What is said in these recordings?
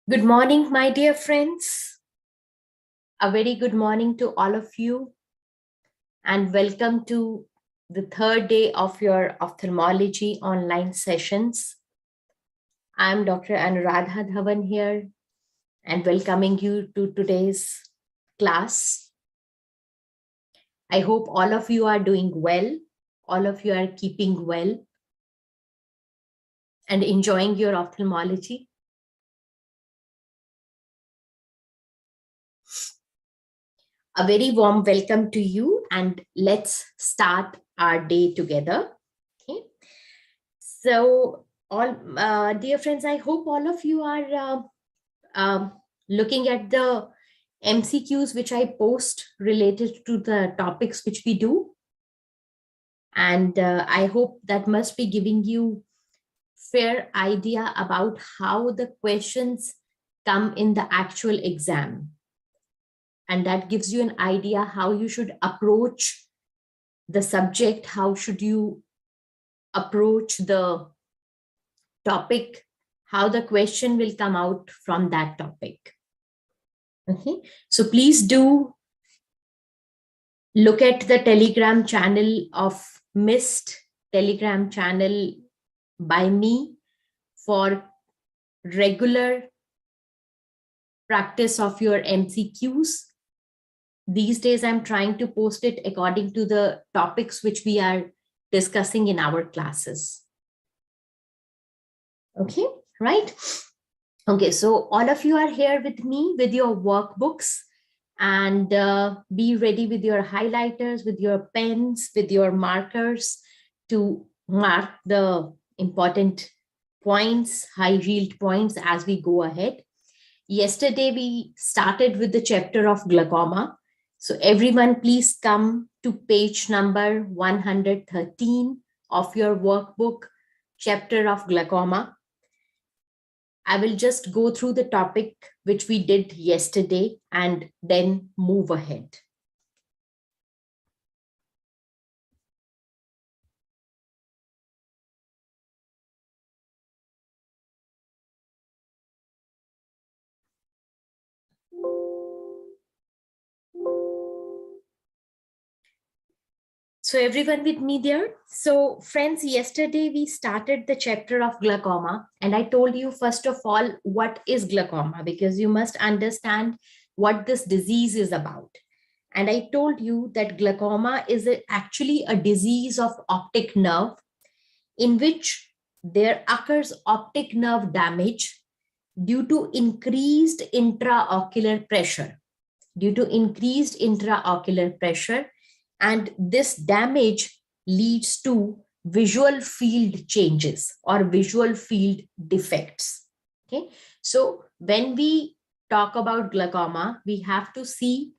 Good morning, my dear friends. A very good morning to all of you, and welcome to the third day of your ophthalmology online sessions. I'm Dr. Anuradha Dhawan here, and welcoming you to today's class. I hope all of you are doing well, all of you are keeping well, and enjoying your ophthalmology. A very warm welcome to you, and let's start our day together. Okay. So, dear friends, I hope all of you are looking at the MCQs which I post related to the topics which we do. And I hope that must be giving you fair idea about how the questions come in the actual exam. And that gives you an idea how you should approach the subject, how should you approach the topic, how the question will come out from that topic. Okay, so please do look at the Telegram channel of Missed Telegram channel by me for regular practice of your MCQs. These days, I'm trying to post it according to the topics which we are discussing in our classes. Okay, right? Okay, so all of you are here with me with your workbooks, and be ready with your highlighters, with your pens, with your markers to mark the important points, high yield points as we go ahead. Yesterday, we started with the chapter of glaucoma. So everyone, please come to page number 113 of your workbook, chapter of glaucoma. I will just go through the topic which we did yesterday and then move ahead. So everyone with me there? So friends, yesterday we started the chapter of glaucoma, and I told you first of all, what is glaucoma, because you must understand what this disease is about. And I told you that glaucoma is actually a disease of optic nerve in which there occurs optic nerve damage due to increased intraocular pressure, and this damage leads to visual field changes or visual field defects. Okay, so when we talk about glaucoma, we have to see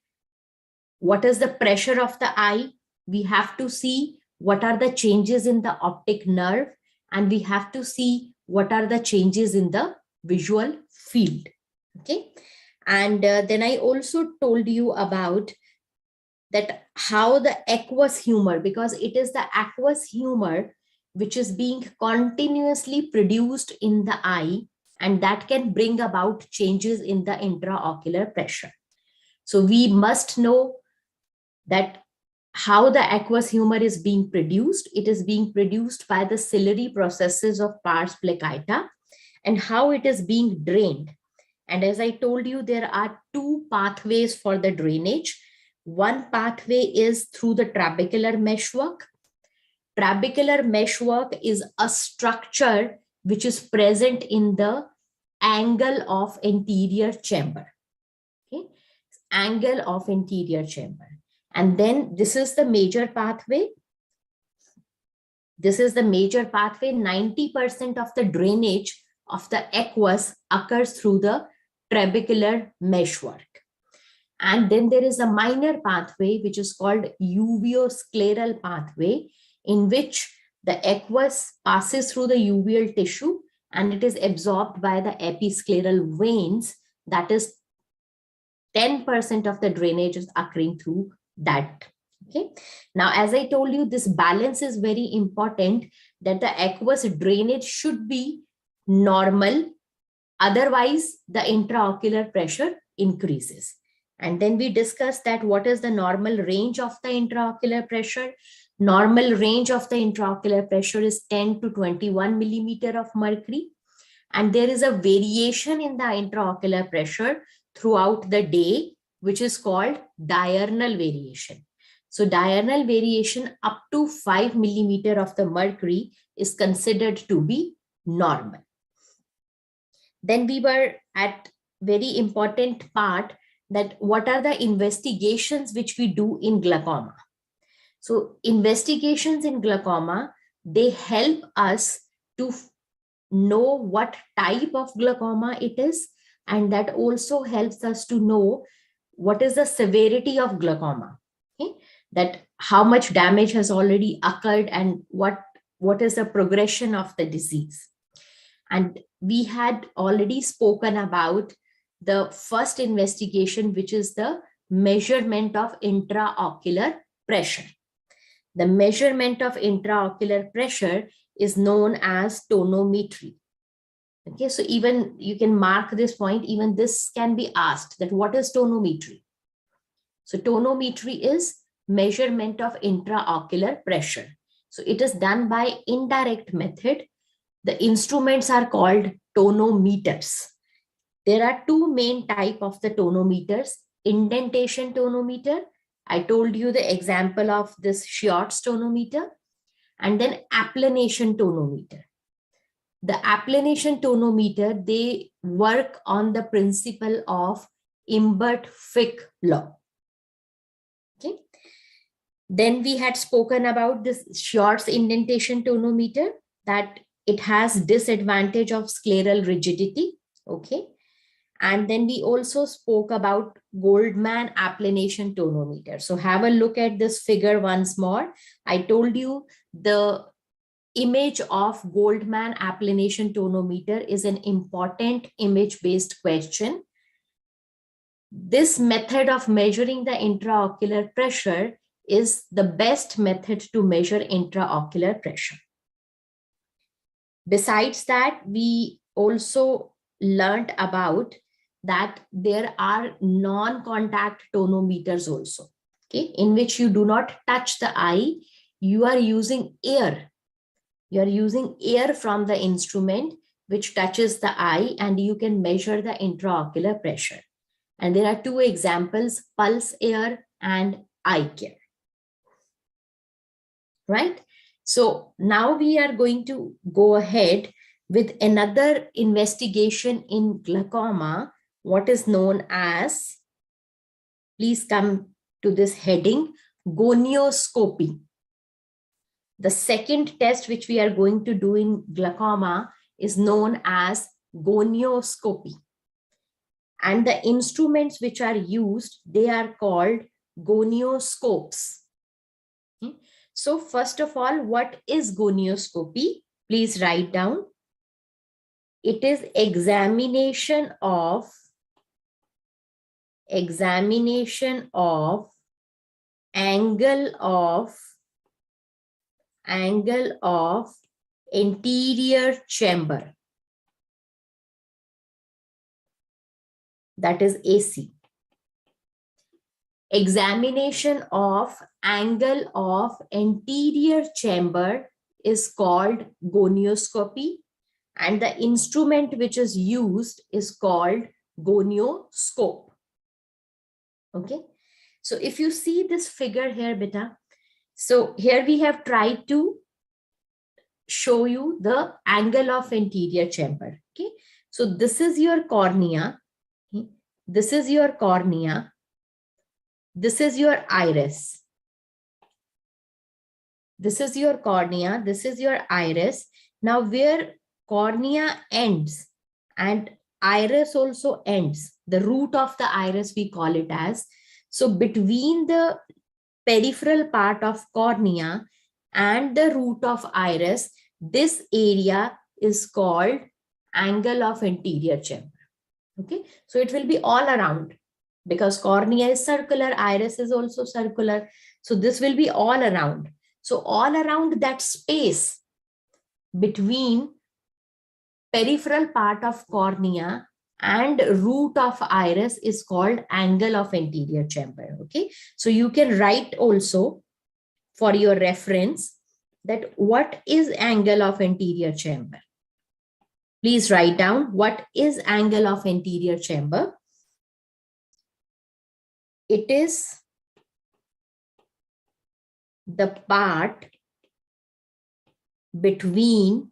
what is the pressure of the eye, we have to see what are the changes in the optic nerve, and we have to see what are the changes in the visual field. Okay, and then I also told you about that how the aqueous humor, because it is the aqueous humor which is being continuously produced in the eye, and that can bring about changes in the intraocular pressure. So we must know that how the aqueous humor is being produced. It is being produced by the ciliary processes of pars plicaita, and how it is being drained. And as I told you, there are two pathways for the drainage. One pathway is through the trabecular meshwork. Trabecular meshwork is a structure which is present in the angle of anterior chamber. Okay, angle of anterior chamber. And then this is the major pathway. This is the major pathway. 90% of the drainage of the aqueous occurs through the trabecular meshwork. And then there is a minor pathway which is called uveoscleral pathway, in which the aqueous passes through the uveal tissue and it is absorbed by the episcleral veins. That is 10% of the drainage is occurring through that. Okay. Now, as I told you, this balance is very important, that the aqueous drainage should be normal Otherwise, the intraocular pressure increases. And then we discussed that what is the normal range of the intraocular pressure. Normal range of the intraocular pressure is 10 to 21 millimeter of mercury. And there is a variation in the intraocular pressure throughout the day, which is called diurnal variation. So diurnal variation up to 5 millimeter of the mercury is considered to be normal. Then we were at very important part, that what are the investigations which we do in glaucoma. So investigations in glaucoma, they help us to know what type of glaucoma it is, and that also helps us to know what is the severity of glaucoma. Okay? That how much damage has already occurred and what is the progression of the disease. And we had already spoken about the first investigation, which is the measurement of intraocular pressure. The measurement of intraocular pressure is known as tonometry. Okay, so even you can mark this point, even this can be asked, that what is tonometry? So tonometry is measurement of intraocular pressure. So it is done by indirect method. The instruments are called tonometers. There are two main type of the tonometers: indentation tonometer. I told you the example of this Schiot's tonometer, and then applanation tonometer. The applanation tonometer, they work on the principle of Imbert-Fick law. Okay. Then we had spoken about this Schiot's indentation tonometer, that it has disadvantage of scleral rigidity. Okay. And then we also spoke about Goldman applanation tonometer. So have a look at this figure once more. I told you the image of Goldman applanation tonometer is an important image-based question. This method of measuring the intraocular pressure is the best method to measure intraocular pressure. Besides that, we also learned about that there are non-contact tonometers also, okay, in which you do not touch the eye, you are using air. You are using air from the instrument which touches the eye, and you can measure the intraocular pressure. And there are two examples, pulse air and eye care. Right? So now we are going to go ahead with another investigation in glaucoma, what is known as, please come to this heading, gonioscopy. The second test which we are going to do in glaucoma is known as gonioscopy. And the instruments which are used, they are called gonioscopes. Okay. So first of all, what is gonioscopy? Please write down. It is examination of angle of anterior chamber, that is AC. Examination of angle of anterior chamber is called gonioscopy, and the instrument which is used is called gonioscope. Okay, so if you see this figure here, beta, so here we have tried to show you the angle of anterior chamber. Okay, so this is your cornea. Okay? This is your cornea. This is your iris. This is your cornea. This is your iris. Now where cornea ends and iris also ends, the root of the iris we call it as. So between the peripheral part of cornea and the root of iris, this area is called angle of anterior chamber. Okay, so it will be all around, because cornea is circular, iris is also circular. So this will be all around. So all around that space between peripheral part of cornea and root of iris is called angle of anterior chamber. Okay, so you can write also for your reference that what is angle of anterior chamber. Please write down what is angle of anterior chamber. It is the part between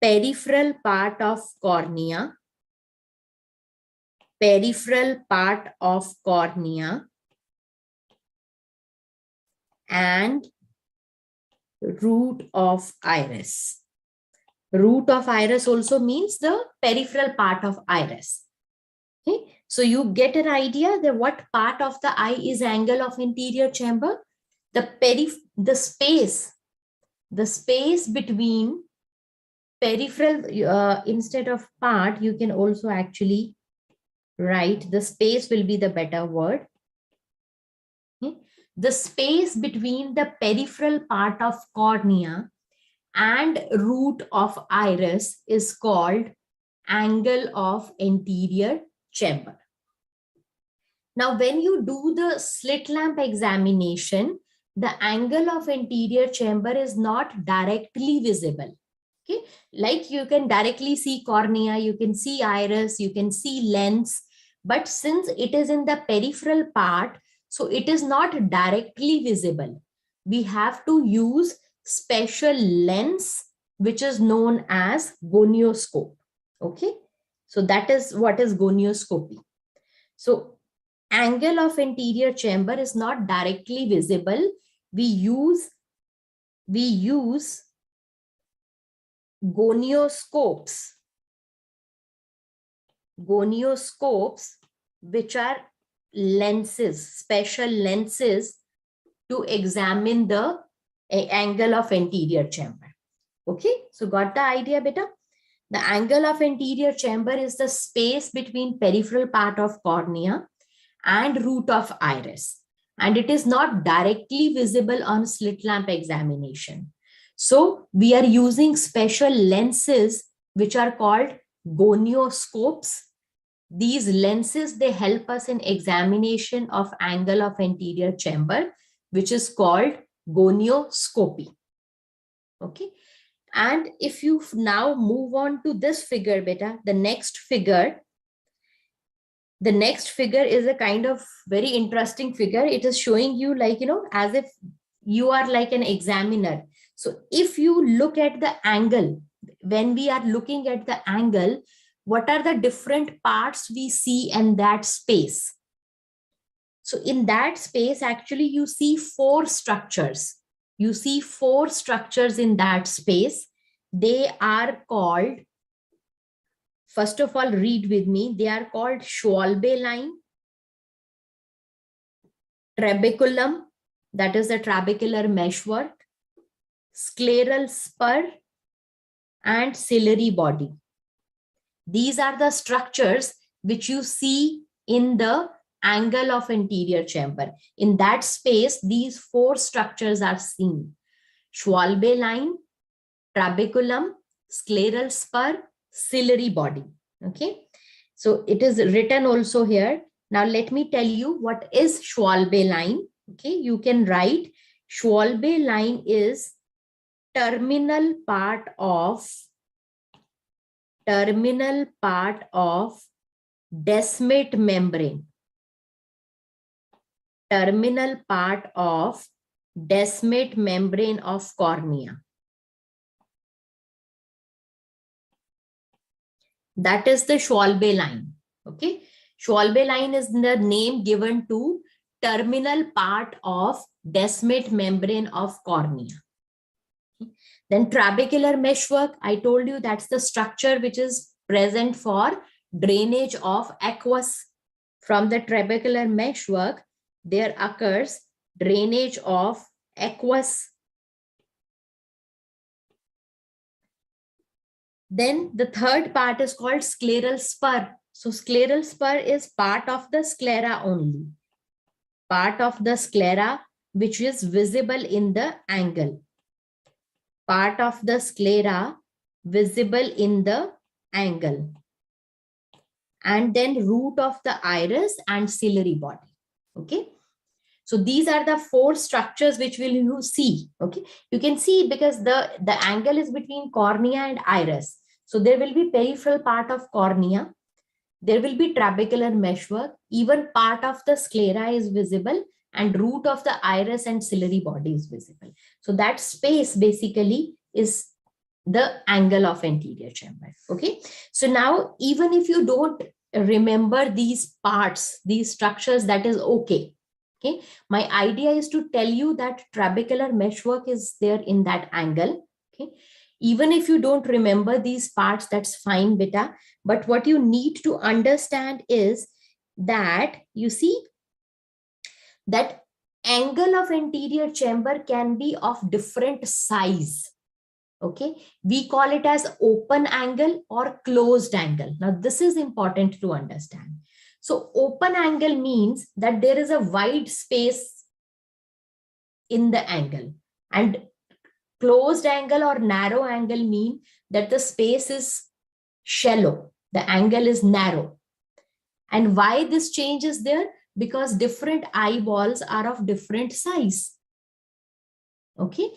peripheral part of cornea, and root of iris. Root of iris also means the peripheral part of iris. Okay, so you get an idea that what part of the eye is angle of anterior chamber. The space between peripheral, instead of part, you can also actually write, the space will be the better word. Okay? The space between the peripheral part of cornea and root of iris is called angle of anterior chamber. Now, when you do the slit lamp examination, the angle of anterior chamber is not directly visible. Okay, like you can directly see cornea, you can see iris, you can see lens, but since it is in the peripheral part, so it is not directly visible. We have to use special lens, which is known as gonioscope. Okay, so that is what is gonioscopy. So angle of anterior chamber is not directly visible. We use gonioscopes, which are lenses, special lenses to examine the angle of anterior chamber. Okay, so got the idea, beta? The angle of anterior chamber is the space between peripheral part of cornea and root of iris, and it is not directly visible on slit lamp examination. So we are using special lenses which are called gonioscopes. These lenses, they help us in examination of angle of anterior chamber, which is called gonioscopy. Okay, and if you now move on to this figure, beta, the next figure is a kind of very interesting figure. It is showing you, like, as if you are like an examiner. So if you look at the angle, when we are looking at the angle, what are the different parts we see in that space? So in that space, actually, you see 4 structures. You see 4 structures in that space. They are called, first of all, read with me. They are called Schwalbe line, trabeculum, that is the trabecular meshwork, scleral spur, and ciliary body. These are the structures which you see in the angle of anterior chamber. In that space, these 4 structures are seen: Schwalbe line, trabeculum, scleral spur, ciliary body. Okay, so it is written also here. Now let me tell you what is Schwalbe line. Okay, you can write Schwalbe line is terminal part of desmate membrane. Terminal part of desmate membrane of cornea. That is the Schwalbe line. Okay, Schwalbe line is the name given to terminal part of desmate membrane of cornea. Then trabecular meshwork, I told you that's the structure which is present for drainage of aqueous. From the trabecular meshwork, there occurs drainage of aqueous. Then the third part is called scleral spur. So scleral spur is part of the sclera only. Part of the sclera which is visible in the angle. Part of the sclera visible in the angle, and then root of the iris and ciliary body. Okay. So these are the four structures which will you see. Okay. You can see because the angle is between cornea and iris. So there will be peripheral part of cornea. There will be trabecular meshwork. Even part of the sclera is visible, and root of the iris and ciliary body is visible. So that space basically is the angle of anterior chamber. Okay. So now, even if you don't remember these parts, these structures, that is okay. Okay. My idea is to tell you that trabecular meshwork is there in that angle. Okay. Even if you don't remember these parts, that's fine, beta. But what you need to understand is that, you see, that angle of anterior chamber can be of different size. Okay, we call it as open angle or closed angle. Now this is important to understand. So open angle means that there is a wide space in the angle, and closed angle or narrow angle mean that the space is shallow, the angle is narrow. And why this change is there? Because different eyeballs are of different size. Okay.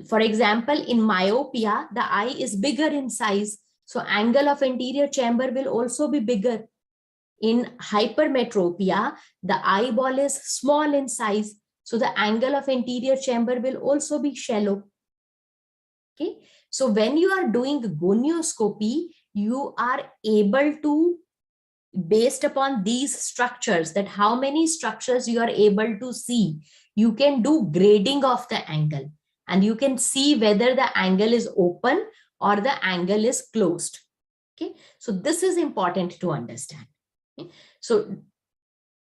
For example, in myopia, the eye is bigger in size. So angle of anterior chamber will also be bigger. In hypermetropia, the eyeball is small in size. So the angle of anterior chamber will also be shallow. Okay. So when you are doing gonioscopy, you are able to, based upon these structures, that how many structures you are able to see, you can do grading of the angle, and you can see whether the angle is open or the angle is closed. Okay, so this is important to understand. Okay? So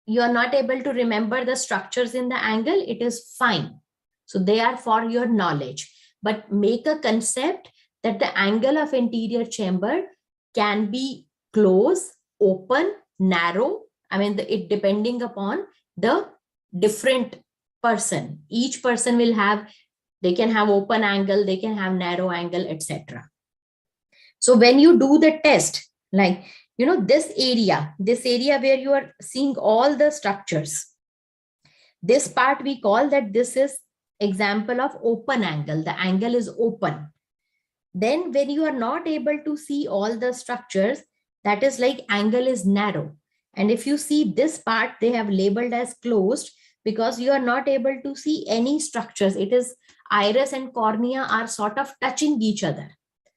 you are not able to remember the structures in the angle, it is fine. So they are for your knowledge, but make a concept that the angle of anterior chamber can be close, open, narrow. I mean, it depending upon the different person. Each person will have, they can have open angle, they can have narrow angle, etc. So when you do the test, like, this area where you are seeing all the structures, this part we call that this is example of open angle. The angle is open. Then when you are not able to see all the structures, that is like angle is narrow. And if you see this part, they have labeled as closed because you are not able to see any structures. It is iris and cornea are sort of touching each other.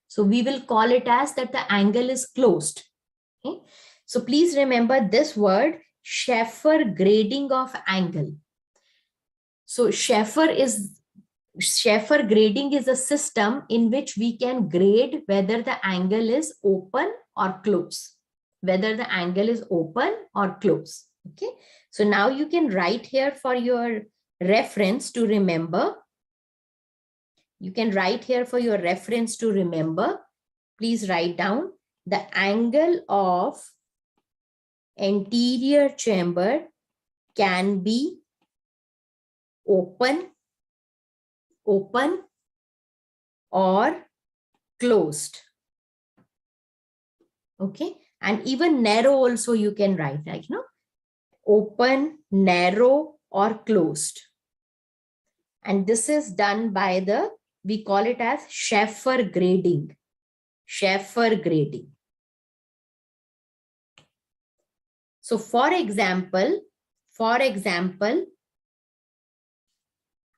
So we will call it as that the angle is closed. Okay. So please remember this word, Schaeffer grading of angle. So Schaeffer grading is a system in which we can grade whether the angle is open or close, whether the angle is open or close. Okay. So now you can write here for your reference to remember. You can write here for your reference to remember. Please write down the angle of anterior chamber can be open or closed. Okay. And even narrow also you can write, like, open, narrow, or closed. And this is done by we call it as Schaeffer grading. Schaeffer grading. So for example,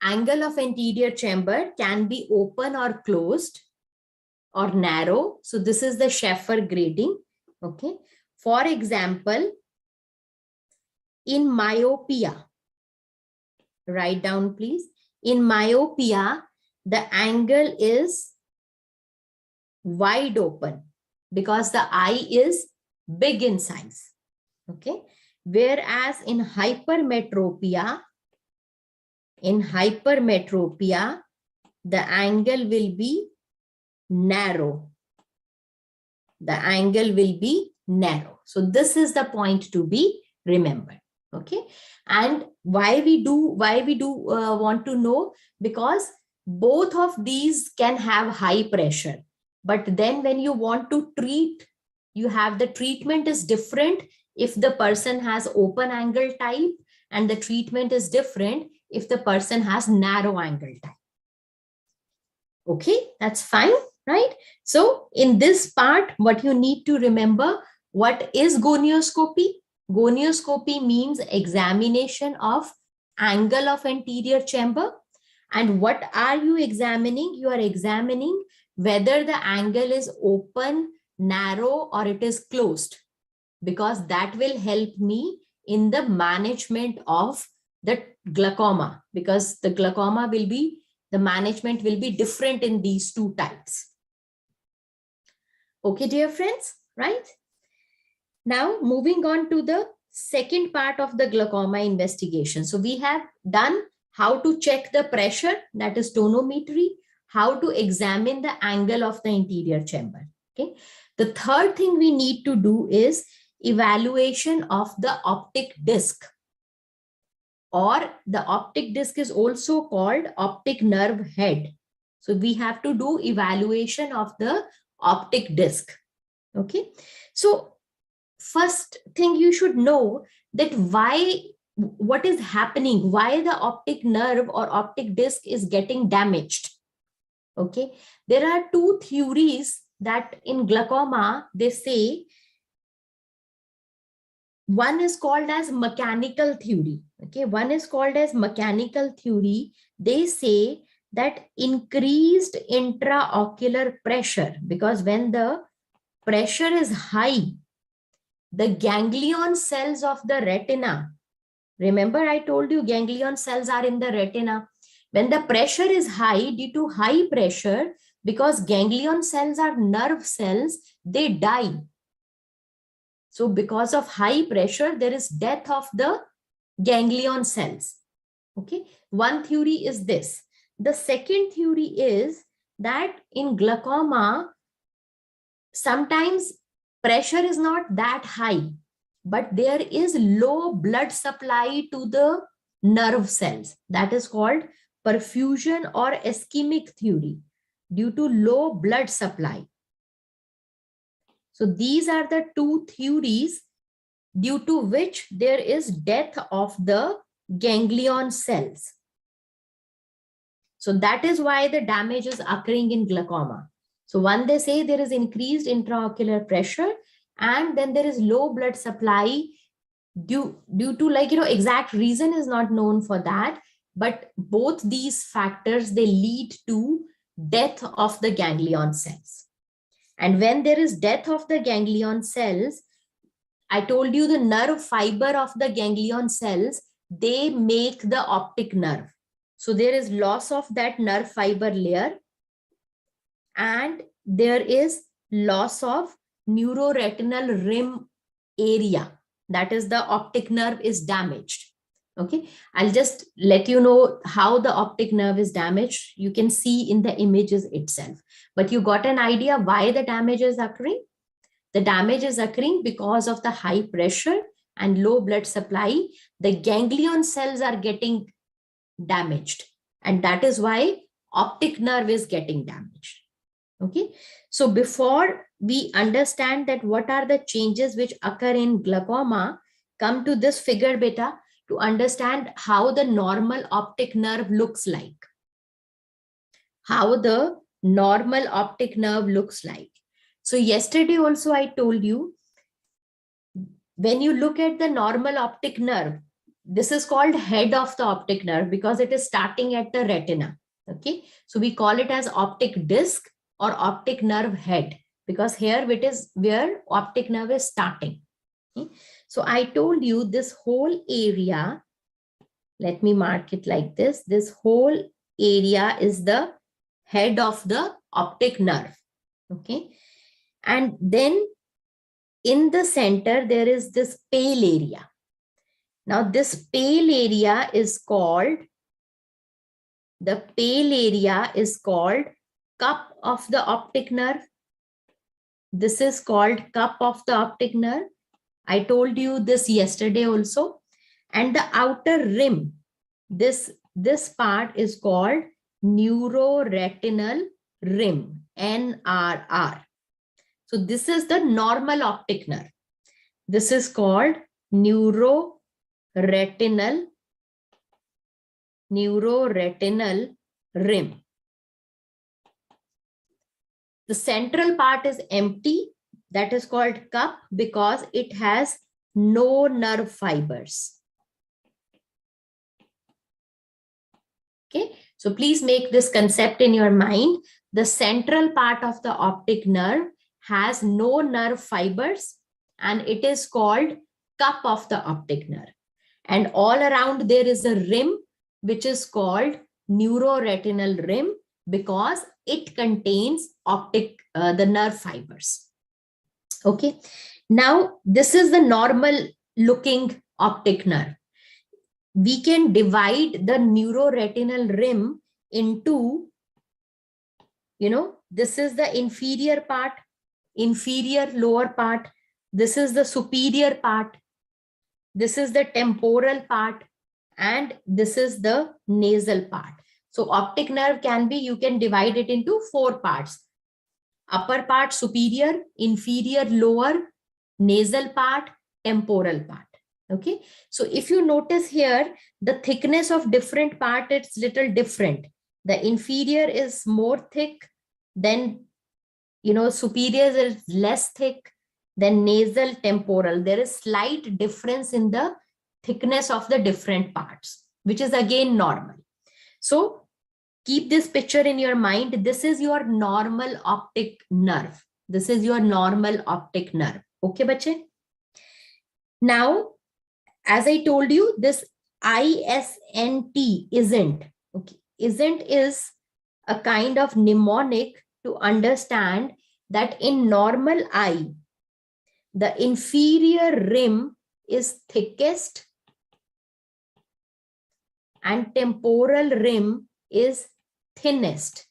angle of anterior chamber can be open or closed or narrow. So this is the Schaeffer grading. Okay. For example, in myopia, write down please. In myopia, the angle is wide open because the eye is big in size. Okay. Whereas in hypermetropia, the angle will be narrow. The angle will be narrow. So this is the point to be remembered. Okay. And why we do want to know? Because both of these can have high pressure. But then when you want to treat, you have the treatment is different if the person has open angle type, and the treatment is different if the person has narrow angle type. Okay, that's fine, right? So in this part, what you need to remember, what is gonioscopy? Gonioscopy means examination of angle of anterior chamber. And what are you examining? You are examining whether the angle is open, narrow, or it is closed, because that will help me in the management of the glaucoma, because the glaucoma will be, the management will be different in these two types. Okay, dear friends, right? Now, moving on to the second part of the glaucoma investigation. So we have done how to check the pressure, that is tonometry, how to examine the angle of the anterior chamber. Okay. The third thing we need to do is evaluation of the optic disc, or the optic disc is also called optic nerve head. So we have to do evaluation of the optic disc. Okay. So first thing you should know that what is happening, why the optic nerve or optic disc is getting damaged. Okay. There are two theories that in glaucoma, they say. One is called as mechanical theory. Okay, one is called as mechanical theory. They say that increased intraocular pressure, because when the pressure is high, the ganglion cells of the retina, remember I told you ganglion cells are in the retina. When the pressure is high, due to high pressure, because ganglion cells are nerve cells, they die. So because of high pressure, there is death of the ganglion cells. Okay. One theory is this. The second theory is that in glaucoma, sometimes pressure is not that high, but there is low blood supply to the nerve cells. That is called perfusion or ischemic theory, due to low blood supply. So these are the two theories due to which there is death of the ganglion cells. So that is why the damage is occurring in glaucoma. So one, they say there is increased intraocular pressure, and then there is low blood supply due to, like, exact reason is not known for that, but both these factors, they lead to death of the ganglion cells. And when there is death of the ganglion cells, I told you the nerve fiber of the ganglion cells, they make the optic nerve. So there is loss of that nerve fiber layer, and there is loss of neuroretinal rim area. That is, the optic nerve is damaged. Okay, I'll just let you know how the optic nerve is damaged. You can see in the images itself, but you got an idea why the damage is occurring. The damage is occurring because of the high pressure and low blood supply. The ganglion cells are getting damaged, and that is why optic nerve is getting damaged. Okay, so before we understand that what are the changes which occur in glaucoma, come to this figure beta to understand how the normal optic nerve looks like. How the normal optic nerve looks like. So yesterday also I told you, when you look at the normal optic nerve, this is called head of the optic nerve because it is starting at the retina. Okay, so we call it as optic disc or optic nerve head, because here it is where optic nerve is starting. Okay? So I told you this whole area, let me mark it like this, this whole area is the head of the optic nerve. Okay, and then in the center there is this pale area. Now this pale area is called, cup of the optic nerve. This is called cup of the optic nerve. I told you this yesterday also. And the outer rim, this part is called neuroretinal rim, NRR. So this is the normal optic nerve. This is called neuroretinal rim. The central part is empty. That is called cup because it has no nerve fibers. Okay, so please make this concept in your mind. The central part of the optic nerve has no nerve fibers and it is called cup of the optic nerve. And all around there is a rim which is called neuroretinal rim because it contains the nerve fibers. Okay, now this is the normal looking optic nerve. We can divide the neuroretinal rim into, this is the inferior part, inferior lower part. This is the superior part. This is the temporal part. And this is the nasal part. So optic nerve can be, you can divide it into 4 parts. Upper part, superior, inferior, lower, nasal part, temporal part. Okay, so if you notice here, the thickness of different part, it's little different. The inferior is more thick, then, superior is less thick, then nasal, temporal. There is slight difference in the thickness of the different parts, which is again normal. So keep this picture in your mind. This is your normal optic nerve. This is your normal optic nerve. Okay, bache? Now, as I told you, this ISNT isn't. Okay, isn't is a kind of mnemonic to understand that in normal eye, the inferior rim is thickest and temporal rim is thinnest.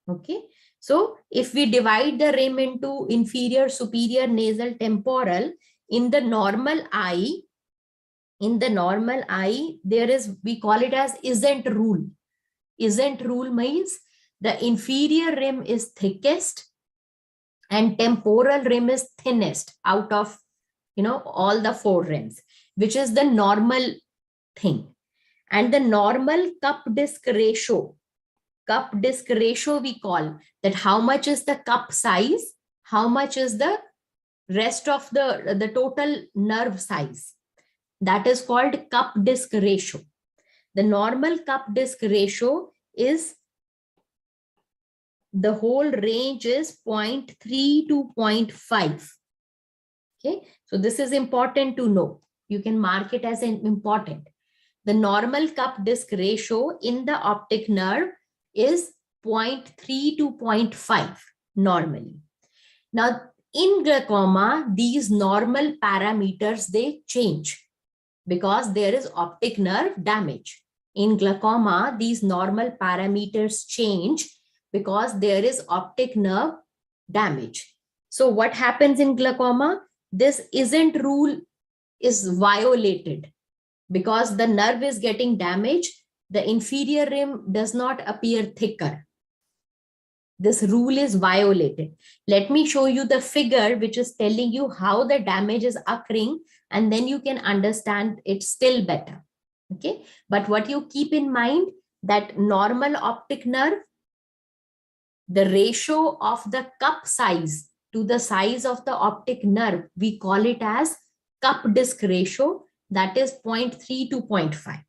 Okay, so if we divide the rim into inferior, superior, nasal, temporal, in the normal eye, there is, we call it as isn't rule. Isn't rule means the inferior rim is thickest and temporal rim is thinnest out of, all the 4 rims, which is the normal thing. And the normal cup disc ratio we call that, how much is the cup size, how much is the rest of the total nerve size. That is called cup disc ratio. The normal cup disc ratio is, the whole range is 0.3 to 0.5. Okay, so this is important to know. You can mark it as an important. The normal cup disc ratio in the optic nerve is 0.3 to 0.5 normally. Now, in glaucoma, these normal parameters, they change because there is optic nerve damage. In glaucoma, these normal parameters change because there is optic nerve damage. So what happens in glaucoma? This isn't rule is violated because the nerve is getting damaged. The inferior rim does not appear thicker. This rule is violated. Let me show you the figure which is telling you how the damage is occurring, and then you can understand it still better. Okay, but what you keep in mind, that normal optic nerve, the ratio of the cup size to the size of the optic nerve, we call it as cup disc ratio, that is 0.3 to 0.5.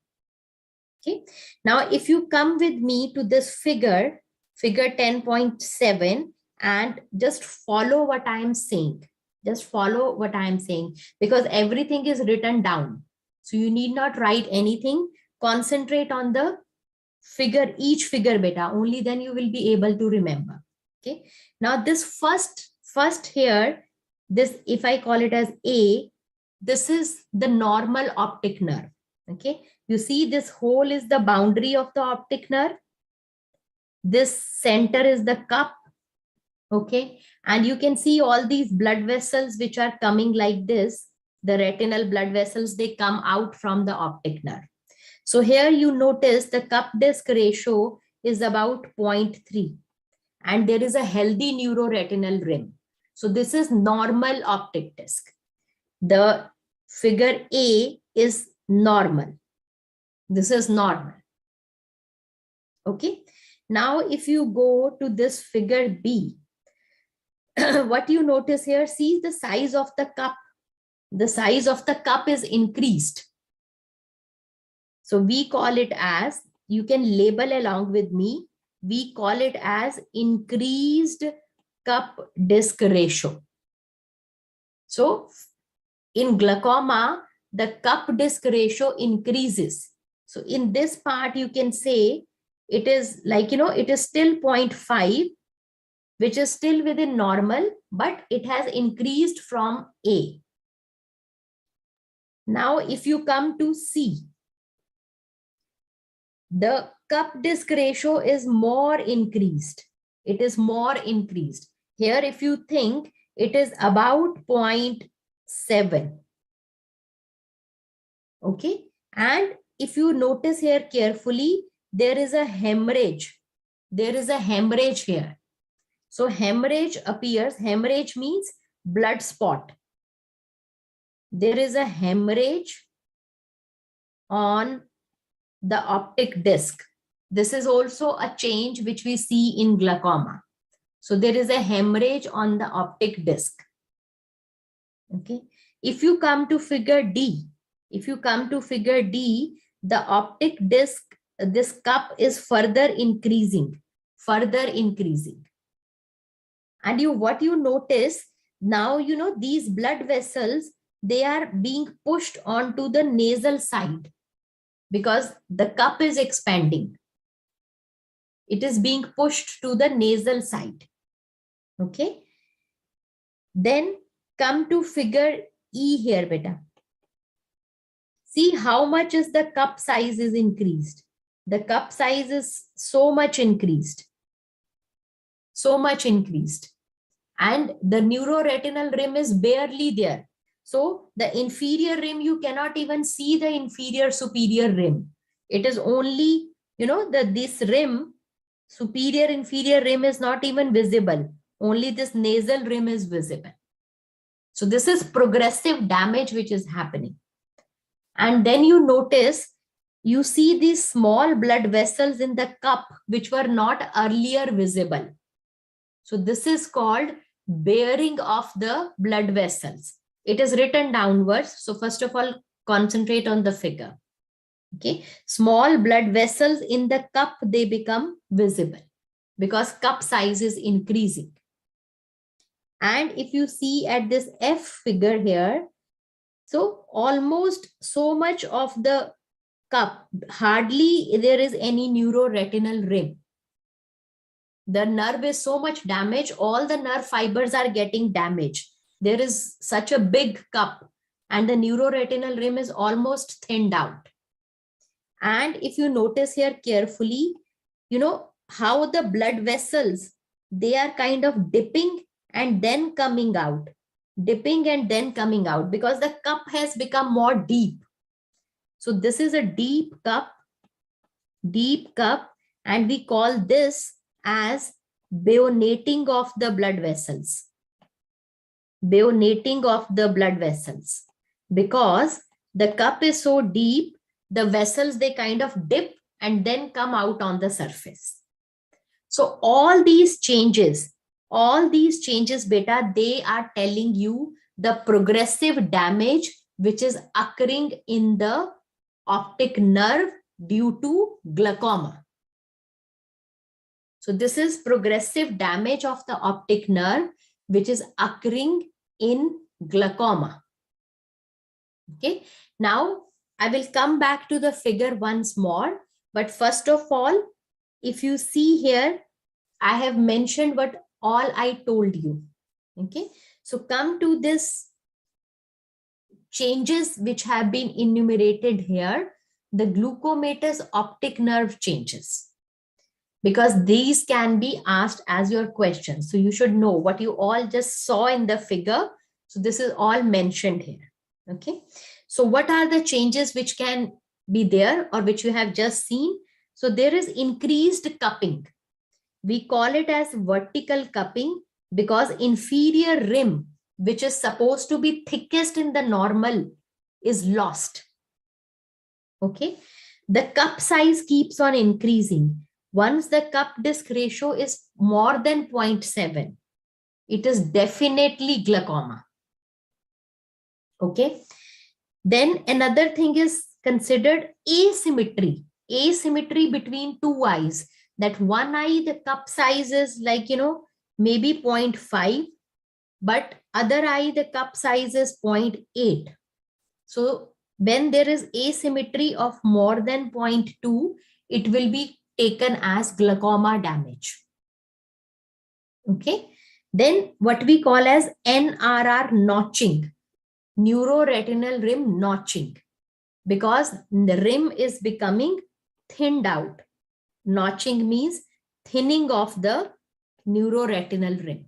Okay, now if you come with me to this figure 10.7, and just follow what I am saying. Just follow what I am saying, because everything is written down. So you need not write anything. Concentrate on the figure, each figure beta, only then you will be able to remember. Okay, now this first here, this, if I call it as A, this is the normal optic nerve. Okay, you see this hole is the boundary of the optic nerve. This center is the cup. Okay, and you can see all these blood vessels which are coming like this, the retinal blood vessels, they come out from the optic nerve. So here you notice the cup disc ratio is about 0.3, and there is a healthy neuroretinal rim. So this is normal optic disc. The figure A is normal. This is normal. Okay. Now, if you go to this figure B, what you notice here, see the size of the cup. The size of the cup is increased. So we call it as, you can label along with me, we call it as increased cup disc ratio. So in glaucoma, the cup disc ratio increases. So in this part, you can say it is like, it is still 0.5, which is still within normal, but it has increased from A. Now, if you come to C, the cup disc ratio is more increased. It is more increased. Here, if you think, it is about 0.7. Okay. And if you notice here carefully, there is a hemorrhage. There is a hemorrhage here. So hemorrhage appears. Hemorrhage means blood spot. There is a hemorrhage on the optic disc. This is also a change which we see in glaucoma. So there is a hemorrhage on the optic disc. Okay. If you come to figure D, the optic disc, this cup is further increasing. And what you notice now, these blood vessels, they are being pushed onto the nasal side because the cup is expanding. It is being pushed to the nasal side. Okay. Then come to figure E here, beta. See how much is the cup size is increased. The cup size is so much increased. And the neuroretinal rim is barely there. So the inferior rim, you cannot even see the inferior superior rim. It is only, this rim, superior inferior rim is not even visible. Only this nasal rim is visible. So this is progressive damage which is happening. And then you notice, you see these small blood vessels in the cup which were not earlier visible. So this is called bearing of the blood vessels. It is written downwards. So first of all, concentrate on the figure. Okay. Small blood vessels in the cup, they become visible because cup size is increasing. And if you see at this F figure here, so almost so much of the cup, hardly there is any neuroretinal rim. The nerve is so much damaged, all the nerve fibers are getting damaged. There is such a big cup and the neuroretinal rim is almost thinned out. And if you notice here carefully, how the blood vessels, they are kind of dipping and then coming out. Dipping and then coming out because the cup has become more deep. So this is a deep cup, and we call this as bayoneting of the blood vessels. Bayoneting of the blood vessels. Because the cup is so deep, the vessels, they kind of dip and then come out on the surface. So all these changes, beta, they are telling you the progressive damage which is occurring in the optic nerve due to glaucoma. So this is progressive damage of the optic nerve which is occurring in glaucoma. Okay. Now I will come back to the figure once more. But first of all, if you see here, I have mentioned what all I told you. Okay. So come to this changes which have been enumerated here, the glucomatous optic nerve changes, because these can be asked as your questions. So you should know what you all just saw in the figure. So this is all mentioned here. Okay. So what are the changes which can be there or which you have just seen? So there is increased cupping. We call it as vertical cupping because inferior rim, which is supposed to be thickest in the normal, is lost. Okay. The cup size keeps on increasing. Once the cup disc ratio is more than 0.7, it is definitely glaucoma. Okay. Then another thing is considered asymmetry. Asymmetry between two eyes. That one eye, the cup size is like, maybe 0.5, but other eye, the cup size is 0.8. So when there is asymmetry of more than 0.2, it will be taken as glaucoma damage. Okay. Then what we call as NRR notching, neuroretinal rim notching, because the rim is becoming thinned out. Notching means thinning of the neuroretinal rim.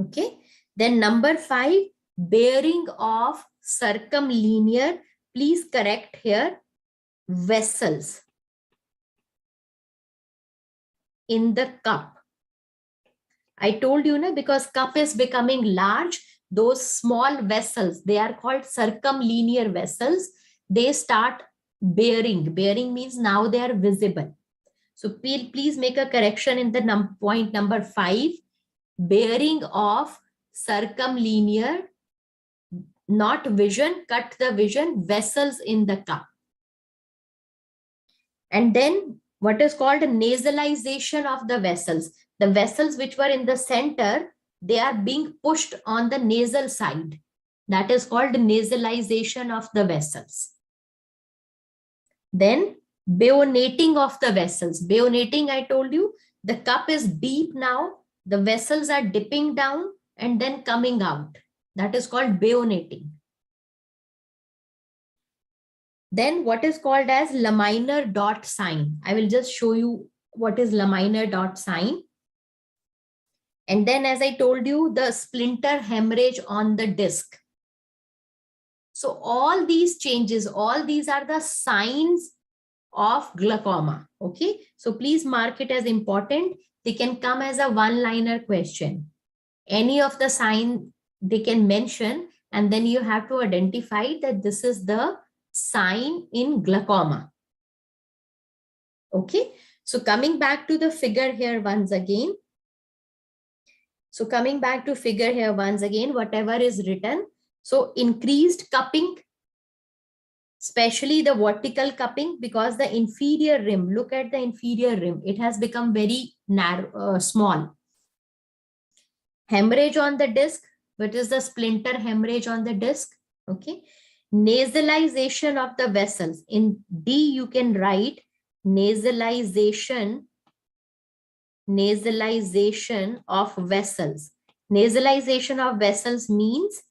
Okay. Then number 5, bearing of circumlinear, please correct here, vessels in the cup. I told you, because cup is becoming large, those small vessels, they are called circumlinear vessels. They start bearing. Bearing means now they are visible. So please make a correction in the point number 5. Bearing of circumlinear, not vision, cut the vision, vessels in the cup. And then what is called nasalization of the vessels. The vessels which were in the center, they are being pushed on the nasal side. That is called nasalization of the vessels. Then bayoneting of the vessels. Bayoneting, I told you, the cup is deep now. The vessels are dipping down and then coming out. That is called bayoneting. Then what is called as laminar dot sign. I will just show you what is laminar dot sign. And then, as I told you, the splinter hemorrhage on the disc. So all these changes, all these are the signs of glaucoma. Okay. So please mark it as important. They can come as a one-liner question. Any of the sign they can mention, and then you have to identify that this is the sign in glaucoma. Okay. So coming back to the figure here once again. So coming back to figure here once again, whatever is written. So increased cupping, especially the vertical cupping, because the inferior rim, look at the inferior rim, it has become very narrow, small. Hemorrhage on the disc, what is the splinter hemorrhage on the disc? Okay. Nasalization of the vessels. In D, you can write nasalization of vessels. Nasalization of vessels means,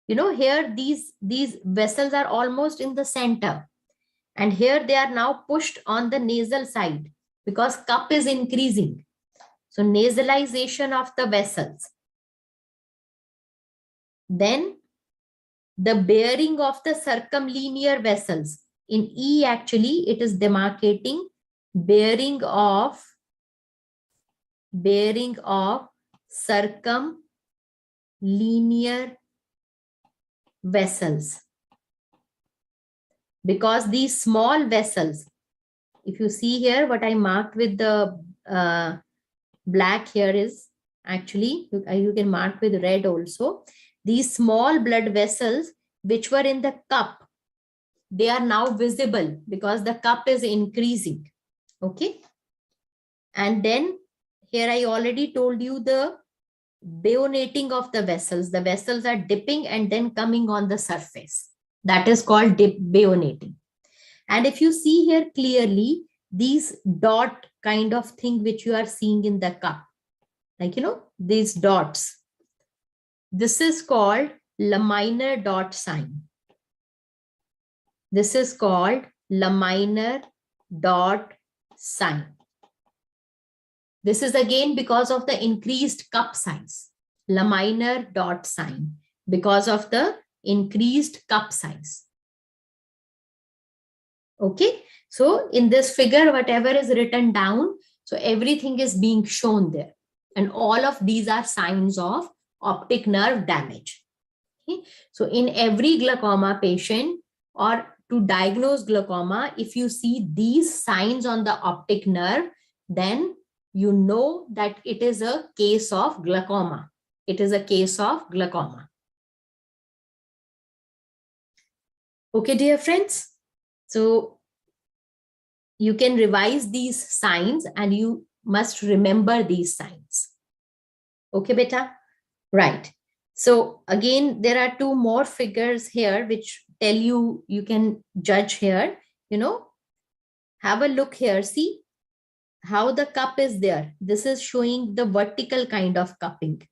here these vessels are almost in the center, and here they are now pushed on the nasal side because cup is increasing. So nasalization of the vessels. Then the bearing of the circumlinear vessels. In E, actually, it is demarcating bearing of circumlinear vessels. Because these small vessels, if you see here, what I marked with the black here is actually, you can mark with red also. These small blood vessels which were in the cup, they are now visible because the cup is increasing. Okay. And then here I already told you the bayoneting of the vessels. The vessels are dipping and then coming on the surface. That is called bayoneting. And if you see here clearly, these dot kind of thing which you are seeing in the cup, like, these dots, this is called laminar dot sign. This is called laminar dot sign. This is again because of the increased cup size. Laminar dot sign, because of the increased cup size. Okay. So in this figure, whatever is written down, so everything is being shown there. And all of these are signs of optic nerve damage. Okay? So in every glaucoma patient, or to diagnose glaucoma, if you see these signs on the optic nerve, then you know that it is a case of glaucoma. It is a case of glaucoma. Okay, dear friends. So you can revise these signs and you must remember these signs. Okay, beta? Right. So again, there are two more figures here which tell you, you can judge here, have a look here. See how the cup is there. This is showing the vertical kind of cupping.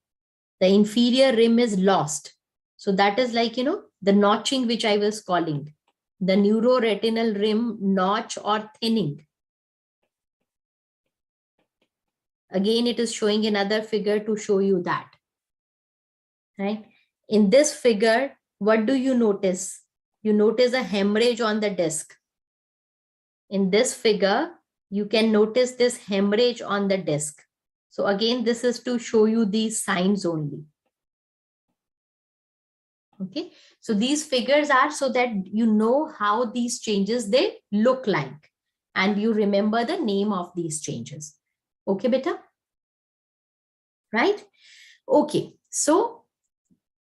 The inferior rim is lost. So that is like, the notching which I was calling, the neuroretinal rim notch or thinning. Again, it is showing another figure to show you that. Right? In this figure, what do you notice? You notice a hemorrhage on the disc. In this figure, you can notice this hemorrhage on the disc. So again, this is to show you these signs only. Okay, so these figures are so that you know how these changes, they look like, and you remember the name of these changes. Okay, beta? Right? Okay, so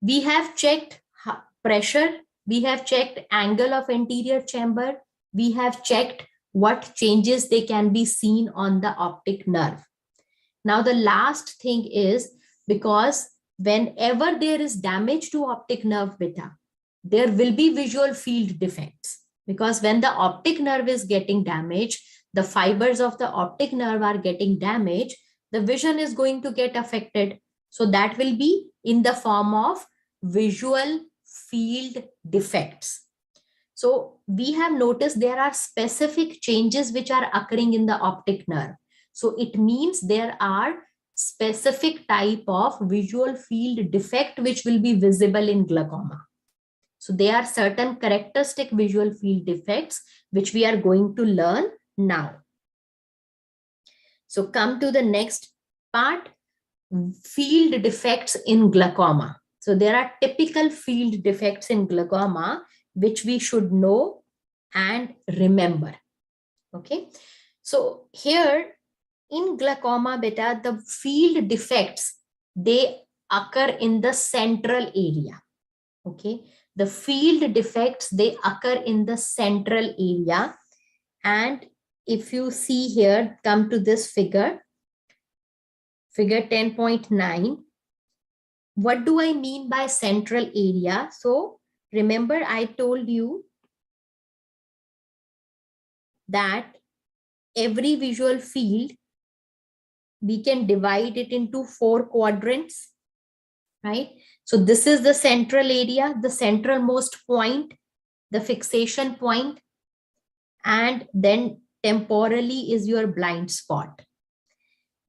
we have checked pressure, we have checked angle of anterior chamber, we have checked what changes they can be seen on the optic nerve. Now the last thing is, because whenever there is damage to optic nerve beta, there will be visual field defects, because when the optic nerve is getting damaged, the fibers of the optic nerve are getting damaged, the vision is going to get affected. So that will be in the form of visual field defects. So we have noticed there are specific changes which are occurring in the optic nerve. So it means there are specific type of visual field defect which will be visible in glaucoma. So there are certain characteristic visual field defects which we are going to learn now. So come to the next part, field defects in glaucoma. So there are typical field defects in glaucoma which we should know and remember. Okay. So here in glaucoma beta, the field defects, they occur in the central area. Okay. The field defects, they occur in the central area. And if you see here, come to this figure, figure 10.9. What do I mean by central area? So remember, I told you that every visual field, we can divide it into 4 quadrants, right? So this is the central area, the centralmost point, the fixation point, and then temporally is your blind spot.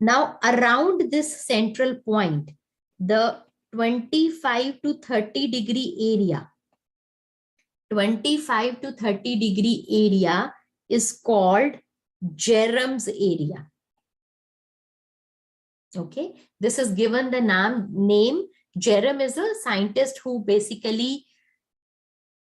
Now around this central point, the 25 to 30 degree area, 25 to 30 degree area is called Jerum's area. Okay, this is given the name. Jerum is a scientist who basically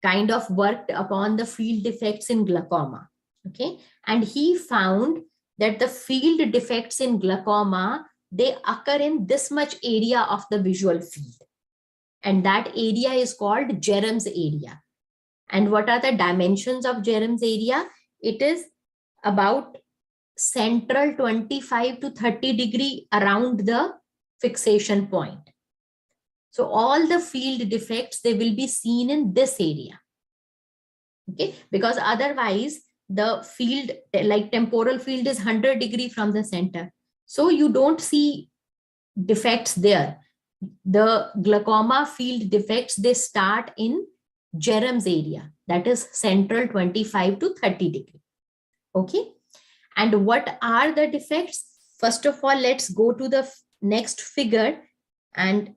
kind of worked upon the field defects in glaucoma. Okay, and he found that the field defects in glaucoma, they occur in this much area of the visual field, and that area is called Jerum's area. And what are the dimensions of Jerum's area? It is about central 25 to 30 degree around the fixation point. So all the field defects, they will be seen in this area. Okay, because otherwise the field, like temporal field, is 100 degree from the center. So you don't see defects there. The glaucoma field defects, they start in Jerum's area, that is central 25 to 30 degree. Okay. And what are the defects? First of all, let's go to the next figure, and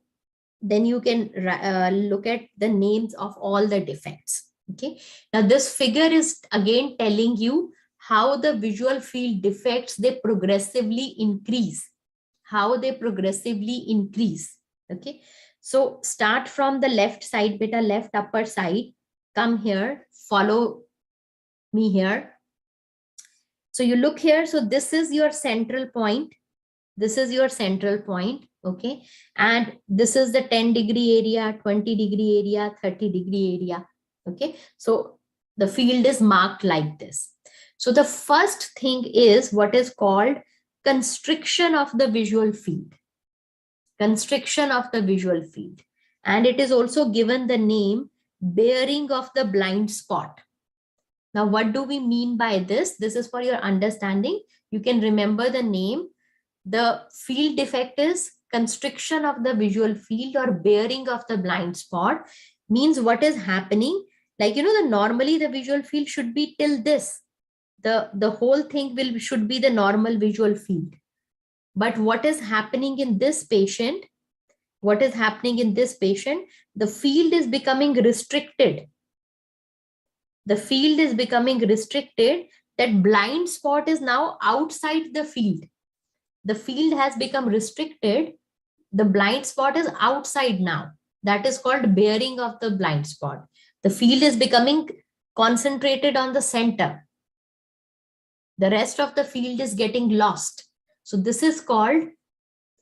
then you can look at the names of all the defects. Okay. Now this figure is again telling you how the visual field defects, they progressively increase. How they progressively increase. Okay. So start from the left side, beta, left upper side. Come here, follow me here. So you look here. So this is your central point. This is your central point. Okay. And this is the 10-degree area, 20-degree area, 30-degree area. Okay. So the field is marked like this. So the first thing is what is called constriction of the visual field. Constriction of the visual field. And it is also given the name bearing of the blind spot. Now, what do we mean by this? This is for your understanding. You can remember the name. The field defect is constriction of the visual field or bearing of the blind spot. Means what is happening, like, normally the visual field should be till this. The whole thing should be the normal visual field. But what is happening in this patient? What is happening in this patient? The field is becoming restricted. The field is becoming restricted. That blind spot is now outside the field. The field has become restricted. The blind spot is outside now. That is called bearing of the blind spot. The field is becoming concentrated on the center. The rest of the field is getting lost. So this is called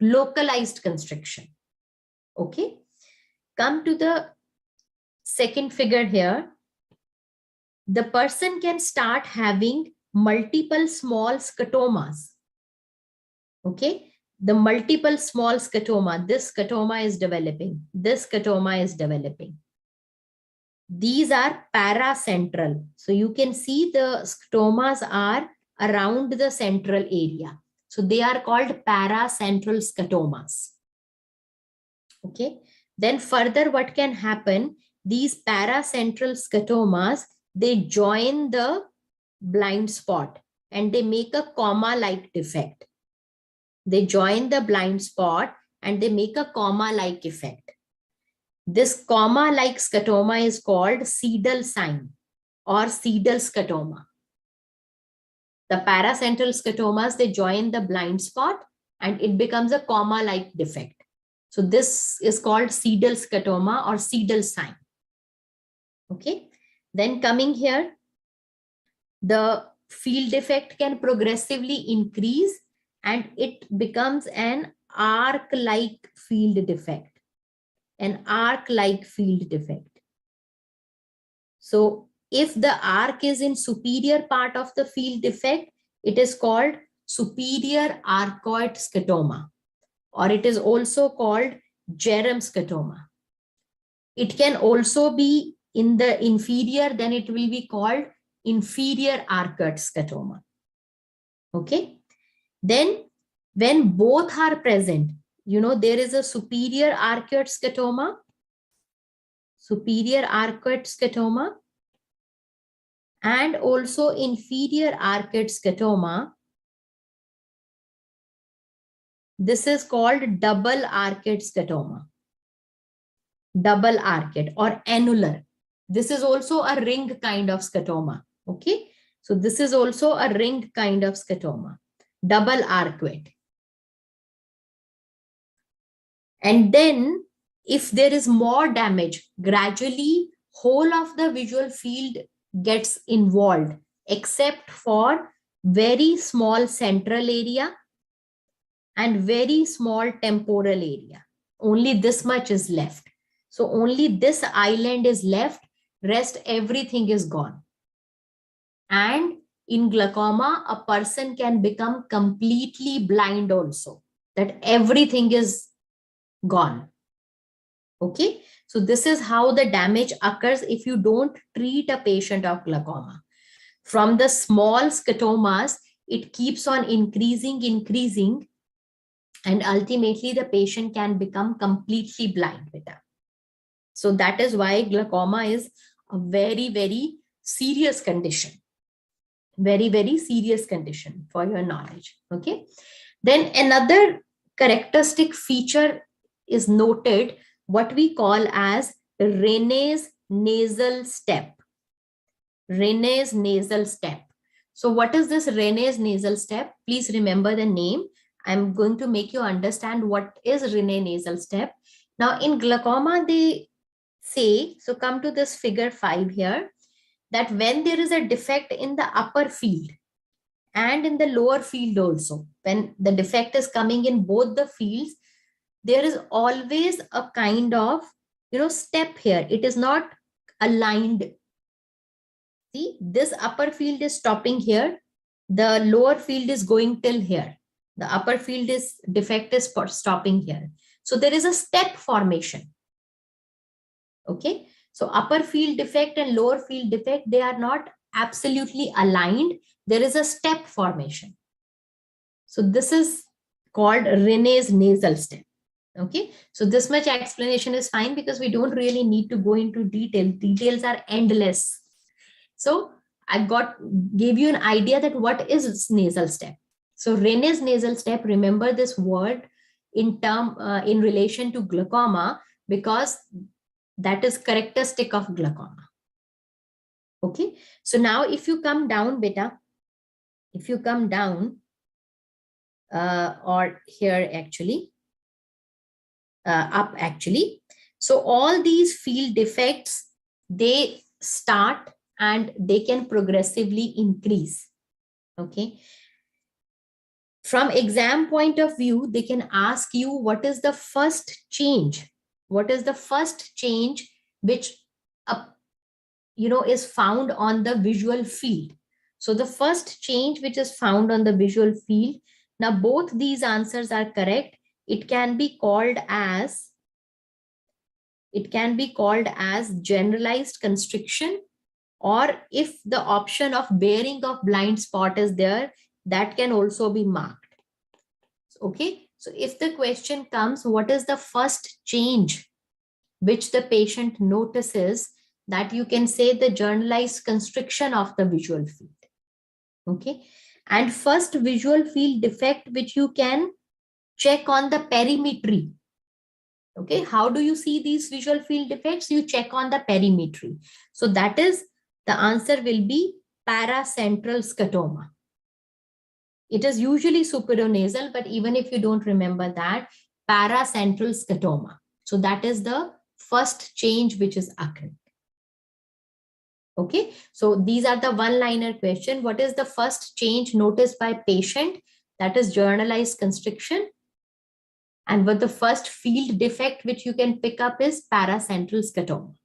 localized constriction. Okay. Come to the second figure here. The person can start having multiple small scotomas. Okay. The multiple small scotoma. This scotoma is developing. This scotoma is developing. These are paracentral. So you can see the scotomas are around the central area. So they are called paracentral scotomas. Okay. Then further what can happen? These paracentral scotomas, they join the blind spot and they make a comma-like defect. They join the blind spot and they make a comma-like effect. This comma-like scotoma is called Seidel sign or Seidel scotoma. The paracentral scotomas, they join the blind spot and it becomes a comma-like defect. So this is called Seidel scotoma or Seidel sign. Okay. Then coming here, the field defect can progressively increase and it becomes an arc-like field defect. An arc-like field defect. So if the arc is in superior part of the field defect, it is called superior arcoid scotoma, or it is also called Jerem scotoma. It can also be in the inferior, then it will be called inferior arcuate scotoma. Okay. Then when both are present, there is a superior arcuate scotoma, and also inferior arcuate scotoma. This is called double arcuate scotoma. Double arcuate or annular. This is also a ring kind of scotoma. Okay. So this is also a ring kind of scotoma. Double arcuate. And then if there is more damage, gradually whole of the visual field gets involved except for very small central area and very small temporal area. Only this much is left. So only this island is left, rest everything is gone. And in glaucoma, a person can become completely blind also, that everything is gone. Okay. So this is how the damage occurs if you don't treat a patient of glaucoma. From the small scotomas, it keeps on increasing, and ultimately the patient can become completely blind with that. So that is why glaucoma is a very, very serious condition. Very, very serious condition for your knowledge. Okay. Then another characteristic feature is noted, what we call as René's nasal step. René's nasal step. So what is this Rene's nasal step? Please remember the name. I'm going to make you understand what is Rene nasal step. Now in glaucoma, they say, so come to this figure 5 here, that when there is a defect in the upper field and in the lower field also, when the defect is coming in both the fields, there is always a kind of, step here. It is not aligned. See, this upper field is stopping here. The lower field is going till here. The upper field is defect is stopping here. So there is a step formation. Okay. So upper field defect and lower field defect, they are not absolutely aligned. There is a step formation. So this is called Rene's nasal step. Okay. So this much explanation is fine because we don't really need to go into detail. Details are endless. So I gave you an idea that what is nasal step. So Rene's nasal step, remember this word in relation to glaucoma, because that is characteristic of glaucoma. Okay. So now if you come down, beta, if you come down, or here actually, up actually. So all these field defects, they start and they can progressively increase. Okay. From exam point of view, they can ask you what is the first change? What is the first change which is found on the visual field? So the first change which is found on the visual field, now both these answers are correct. It can be called as generalized constriction, or if the option of bearing of blind spot is there, that can also be marked. Okay. So if the question comes, what is the first change which the patient notices, that you can say the generalized constriction of the visual field. Okay. And first visual field defect which you can check on the perimetry. Okay. How do you see these visual field defects? You check on the perimetry. So that is, the answer will be paracentral scotoma. It is usually superinasal, but even if you don't remember that, paracentral scotoma. So that is the first change which is occurring. Okay. So these are the one-liner question. What is the first change noticed by patient? That is generalized constriction. And what the first field defect which you can pick up is paracentral scotoma.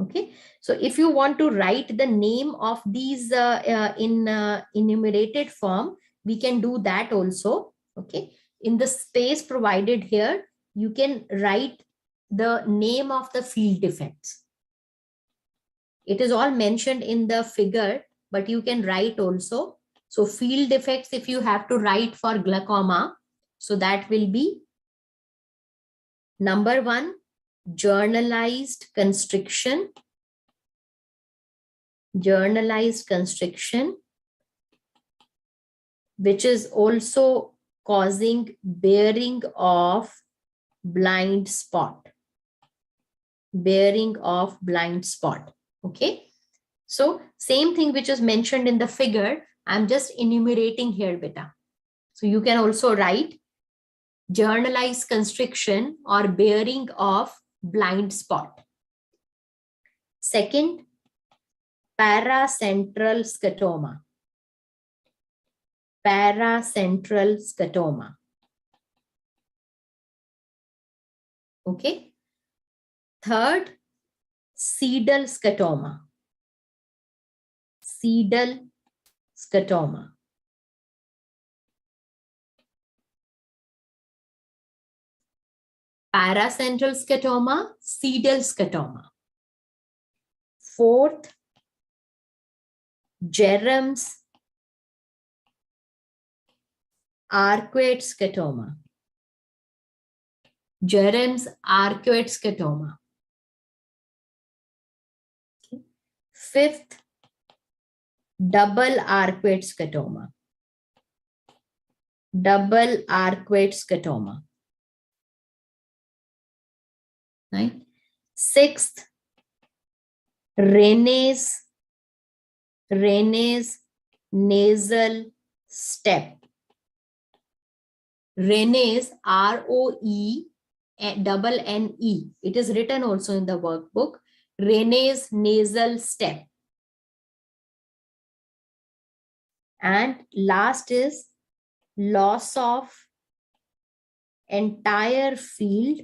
Okay. So if you want to write the name of these in enumerated form, we can do that also. Okay. In the space provided here, you can write the name of the field defects. It is all mentioned in the figure, but you can write also. So field defects, if you have to write for glaucoma, so that will be number 1, generalized constriction, which is also causing bearing of blind spot. Okay. So same thing which is mentioned in the figure, I'm just enumerating here, beta. So you can also write generalized constriction or bearing of blind spot. Second, paracentral scotoma. Okay. Third, sedal scotoma. Paracentral scotoma, sedal scotoma. Fourth, Jerem's arcuate scotoma. Okay. Fifth, double arcuate scotoma. Right. Sixth, Rene's Rene's nasal step. Rene's, ROE_NE. It is written also in the workbook. Rene's nasal step. And last is loss of entire field.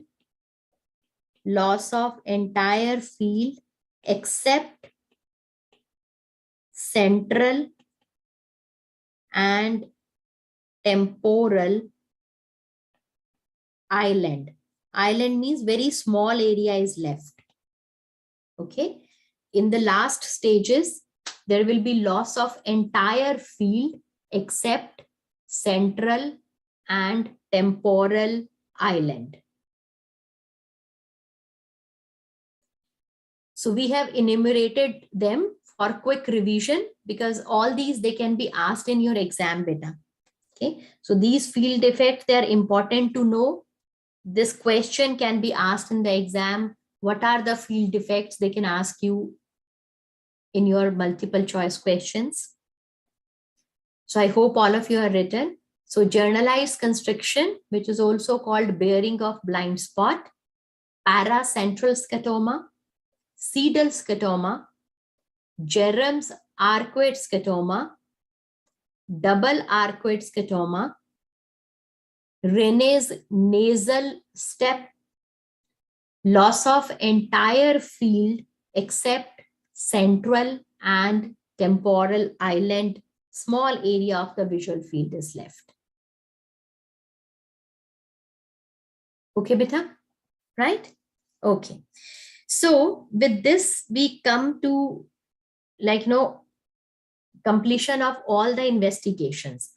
Loss of entire field except central and temporal island. Island means very small area is left. Okay. In the last stages, there will be loss of entire field except central and temporal island. So we have enumerated them for quick revision because all these, they can be asked in your exam beta. Okay. So these field defects, they are important to know. This question can be asked in the exam. What are the field defects? They can ask you in your multiple choice questions. So I hope all of you are written. So generalized constriction, which is also called bearing of blind spot, paracentral scotoma, sedal scotoma, Jerem's arcuate scotoma, double arcuate scotoma, Rene's nasal step, loss of entire field except central and temporal island, small area of the visual field is left. Okay, beta, right? Okay. So with this, we come to completion of all the investigations.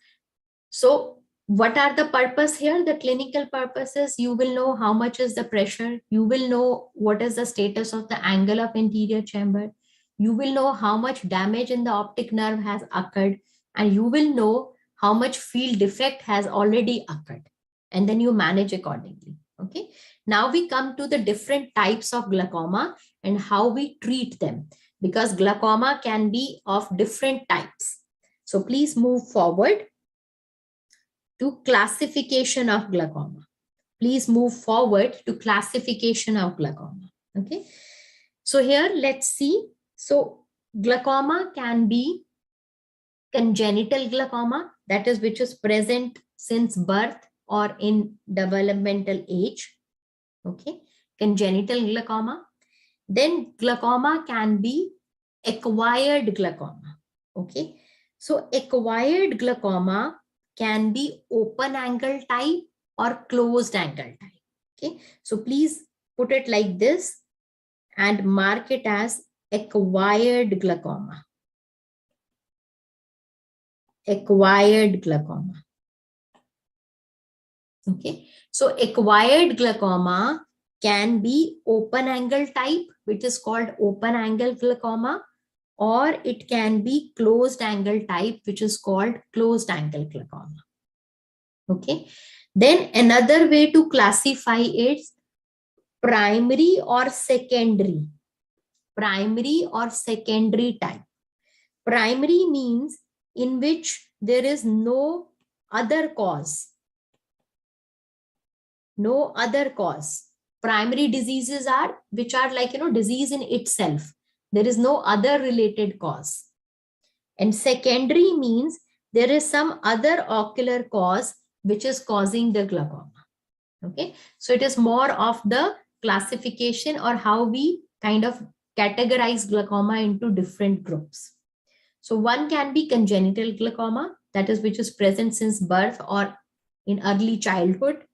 So what are the purpose here? The clinical purposes, you will know how much is the pressure. You will know what is the status of the angle of anterior chamber. You will know how much damage in the optic nerve has occurred, and you will know how much field defect has already occurred. And then you manage accordingly. Okay. Now we come to the different types of glaucoma and how we treat them, because glaucoma can be of different types. So please move forward to classification of glaucoma. Please move forward to classification of glaucoma. Okay. So here, let's see. So glaucoma can be congenital glaucoma, that is which is present since birth or in developmental age. Okay. Congenital glaucoma. Then glaucoma can be acquired glaucoma. Okay. So acquired glaucoma can be open angle type or closed angle type. Okay. So please put it like this and mark it as acquired glaucoma. Acquired glaucoma. Okay. So acquired glaucoma can be open angle type, which is called open angle glaucoma, or it can be closed angle type, which is called closed angle glaucoma. Okay. Then another way to classify it, primary or secondary. Primary or secondary type. Primary means in which there is no other cause. No other cause. Primary diseases are which are like, disease in itself. There is no other related cause. And secondary means there is some other ocular cause which is causing the glaucoma. Okay. So it is more of the classification or how we kind of categorize glaucoma into different groups. So one can be congenital glaucoma, that is which is present since birth or in early childhood.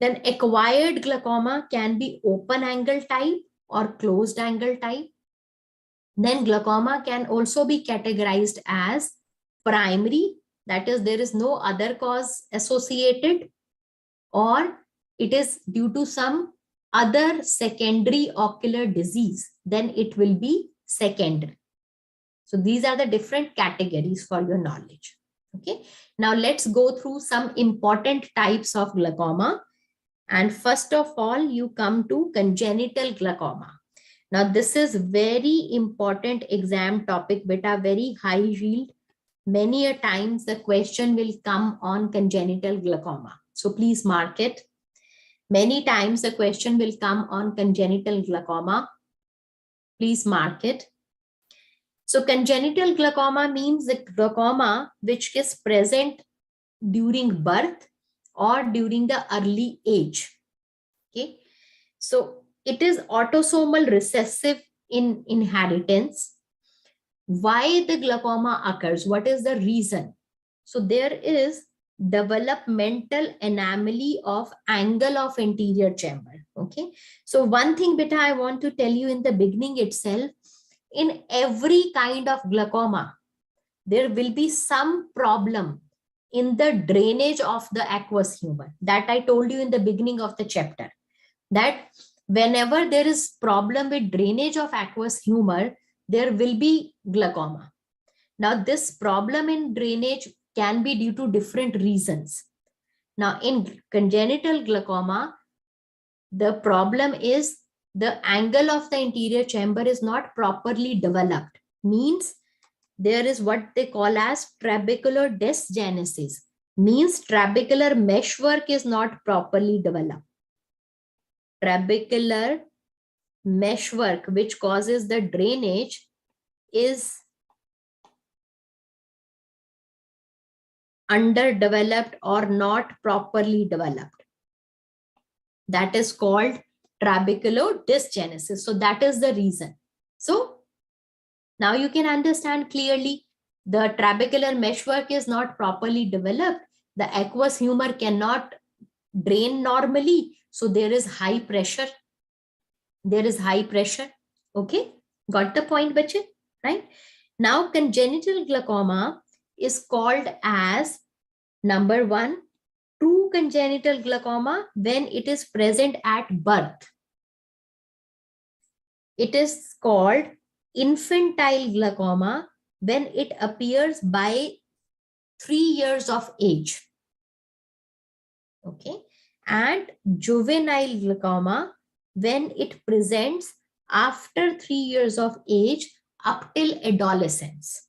Then acquired glaucoma can be open angle type or closed angle type. Then glaucoma can also be categorized as primary, that is there is no other cause associated, or it is due to some other secondary ocular disease, then it will be secondary. So these are the different categories for your knowledge. Okay. Now let's go through some important types of glaucoma. And first of all, you come to congenital glaucoma. Now, this is very important exam topic, beta, very high yield. Many a times the question will come on congenital glaucoma. So please mark it. Many times the question will come on congenital glaucoma. Please mark it. So congenital glaucoma means the glaucoma which is present during birth or during the early age. Okay. So it is autosomal recessive in inheritance. Why the glaucoma occurs? What is the reason? So there is developmental anomaly of angle of anterior chamber. Okay. So one thing, beta, I want to tell you in the beginning itself, in every kind of glaucoma, there will be some problem in the drainage of the aqueous humor. That I told you in the beginning of the chapter, that whenever there is problem with drainage of aqueous humor, there will be glaucoma. Now, this problem in drainage can be due to different reasons. Now, in congenital glaucoma, the problem is the angle of the anterior chamber is not properly developed. Means there is what they call as trabecular dysgenesis. Means trabecular meshwork is not properly developed. Trabecular meshwork, which causes the drainage, is underdeveloped or not properly developed. That is called trabecular dysgenesis. So that is the reason. So now you can understand clearly, the trabecular meshwork is not properly developed. The aqueous humor cannot drain normally. So there is high pressure. There is high pressure. Okay. Got the point, bache? Right? Now congenital glaucoma is called as number one, true congenital glaucoma when it is present at birth. It is called infantile glaucoma when it appears by 3 years of age. Okay. And juvenile glaucoma when it presents after 3 years of age up till adolescence.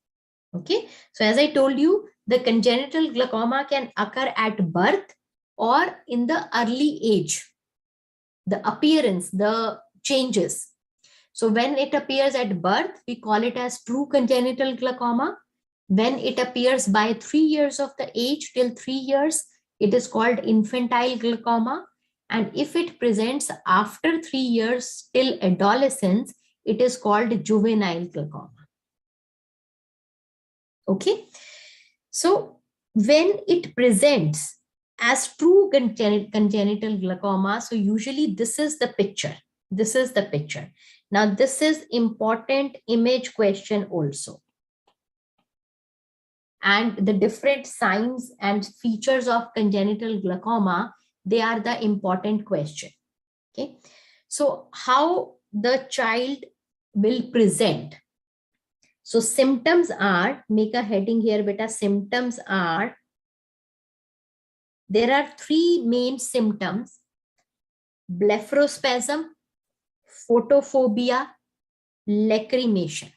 Okay. So as I told you, the congenital glaucoma can occur at birth or in the early age. The appearance, the changes. So when it appears at birth, we call it as true congenital glaucoma. When it appears by 3 years of the age till 3 years, it is called infantile glaucoma. And if it presents after 3 years till adolescence, it is called juvenile glaucoma. Okay. So when it presents as true congenital glaucoma, so usually this is the picture. This is the picture. Now this is important image question also. And the different signs and features of congenital glaucoma, they are the important question. Okay. So how the child will present. So symptoms are, make a heading here, beta, symptoms are, there are 3 main symptoms: blepharospasm, photophobia, lacrimation.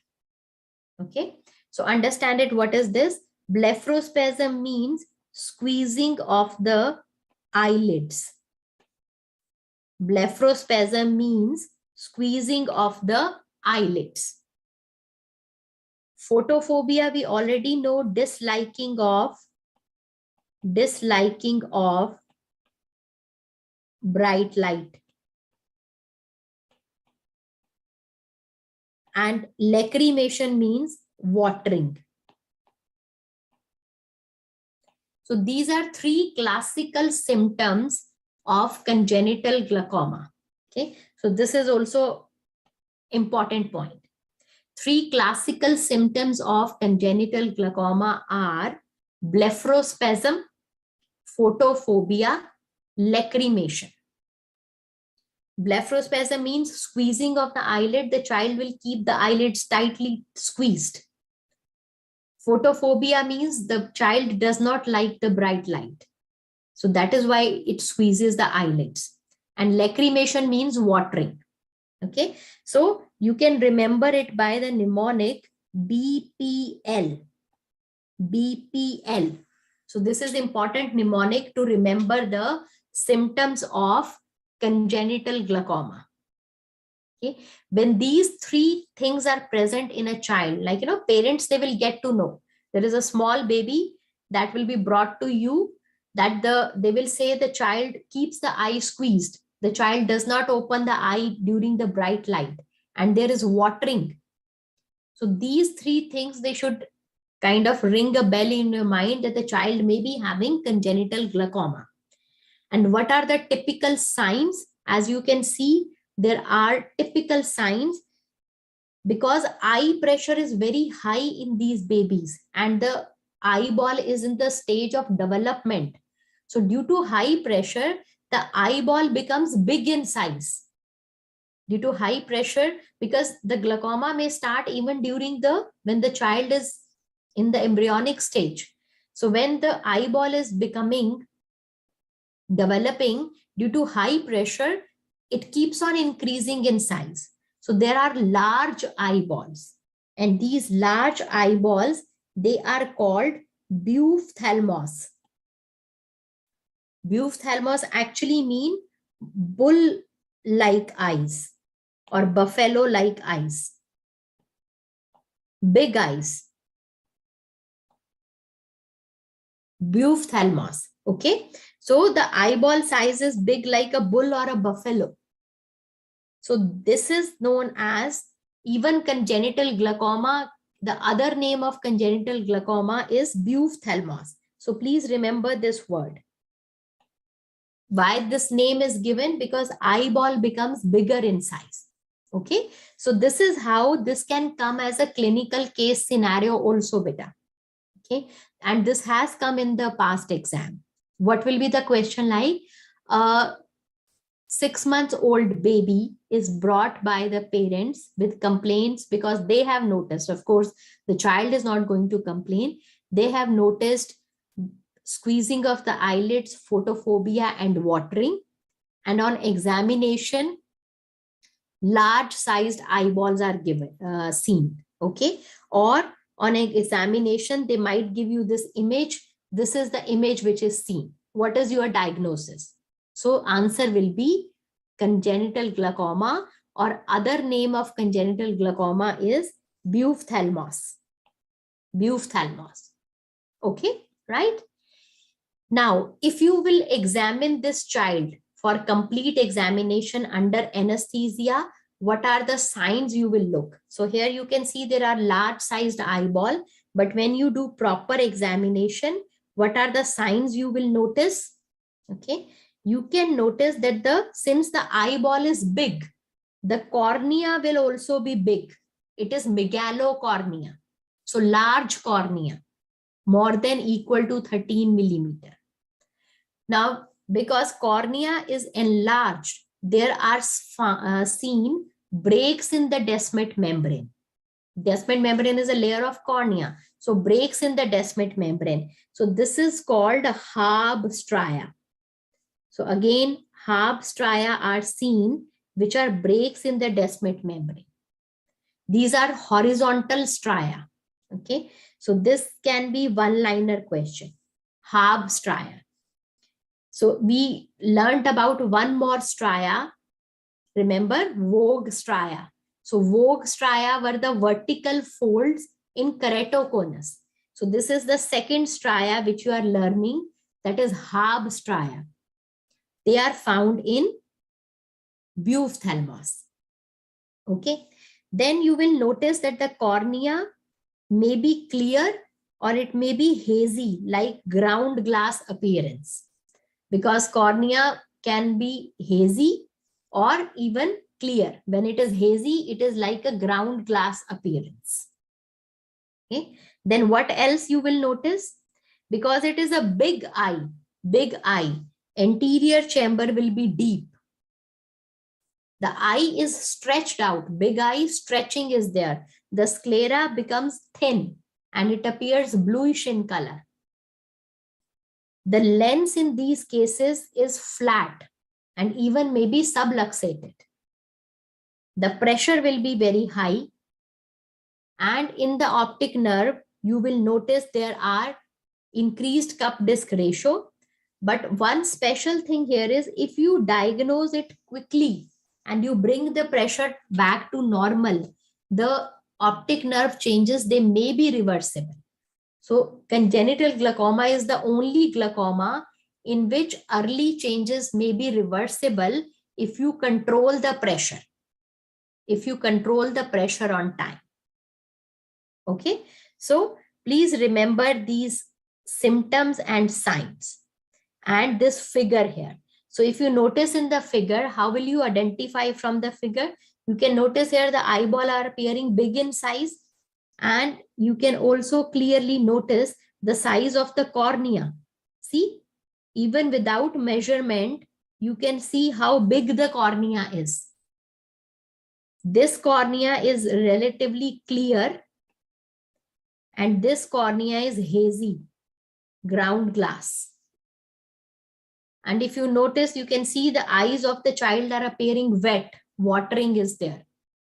Okay. So understand it. What is this? Blepharospasm means squeezing of the eyelids. Blepharospasm means squeezing of the eyelids. Photophobia, we already know, disliking of bright light. And lacrimation means watering. So these are 3 classical symptoms of congenital glaucoma. Okay. So this is also important point. 3 classical symptoms of congenital glaucoma are blepharospasm, photophobia, lacrimation. Blepharospasm means squeezing of the eyelid. The child will keep the eyelids tightly squeezed. Photophobia means the child does not like the bright light. So that is why it squeezes the eyelids. And lacrimation means watering. Okay, so you can remember it by the mnemonic BPL. BPL. So this is important mnemonic to remember the symptoms of congenital glaucoma. Okay, when these three things are present in a child, like, parents, they will get to know there is a small baby that will be brought to you, that they will say the child keeps the eye squeezed, the child does not open the eye during the bright light, and there is watering. So these three things, they should kind of ring a bell in your mind that the child may be having congenital glaucoma. And what are the typical signs? As you can see, there are typical signs, because eye pressure is very high in these babies and the eyeball is in the stage of development. So due to high pressure, the eyeball becomes big in size. Due to high pressure, because the glaucoma may start even during when the child is in the embryonic stage. So when the eyeball is developing due to high pressure, it keeps on increasing in size. So there are large eyeballs, and these large eyeballs, they are called buophthalmos. Buophthalmos actually mean bull-like eyes or buffalo-like eyes, big eyes. Buophthalmos. Okay, so the eyeball size is big like a bull or a buffalo. So this is known as even congenital glaucoma. The other name of congenital glaucoma is buophthalmos. So please remember this word. Why this name is given? Because eyeball becomes bigger in size. Okay, so this is how this can come as a clinical case scenario also, beta. Okay, and this has come in the past exam. What will be the question like? 6 months old baby is brought by the parents with complaints because they have noticed, of course, the child is not going to complain. They have noticed squeezing of the eyelids, photophobia, and watering. And on examination, large sized eyeballs are seen. Okay, or on an examination, they might give you this image. This is the image which is seen. What is your diagnosis? So answer will be congenital glaucoma, or other name of congenital glaucoma is buophthalmos. Buophthalmos. Okay, right? Now, if you will examine this child for complete examination under anesthesia, what are the signs you will look? So here you can see there are large sized eyeball, but when you do proper examination, what are the signs you will notice? Okay, you can notice that since the eyeball is big, the cornea will also be big. It is megalocornea. So large cornea, more than equal to 13 millimeter. Now, because cornea is enlarged, there are seen breaks in the descemet membrane. Descemet membrane is a layer of cornea. So breaks in the descemet membrane. So this is called a Hab stria. So again, Hab stria are seen, which are breaks in the descemet membrane. These are horizontal stria. Okay, so this can be one-liner question. Hab stria. So we learned about one more stria. Remember, Vogue stria. So Vogue stria were the vertical folds in keratoconus. So this is the second stria which you are learning, that is Hab stria. They are found in buophthalmos. Okay. Then you will notice that the cornea may be clear or it may be hazy, like ground glass appearance. Because cornea can be hazy or even clear. When it is hazy, it is like a ground glass appearance. Okay. Then what else you will notice? Because it is a big eye, anterior chamber will be deep. The eye is stretched out, big eye stretching is there. The sclera becomes thin and it appears bluish in color. The lens in these cases is flat and even maybe subluxated. the pressure will be very high, and in the optic nerve, you will notice there are increased cup disc ratio. But one special thing here is if you diagnose it quickly and you bring the pressure back to normal, the optic nerve changes, they may be reversible. So congenital glaucoma is the only glaucoma in which early changes may be reversible if you control the pressure, if you control the pressure on time. Okay, so please remember these symptoms and signs and this figure here. So if you notice in the figure, how will you identify from the figure? You can notice here the eyeball are appearing big in size, and you can also clearly notice the size of the cornea. See, even without measurement, you can see how big the cornea is. This cornea is relatively clear, and this cornea is hazy, ground glass. And if you notice, you can see the eyes of the child are appearing wet, watering is there.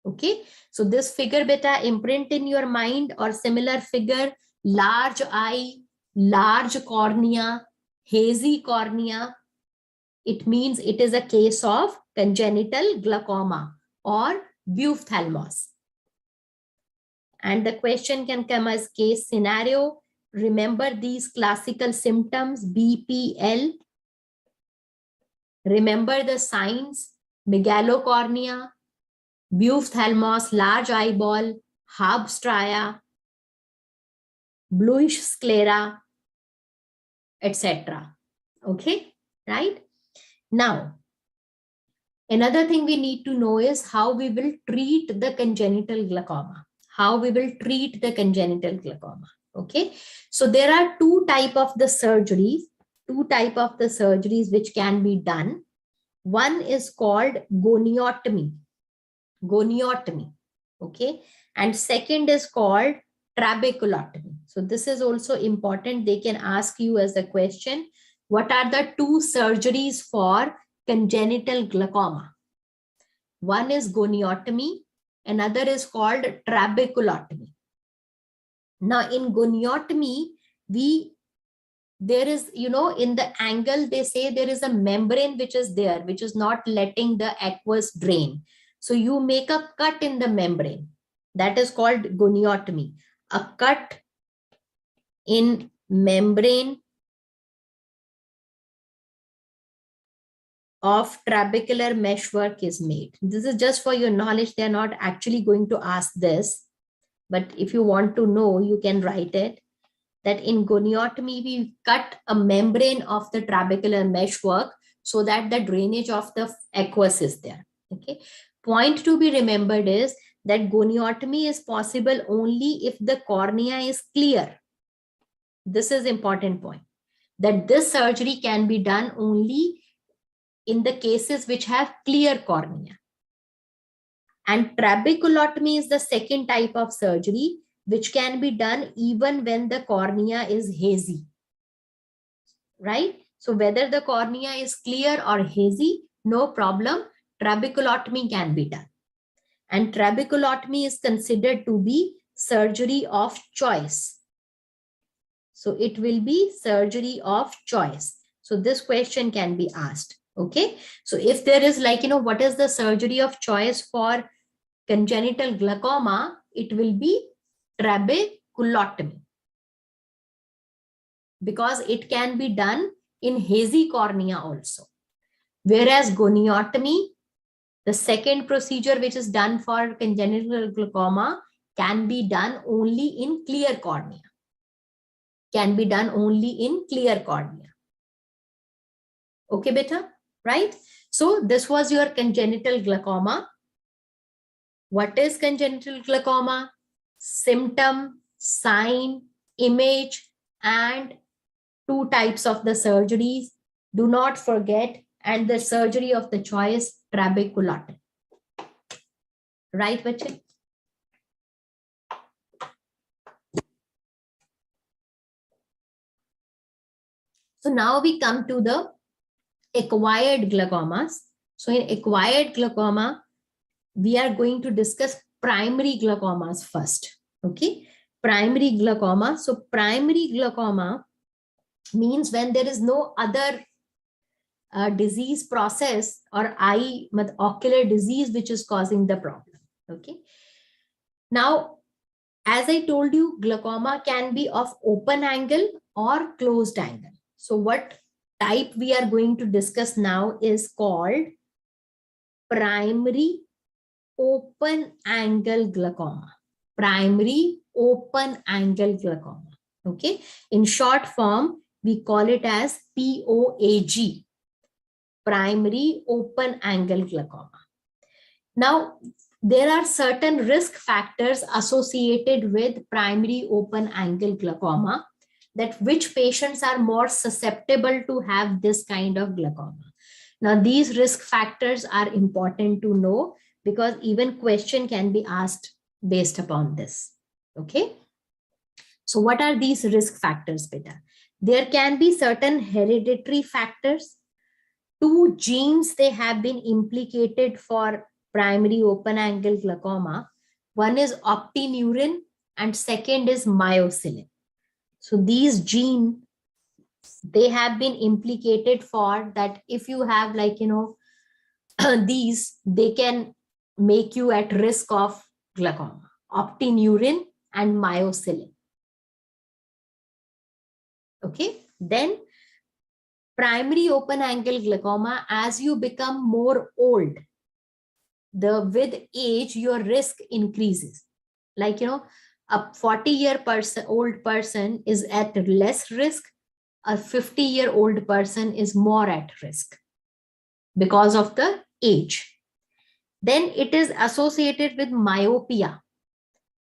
Okay, so this figure beta imprint in your mind or similar figure, large eye, large cornea, hazy cornea, it means it is a case of congenital glaucoma or buophthalmos. And the question can come as case scenario. Remember these classical symptoms, BPL. Remember the signs, megalocornea, buophthalmos, large eyeball, Hab-Stria, bluish sclera, etc. Okay, right? Now, another thing we need to know is how we will treat the congenital glaucoma. How we will treat the congenital glaucoma. Okay, so there are two types of the surgeries which can be done. One is called goniotomy. Okay, and second is called trabeculotomy. So this is also important. They can ask you as a question, what are the two surgeries for congenital glaucoma? One is goniotomy, another is called trabeculotomy. Now in goniotomy, there is, in the angle, they say there is a membrane which is there, which is not letting the aqueous drain. So you make a cut in the membrane. That is called goniotomy. A cut in membrane of trabecular meshwork is made. This is just for your knowledge. They are not actually going to ask this, but if you want to know, you can write it. That in goniotomy, we cut a membrane of the trabecular meshwork so that the drainage of the aqueous is there. Okay. Point to be remembered is that goniotomy is possible only if the cornea is clear. This is important point. That this surgery can be done only in the cases which have clear cornea. And trabeculotomy is the second type of surgery which can be done even when the cornea is hazy, right? So whether the cornea is clear or hazy, no problem, trabeculotomy can be done. And trabeculotomy is considered to be surgery of choice. So it will be surgery of choice. So this question can be asked, okay? So if there is what is the surgery of choice for congenital glaucoma, it will be trabeculotomy, because it can be done in hazy cornea also. Whereas goniotomy, the second procedure which is done for congenital glaucoma, can be done only in clear cornea. Can be done only in clear cornea. Okay, beta, right? So this was your congenital glaucoma. What is congenital glaucoma? Symptom, sign, image, and two types of the surgeries. Do not forget, and the surgery of the choice, trabeculotomy. Right, bache? So now we come to the acquired glaucomas. So in acquired glaucoma, we are going to discuss primary glaucomas first. Okay, primary glaucoma. So primary glaucoma means when there is no other disease process or ocular disease which is causing the problem. Okay, now as I told you, glaucoma can be of open angle or closed angle. So what type we are going to discuss now is called primary open angle glaucoma. Primary open angle glaucoma. Okay, in short form we call it as POAG, primary open angle glaucoma. Now there are certain risk factors associated with primary open angle glaucoma, that which patients are more susceptible to have this kind of glaucoma. Now these risk factors are important to know because even question can be asked based upon this. Okay, so what are these risk factors, beta? There can be certain hereditary factors. Two genes, they have been implicated for primary open angle glaucoma. One is optineurin and second is myocilin. So these genes, they have been implicated for that. If you have these, they can make you at risk of glaucoma, optineurin and myocilin. Okay, then primary open angle glaucoma, as you become more old, with age your risk increases. Like a 40-year-old person is at less risk, a 50-year-old person is more at risk because of the age. Then it is associated with myopia.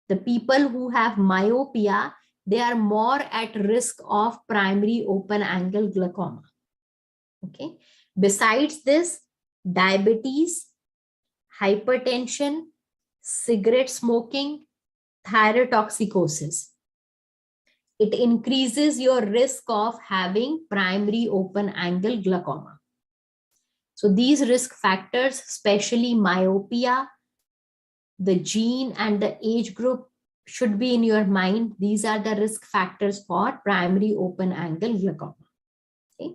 The people who have myopia, they are more at risk of primary open angle glaucoma. Okay, besides this, diabetes, hypertension, cigarette smoking, thyrotoxicosis, it increases your risk of having primary open angle glaucoma. So these risk factors, especially myopia, the gene and the age group, should be in your mind. These are the risk factors for primary open angle glaucoma. Okay.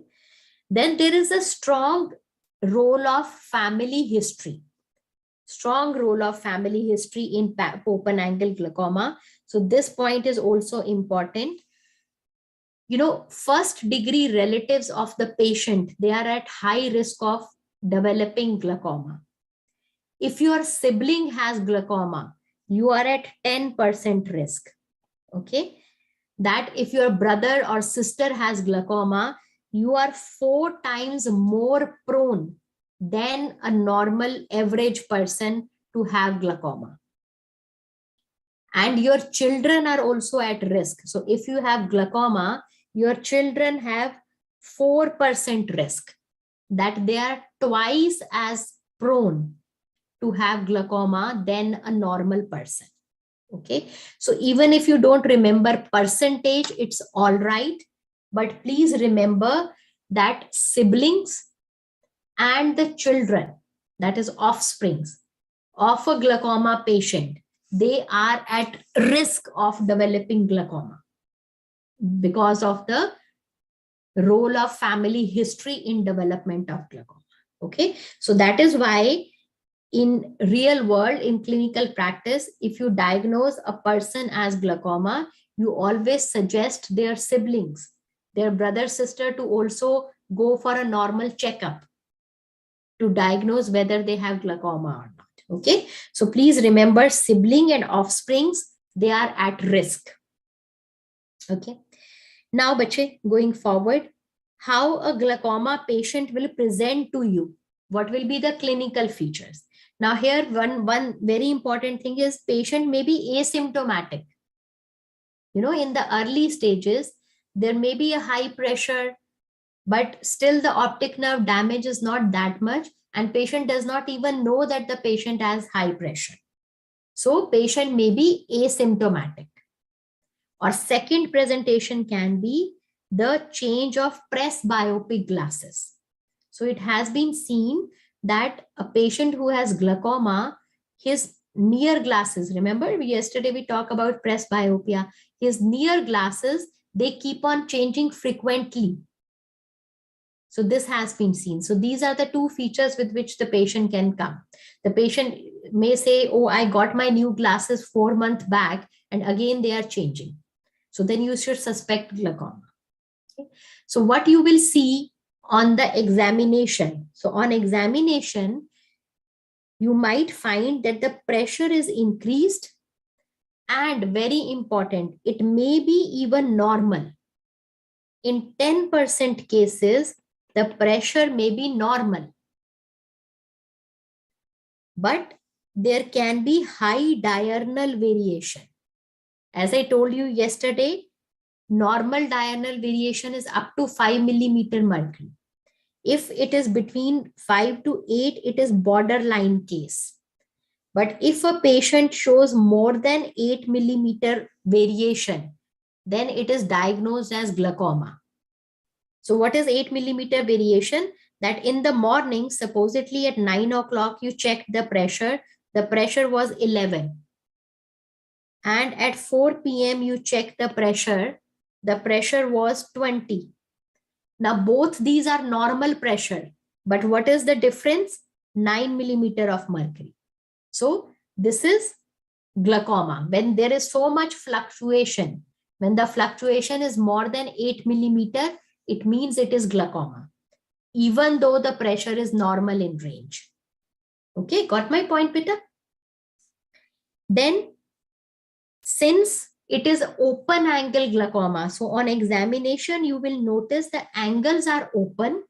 Then there is a strong role of family history. Strong role of family history in open angle glaucoma. So this point is also important. First degree relatives of the patient, they are at high risk of developing glaucoma. If your sibling has glaucoma, you are at 10% risk. Okay, that if your brother or sister has glaucoma, you are 4 times more prone than a normal average person to have glaucoma. And your children are also at risk. So if you have glaucoma, your children have 4% risk, that they are twice as prone to have glaucoma than a normal person. Okay, so even if you don't remember percentage, it's all right, but please remember that siblings and the children, that is offsprings of a glaucoma patient, they are at risk of developing glaucoma because of the role of family history in development of glaucoma. Okay, so that is why in real world, in clinical practice, if you diagnose a person as glaucoma, you always suggest their siblings, their brother, sister, to also go for a normal checkup to diagnose whether they have glaucoma or not. Okay, so please remember, sibling and offsprings, they are at risk. Okay, now bache, going forward, how a glaucoma patient will present to you, what will be the clinical features? Now here one very important thing is patient may be asymptomatic. In the early stages, there may be a high pressure, but still the optic nerve damage is not that much, and patient does not even know that the patient has high pressure. So patient may be asymptomatic. Or second presentation can be the change of presbyopic glasses. So it has been seen that a patient who has glaucoma, his near glasses, remember yesterday we talked about presbyopia, his near glasses, they keep on changing frequently. So this has been seen. So these are the two features with which the patient can come. The patient may say, oh, I got my new glasses 4 months back and again they are changing. So then you should suspect glaucoma. Okay. So what you will see on the examination. So on examination, you might find that the pressure is increased, and very important, it may be even normal. In 10% cases, the pressure may be normal, but there can be high diurnal variation. As I told you yesterday, normal diurnal variation is up to 5 millimeter mercury. If it is between 5 to 8, it is borderline case. But if a patient shows more than 8 millimeter variation, then it is diagnosed as glaucoma. So what is 8 millimeter variation? That in the morning, supposedly at 9 o'clock, you checked the pressure was 11. And at 4 p.m., you checked the pressure was 20. Now, both these are normal pressure, but what is the difference? 9 millimeter of mercury. So this is glaucoma. When there is so much fluctuation, when the fluctuation is more than 8 millimeter, it means it is glaucoma, even though the pressure is normal in range. Okay, got my point, Peter? Then, since it is open angle glaucoma, so on examination, you will notice the angles are open,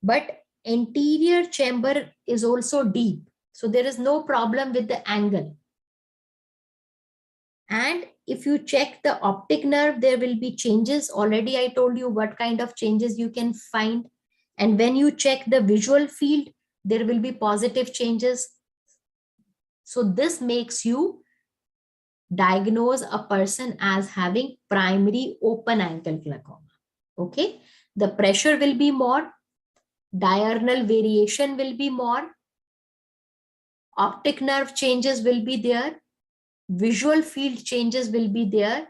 but anterior chamber is also deep. So there is no problem with the angle. And if you check the optic nerve, there will be changes. Already I told you what kind of changes you can find. And when you check the visual field, there will be positive changes. So this makes you diagnose a person as having primary open angle glaucoma. Okay, the pressure will be more, diurnal variation will be more, optic nerve changes will be there, visual field changes will be there,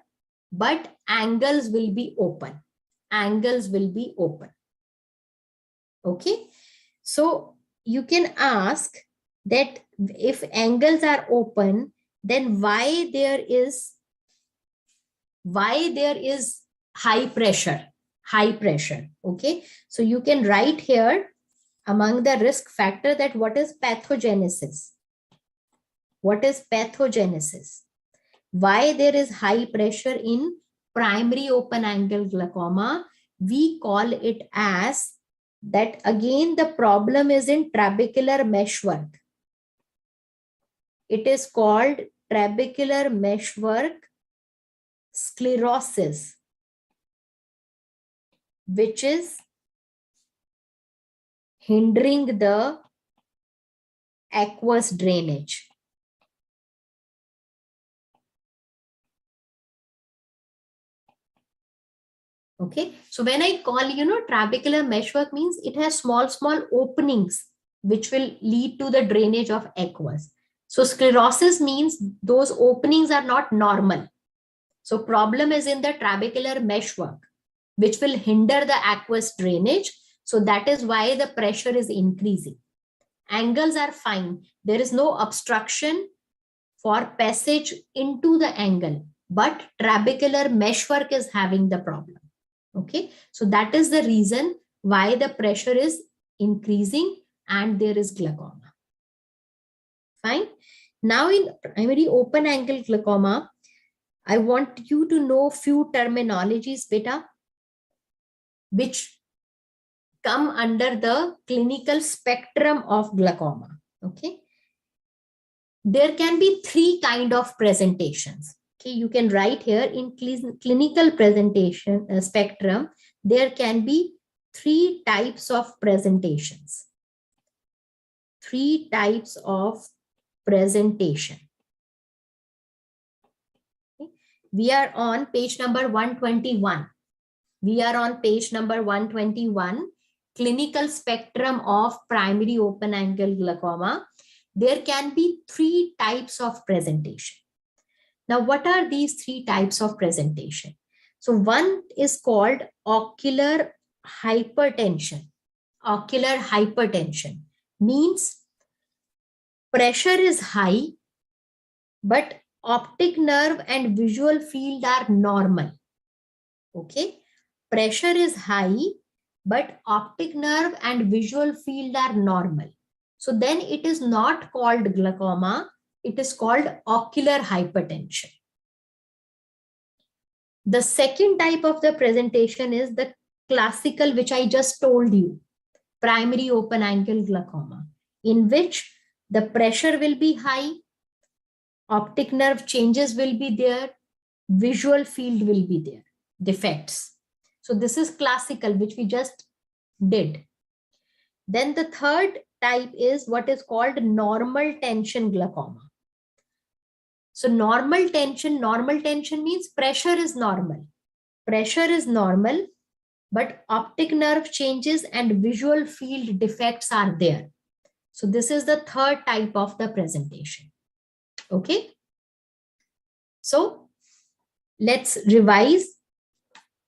but angles will be open. Angles will be open. Okay, so you can ask that if angles are open, then why there is high pressure? Okay, so you can write here among the risk factor that what is pathogenesis? What is pathogenesis? Why there is high pressure in primary open angle glaucoma? We call it as that again the problem is in trabecular meshwork. It is called trabecular meshwork sclerosis, which is hindering the aqueous drainage. Okay, so when I call, trabecular meshwork means it has small openings which will lead to the drainage of aqueous. So sclerosis means those openings are not normal. So problem is in the trabecular meshwork, which will hinder the aqueous drainage. So that is why the pressure is increasing. Angles are fine. There is no obstruction for passage into the angle, but trabecular meshwork is having the problem. Okay, so that is the reason why the pressure is increasing and there is glaucoma. Fine. Now in primary open angle glaucoma, I want you to know few terminologies, beta, which come under the clinical spectrum of glaucoma. Okay, there can be 3 kind of presentations. Okay, you can write here in clinical presentation spectrum, there can be 3 types of presentations. 3 types of presentation. Okay. We are on page number 121. We are on page number 121, clinical spectrum of primary open angle glaucoma. there can be three types of presentation. Now, what are these three types of presentation? So one is called ocular hypertension. Ocular hypertension means pressure is high, but optic nerve and visual field are normal. Okay. Pressure is high, but optic nerve and visual field are normal. So then it is not called glaucoma. It is called ocular hypertension. The second type of the presentation is the classical, which I just told you, primary open angle glaucoma, in which the pressure will be high, optic nerve changes will be there, visual field will be there, defects. So this is classical, which we just did. Then the third type is what is called normal tension glaucoma. So normal tension means pressure is normal. Pressure is normal, but optic nerve changes and visual field defects are there. So this is the third type of the presentation. Okay. So let's revise.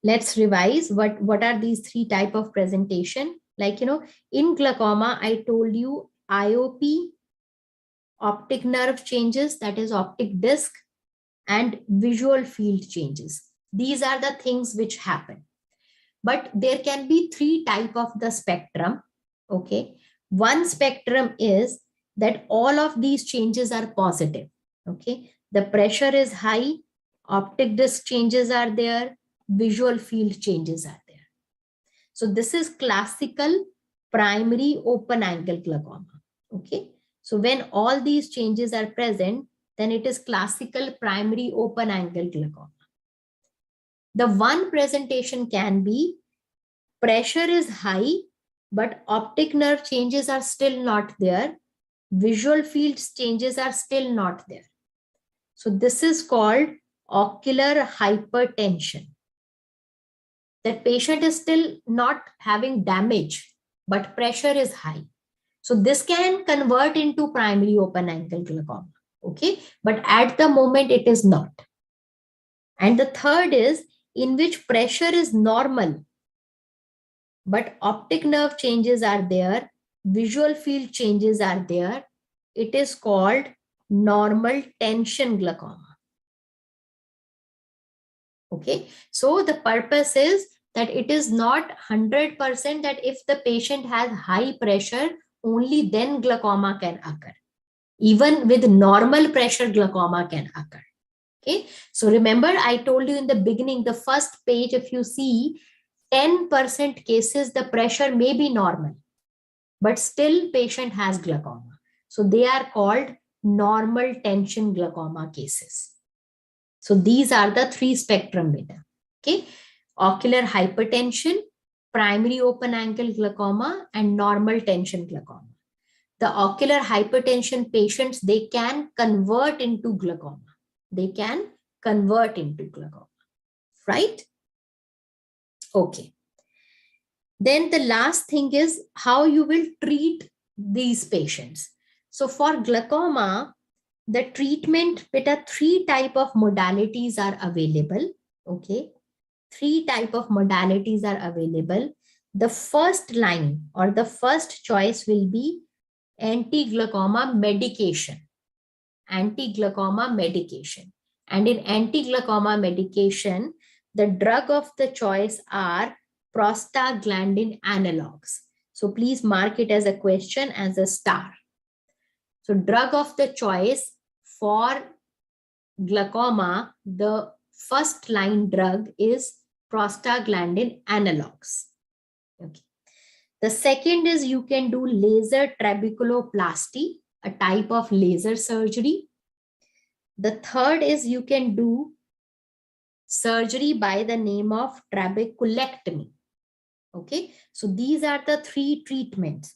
What are these three type of presentation? Like, in glaucoma, I told you IOP, optic nerve changes, that is optic disc, and visual field changes. These are the things which happen. But there can be three type of the spectrum. Okay. One spectrum is that all of these changes are positive. Okay. The pressure is high, optic disc changes are there, visual field changes are there. So this is classical primary open angle glaucoma. Okay. So when all these changes are present, then it is classical primary open angle glaucoma. The one presentation can be pressure is high, but optic nerve changes are still not there. Visual field changes are still not there. So this is called ocular hypertension. That patient is still not having damage, but pressure is high. So this can convert into primary open angle glaucoma. Okay, but at the moment it is not. And the third is in which pressure is normal, but optic nerve changes are there, visual field changes are there. It is called normal tension glaucoma. Okay, so the purpose is that it is not 100% that if the patient has high pressure, only then glaucoma can occur. Even with normal pressure, glaucoma can occur. Okay, so remember I told you in the beginning, the first page, if you see, 10% cases the pressure may be normal, but still patient has glaucoma. So they are called normal tension glaucoma cases. So these are the three spectrum beta. Okay, ocular hypertension, primary open angle glaucoma, and normal tension glaucoma. The ocular hypertension patients, they can convert into glaucoma. They can convert into glaucoma, right? Okay. Then the last thing is how you will treat these patients. So for glaucoma, the treatment, beta, three type of modalities are available. Okay. Three type of modalities are available. The first line or the first choice will be anti-glaucoma medication. Anti-glaucoma medication. And in anti-glaucoma medication, the drug of the choice are prostaglandin analogs. So please mark it as a question, as a star. So drug of the choice for glaucoma, the first line drug is prostaglandin analogs. Okay. The second is you can do laser trabeculoplasty, a type of laser surgery. The third is you can do surgery by the name of trabeculectomy. Okay, so these are the three treatments.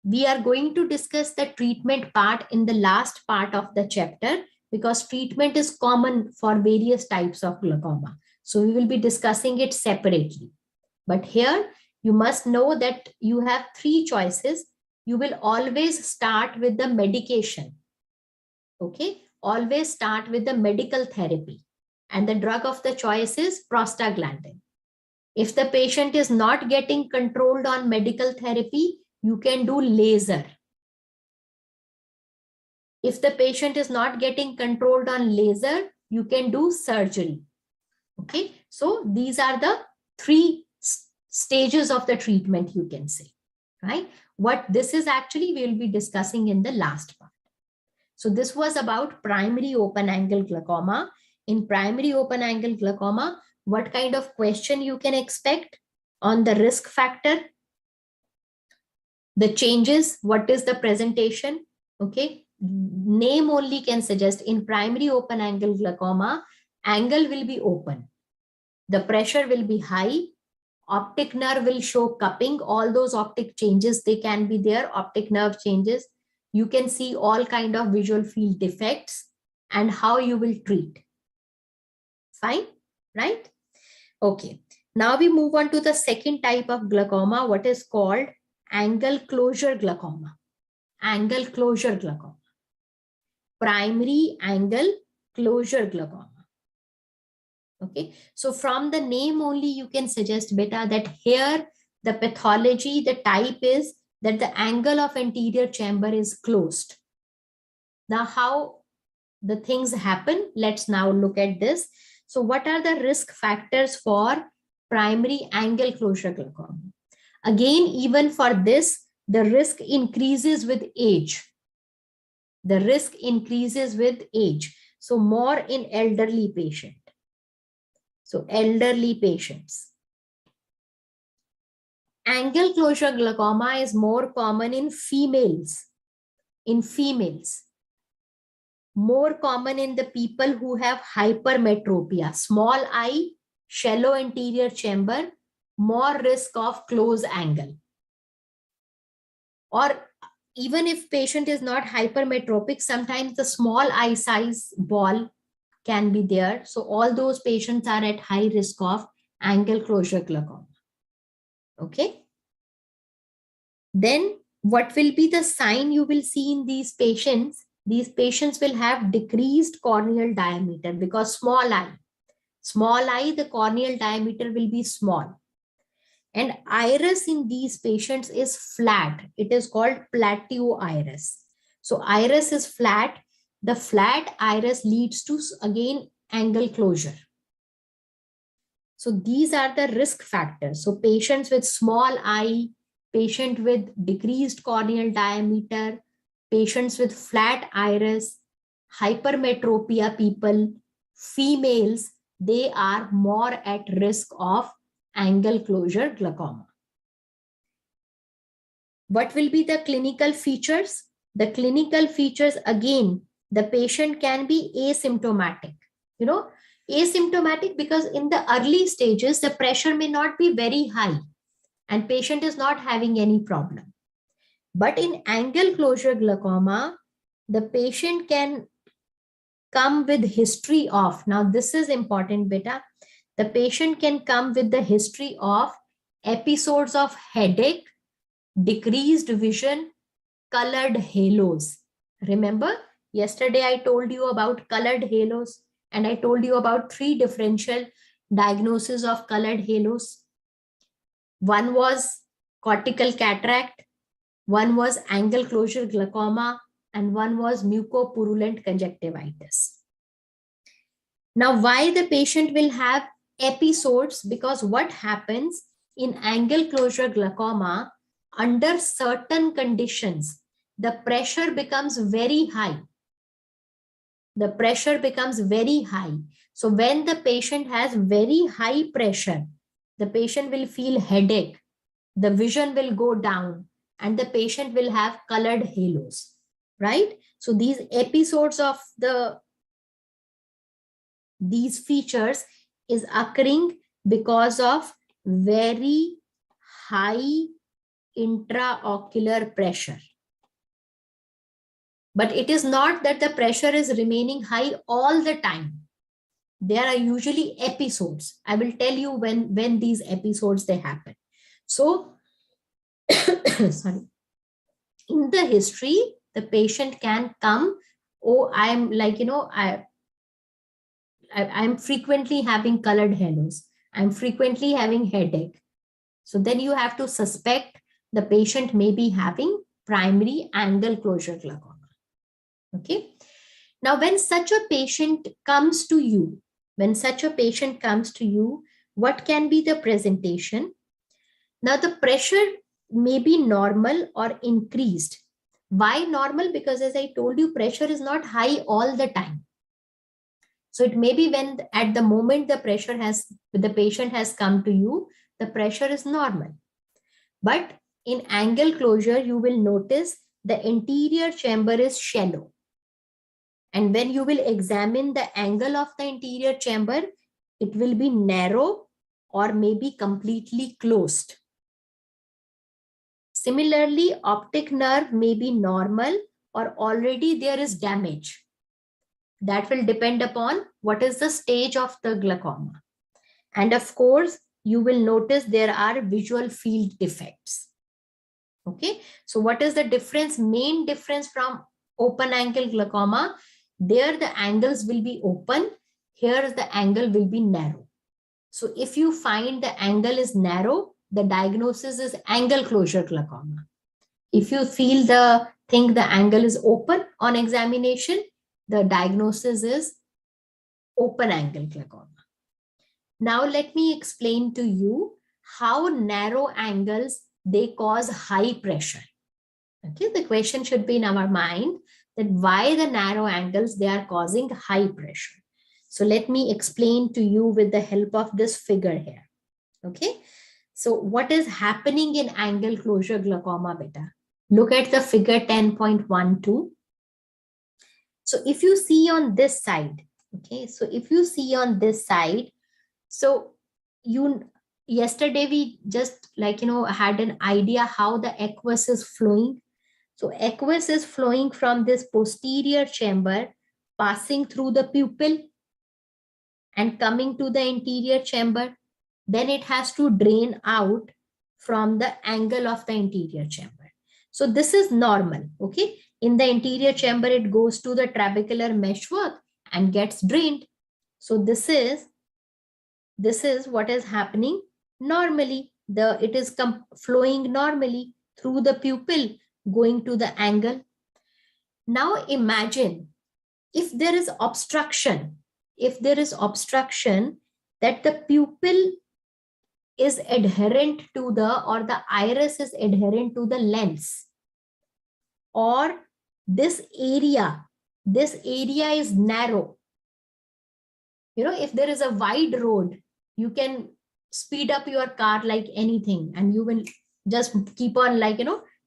We are going to discuss the treatment part in the last part of the chapter, because treatment is common for various types of glaucoma. So we will be discussing it separately. But here you must know that you have three choices. you will always start with the medication. Okay, always start with the medical therapy, and the drug of the choice is prostaglandin. If the patient is not getting controlled on medical therapy, you can do laser. If the patient is not getting controlled on laser, you can do surgery. Okay, so these are the three stages of the treatment, you can say, right? What this is actually, we will be discussing in the last part. So this was about primary open angle glaucoma. In primary open angle glaucoma, what kind of question you can expect on the risk factor, the changes, what is the presentation? Okay, name only can suggest in primary open angle glaucoma, angle will be open, the pressure will be high, optic nerve will show cupping, all those optic changes, they can be there, optic nerve changes. You can see all kind of visual field defects and how you will treat. Fine, right? Okay, now we move on to the second type of glaucoma, what is called angle closure glaucoma. Angle closure glaucoma. Primary angle closure glaucoma. Okay, so from the name only you can suggest beta that here the pathology, the type is that the angle of anterior chamber is closed. Now how the things happen, let's now look at this. So what are the risk factors for primary angle closure glaucoma? Again, even for this, the risk increases with age. The risk increases with age. So more in elderly patient. So elderly patients. Angle closure glaucoma is more common in females. In females. More common in the people who have hypermetropia, small eye, shallow anterior chamber, more risk of close angle. Or even if patient is not hypermetropic, sometimes the small eye size ball can be there. So all those patients are at high risk of angle closure glaucoma. Okay. Then what will be the sign you will see in these patients? These patients will have decreased corneal diameter because small eye, the corneal diameter will be small. And iris in these patients is flat. It is called plateau iris. So iris is flat. The flat iris leads to, again, angle closure. So these are the risk factors. So patients with small eye, patient with decreased corneal diameter, patients with flat iris, hypermetropia people, females, they are more at risk of angle closure glaucoma. What will be the clinical features? The clinical features, again, the patient can be asymptomatic. You know, asymptomatic because in the early stages, the pressure may not be very high and patient is not having any problem. But in angle closure glaucoma, the patient can come with history of, now this is important beta, the patient can come with the history of episodes of headache, decreased vision, colored halos. Remember, yesterday I told you about colored halos and I told you about 3 differential diagnoses of colored halos. One was cortical cataract, one was angle closure glaucoma, and one was mucopurulent conjunctivitis. Now, why the patient will have episodes? Because what happens in angle closure glaucoma, under certain conditions, the pressure becomes very high. The pressure becomes very high. So when the patient has very high pressure, the patient will feel headache, the vision will go down, and the patient will have colored halos, right? So these episodes of these features is occurring because of very high intraocular pressure. But it is not that the pressure is remaining high all the time. There are usually episodes. I will tell you when these episodes they happen. So, sorry. in the history, the patient can come, oh, I'm like, I'm frequently having colored halos. I'm frequently having headache. So then you have to suspect the patient may be having primary angle closure glaucoma. Okay. Now, when such a patient comes to you, what can be the presentation? Now, the pressure may be normal or increased. Why normal? Because as I told you, pressure is not high all the time. So it may be when at the moment the patient has come to you, the pressure is normal. But in angle closure, you will notice the anterior chamber is shallow. And when you will examine the angle of the anterior chamber, it will be narrow or maybe completely closed. Similarly, optic nerve may be normal or already there is damage. That will depend upon what is the stage of the glaucoma. And of course, you will notice there are visual field defects. Okay, so what is the difference? Main difference from open angle glaucoma, there the angles will be open, here the angle will be narrow. So if you find the angle is narrow, the diagnosis is angle closure glaucoma. If you think the angle is open on examination, the diagnosis is open angle glaucoma. Now let me explain to you how narrow angles, they cause high pressure. Okay, the question should be in our mind that why the narrow angles, they are causing high pressure. So let me explain to you with the help of this figure here. Okay, so what is happening in angle closure glaucoma, beta? Look at the figure 10.12. So if you see on this side, okay, so if you see on this side, so yesterday we just had an idea how the aqueous is flowing. So aqueous is flowing from this posterior chamber, passing through the pupil and coming to the anterior chamber. Then it has to drain out from the angle of the anterior chamber. So this is normal. Okay. In the anterior chamber, it goes to the trabecular meshwork and gets drained. So this is what is happening normally. It is flowing normally through the pupil, going to the angle. Now imagine if there is obstruction, that the pupil is adherent to the iris is adherent to the lens, or this area is narrow. If there is a wide road, you can speed up your car like anything and you will just keep on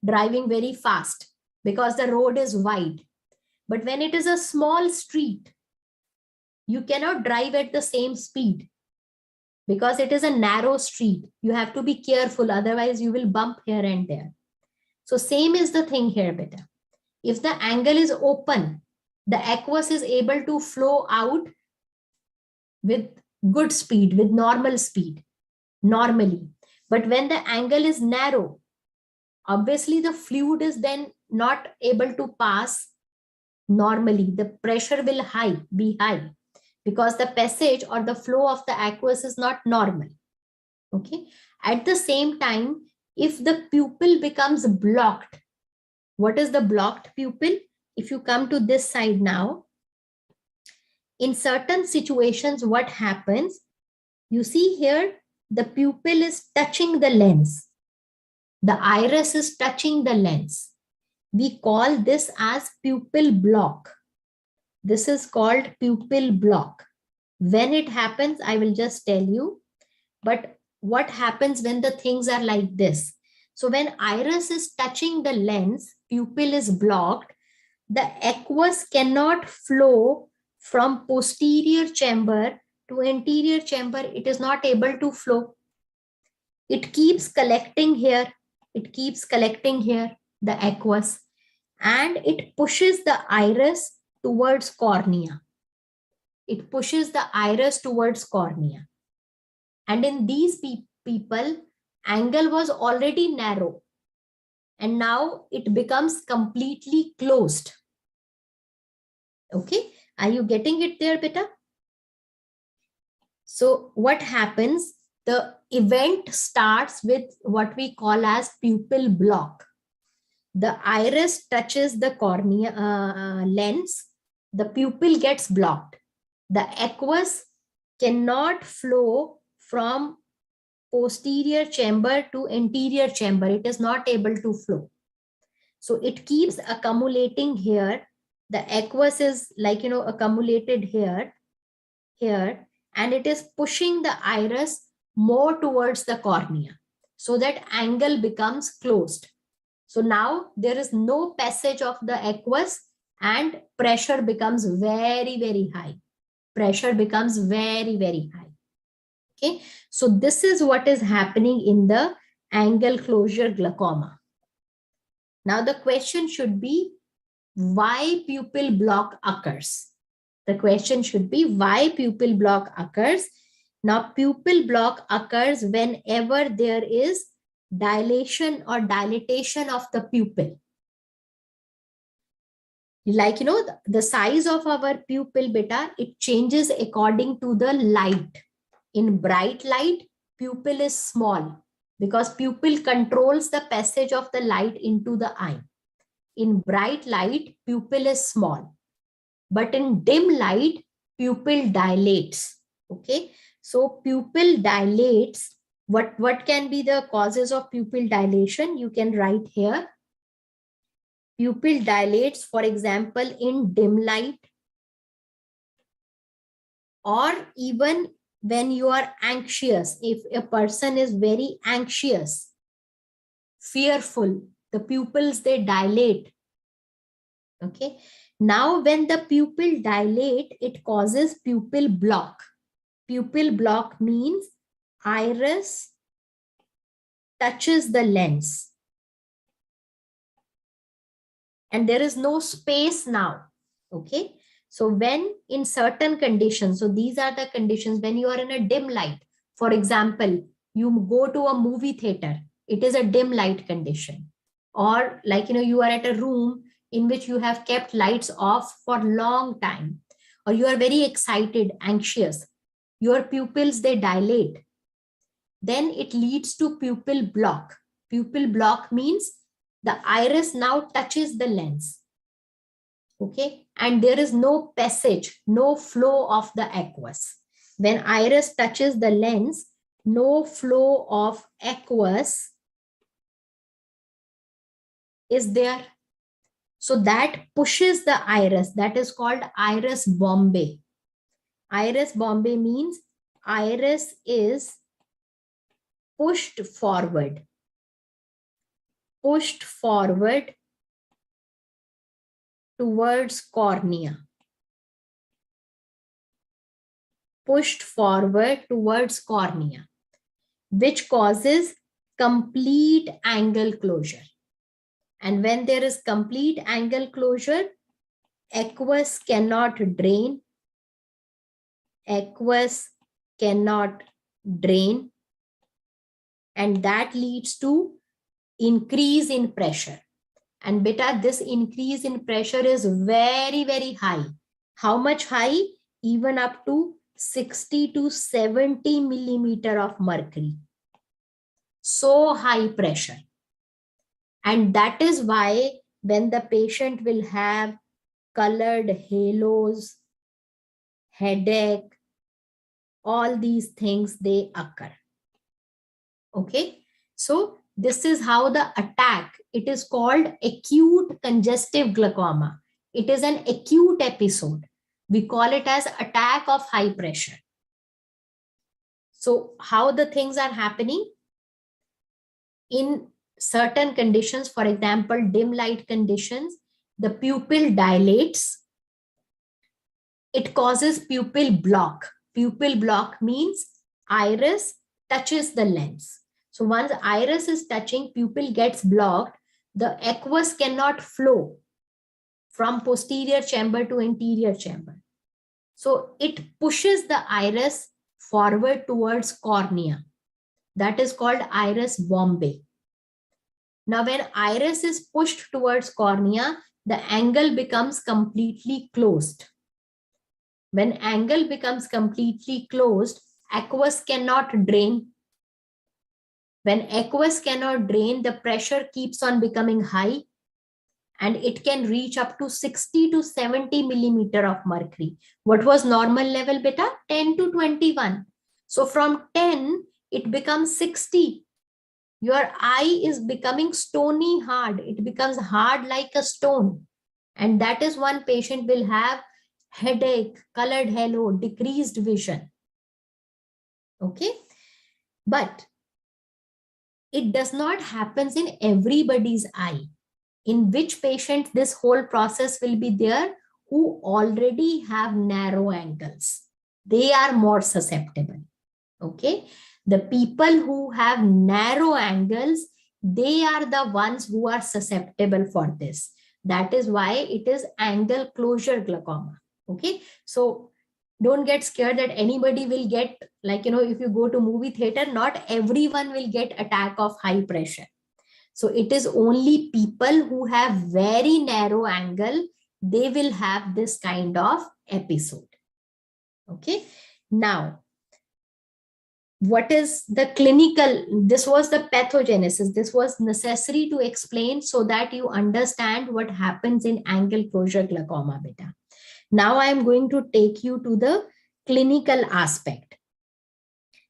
driving very fast because the road is wide. But when it is a small street, you cannot drive at the same speed because it is a narrow street. You have to be careful, otherwise you will bump here and there. So same is the thing here, beta. If the angle is open, the aqueous is able to flow out with good speed, with normal speed, normally. But when the angle is narrow, obviously the fluid is then not able to pass normally. The pressure will be high because the passage or the flow of the aqueous is not normal. Okay. At the same time, if the pupil becomes blocked, what is the blocked pupil? If you come to this side now, in certain situations, what happens? You see here, the pupil is touching the lens. The iris is touching the lens. We call this as pupil block. This is called pupil block. When it happens, I will just tell you. But what happens when the things are like this? So when iris is touching the lens, pupil is blocked, the aqueous cannot flow from posterior chamber to anterior chamber. It is not able to flow. It keeps collecting here. The aqueous, and it pushes the iris towards cornea. And in these people, angle was already narrow. and now it becomes completely closed. Okay, are you getting it there, beta? So what happens? The event starts with what we call as pupil block. The iris touches the cornea lens, the pupil gets blocked. The aqueous cannot flow from posterior chamber to anterior chamber. It is not able to flow. So it keeps accumulating here. The aqueous is like, accumulated here, and it is pushing the iris more towards the cornea. So that angle becomes closed. So now there is no passage of the aqueous and pressure becomes very, very high. Pressure becomes very, very high. Okay, so this is what is happening in the angle closure glaucoma. Now the question should be, why pupil block occurs? The question should be, why pupil block occurs? Now pupil block occurs whenever there is dilation or dilatation of the pupil. Like, the size of our pupil, beta, it changes according to the light. In bright light, pupil is small because pupil controls the passage of the light into the eye. In bright light, pupil is small. But in dim light, pupil dilates. Okay, so pupil dilates. What can be the causes of pupil dilation? You can write here. Pupil dilates, for example, in dim light, or even when you are anxious. If a person is very anxious, fearful, the pupils, they dilate. Okay. Now, when the pupil dilate, it causes pupil block. Pupil block means iris touches the lens. And there is no space now. Okay. So when in certain conditions, so these are the conditions when you are in a dim light. For example, you go to a movie theater, it is a dim light condition. Or like, you are at a room in which you have kept lights off for a long time, or you are very excited, anxious, your pupils, they dilate. Then it leads to pupil block. Pupil block means the iris now touches the lens. Okay, and there is no passage, no flow of the aqueous. When iris touches the lens, no flow of aqueous is there. So that pushes the iris. That is called iris bombay. Iris bombay means iris is pushed forward. Pushed forward towards cornea. Pushed forward towards cornea, which causes complete angle closure. And when there is complete angle closure, aqueous cannot drain. Aqueous cannot drain. And that leads to increase in pressure. And beta, this increase in pressure is very, very high. How much high? Even up to 60 to 70 millimeter of mercury. So high pressure. And that is why when the patient will have colored halos, headache, all these things, they occur. Okay. So this is how the attack, it is called acute congestive glaucoma. It is an acute episode. We call it as attack of high pressure. So how the things are happening? In certain conditions, for example, dim light conditions, the pupil dilates. It causes pupil block. Pupil block means iris touches the lens. So once iris is touching, pupil gets blocked, the aqueous cannot flow from posterior chamber to anterior chamber. So it pushes the iris forward towards cornea. That is called iris bombay. Now, when iris is pushed towards cornea, the angle becomes completely closed. When angle becomes completely closed, aqueous cannot drain. When aqueous cannot drain, the pressure keeps on becoming high, and it can reach up to 60 to 70 millimeter of mercury. What was normal level, beta? 10 to 21. So from 10, it becomes 60. Your eye is becoming stony hard. It becomes hard like a stone. And that is one patient will have headache, colored halo, decreased vision. Okay. But it does not happen in everybody's eye. In which patient this whole process will be there? Who already have narrow angles. They are more susceptible. Okay. The people who have narrow angles, they are the ones who are susceptible for this. That is why it is angle closure glaucoma. Okay. So don't get scared that anybody will get, like, if you go to movie theater, not everyone will get attack of high pressure. So it is only people who have very narrow angle, they will have this kind of episode. Okay. Now, what is the clinical? This was the pathogenesis. This was necessary to explain so that you understand what happens in angle closure glaucoma, beta. Now I am going to take you to the clinical aspect.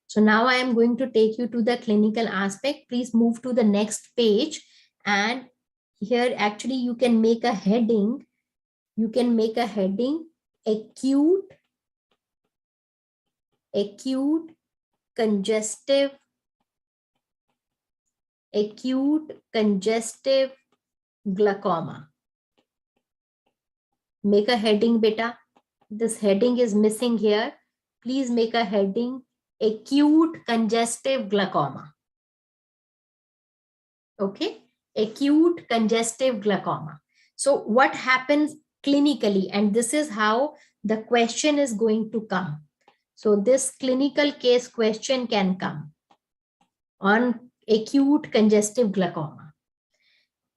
So now I am going to take you to the clinical aspect. Please move to the next page. And here actually you can make a heading. You can make a heading, acute congestive glaucoma. Make a heading, beta. This heading is missing here. Please make a heading, acute congestive glaucoma. Okay, acute congestive glaucoma. So what happens clinically? And this is how the question is going to come. So this clinical case question can come on acute congestive glaucoma.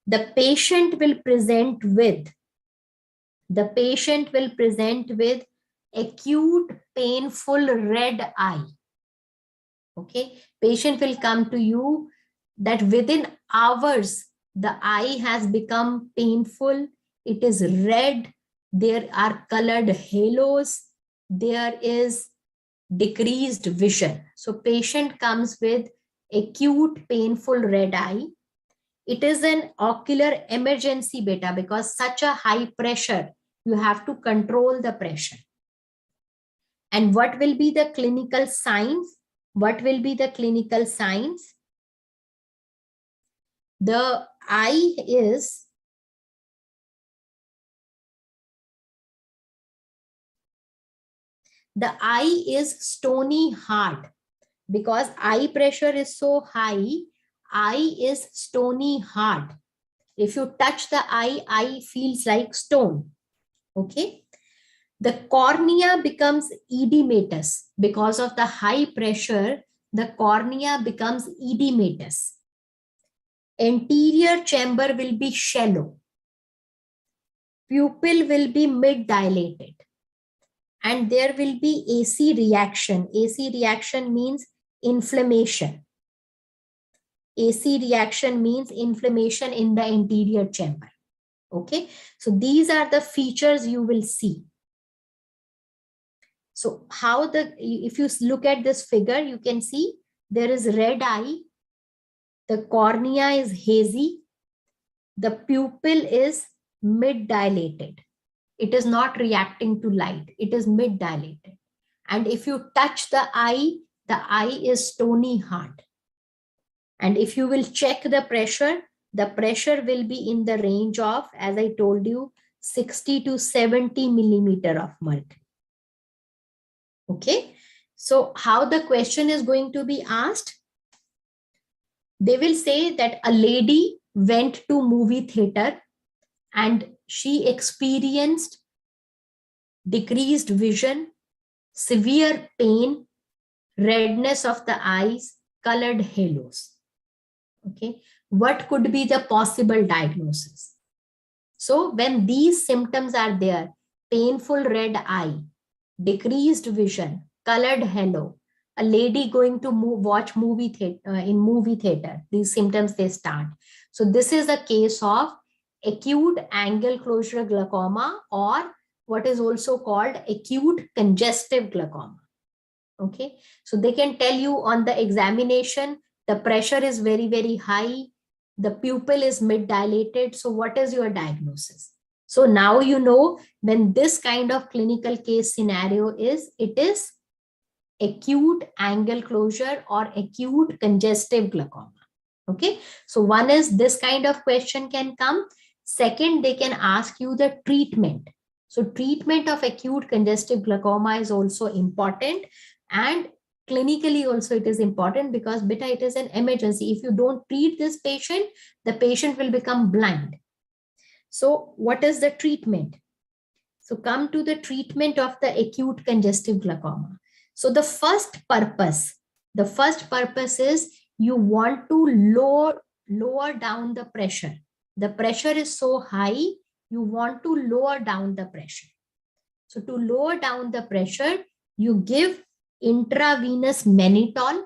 The patient will present with acute painful red eye. Okay, patient will come to you that within hours the eye has become painful, it is red, there are colored halos, there is decreased vision. So patient comes with acute painful red eye. It is an ocular emergency, beta, because such a high pressure, you have to control the pressure. And what will be the clinical signs? What will be the clinical signs? The eye is stony hard because eye pressure is so high. Eye is stony hard. If you touch the eye feels like stone. Okay. The cornea becomes edematous because of the high pressure. The cornea becomes edematous. Anterior chamber will be shallow. Pupil will be mid-dilated. And there will be AC reaction. AC reaction means inflammation. AC reaction means inflammation in the anterior chamber. Okay. So these are the features you will see. So if you look at this figure, you can see there is red eye. The cornea is hazy. The pupil is mid-dilated. It is not reacting to light. It is mid-dilated. And if you touch the eye is stony hard. And if you will check the pressure will be in the range of, as I told you, 60 to 70 millimeter of mercury. Okay. So how the question is going to be asked? They will say that a lady went to movie theater and she experienced decreased vision, severe pain, redness of the eyes, colored halos. Okay. what could be the possible diagnosis? So when these symptoms are there, painful red eye, decreased vision, colored halo, a lady going to watch movie in movie theater, these symptoms they start. So this is a case of acute angle closure glaucoma, or what is also called acute congestive glaucoma. Okay, so they can tell you on the examination, the pressure is very, very high, the pupil is mid dilated. So what is your diagnosis? So now you know, when this kind of clinical case scenario is, it is acute angle closure or acute congestive glaucoma. Okay, so one is this kind of question can come. Second, they can ask you the treatment. So treatment of acute congestive glaucoma is also important, and clinically also it is important, because beta, it is an emergency. If you don't treat this patient, the patient will become blind. So what is the treatment? So come to the treatment of the acute congestive glaucoma. So the first purpose is you want to lower down the pressure. The pressure is so high, you want to lower down the pressure. So to lower down the pressure, you give intravenous mannitol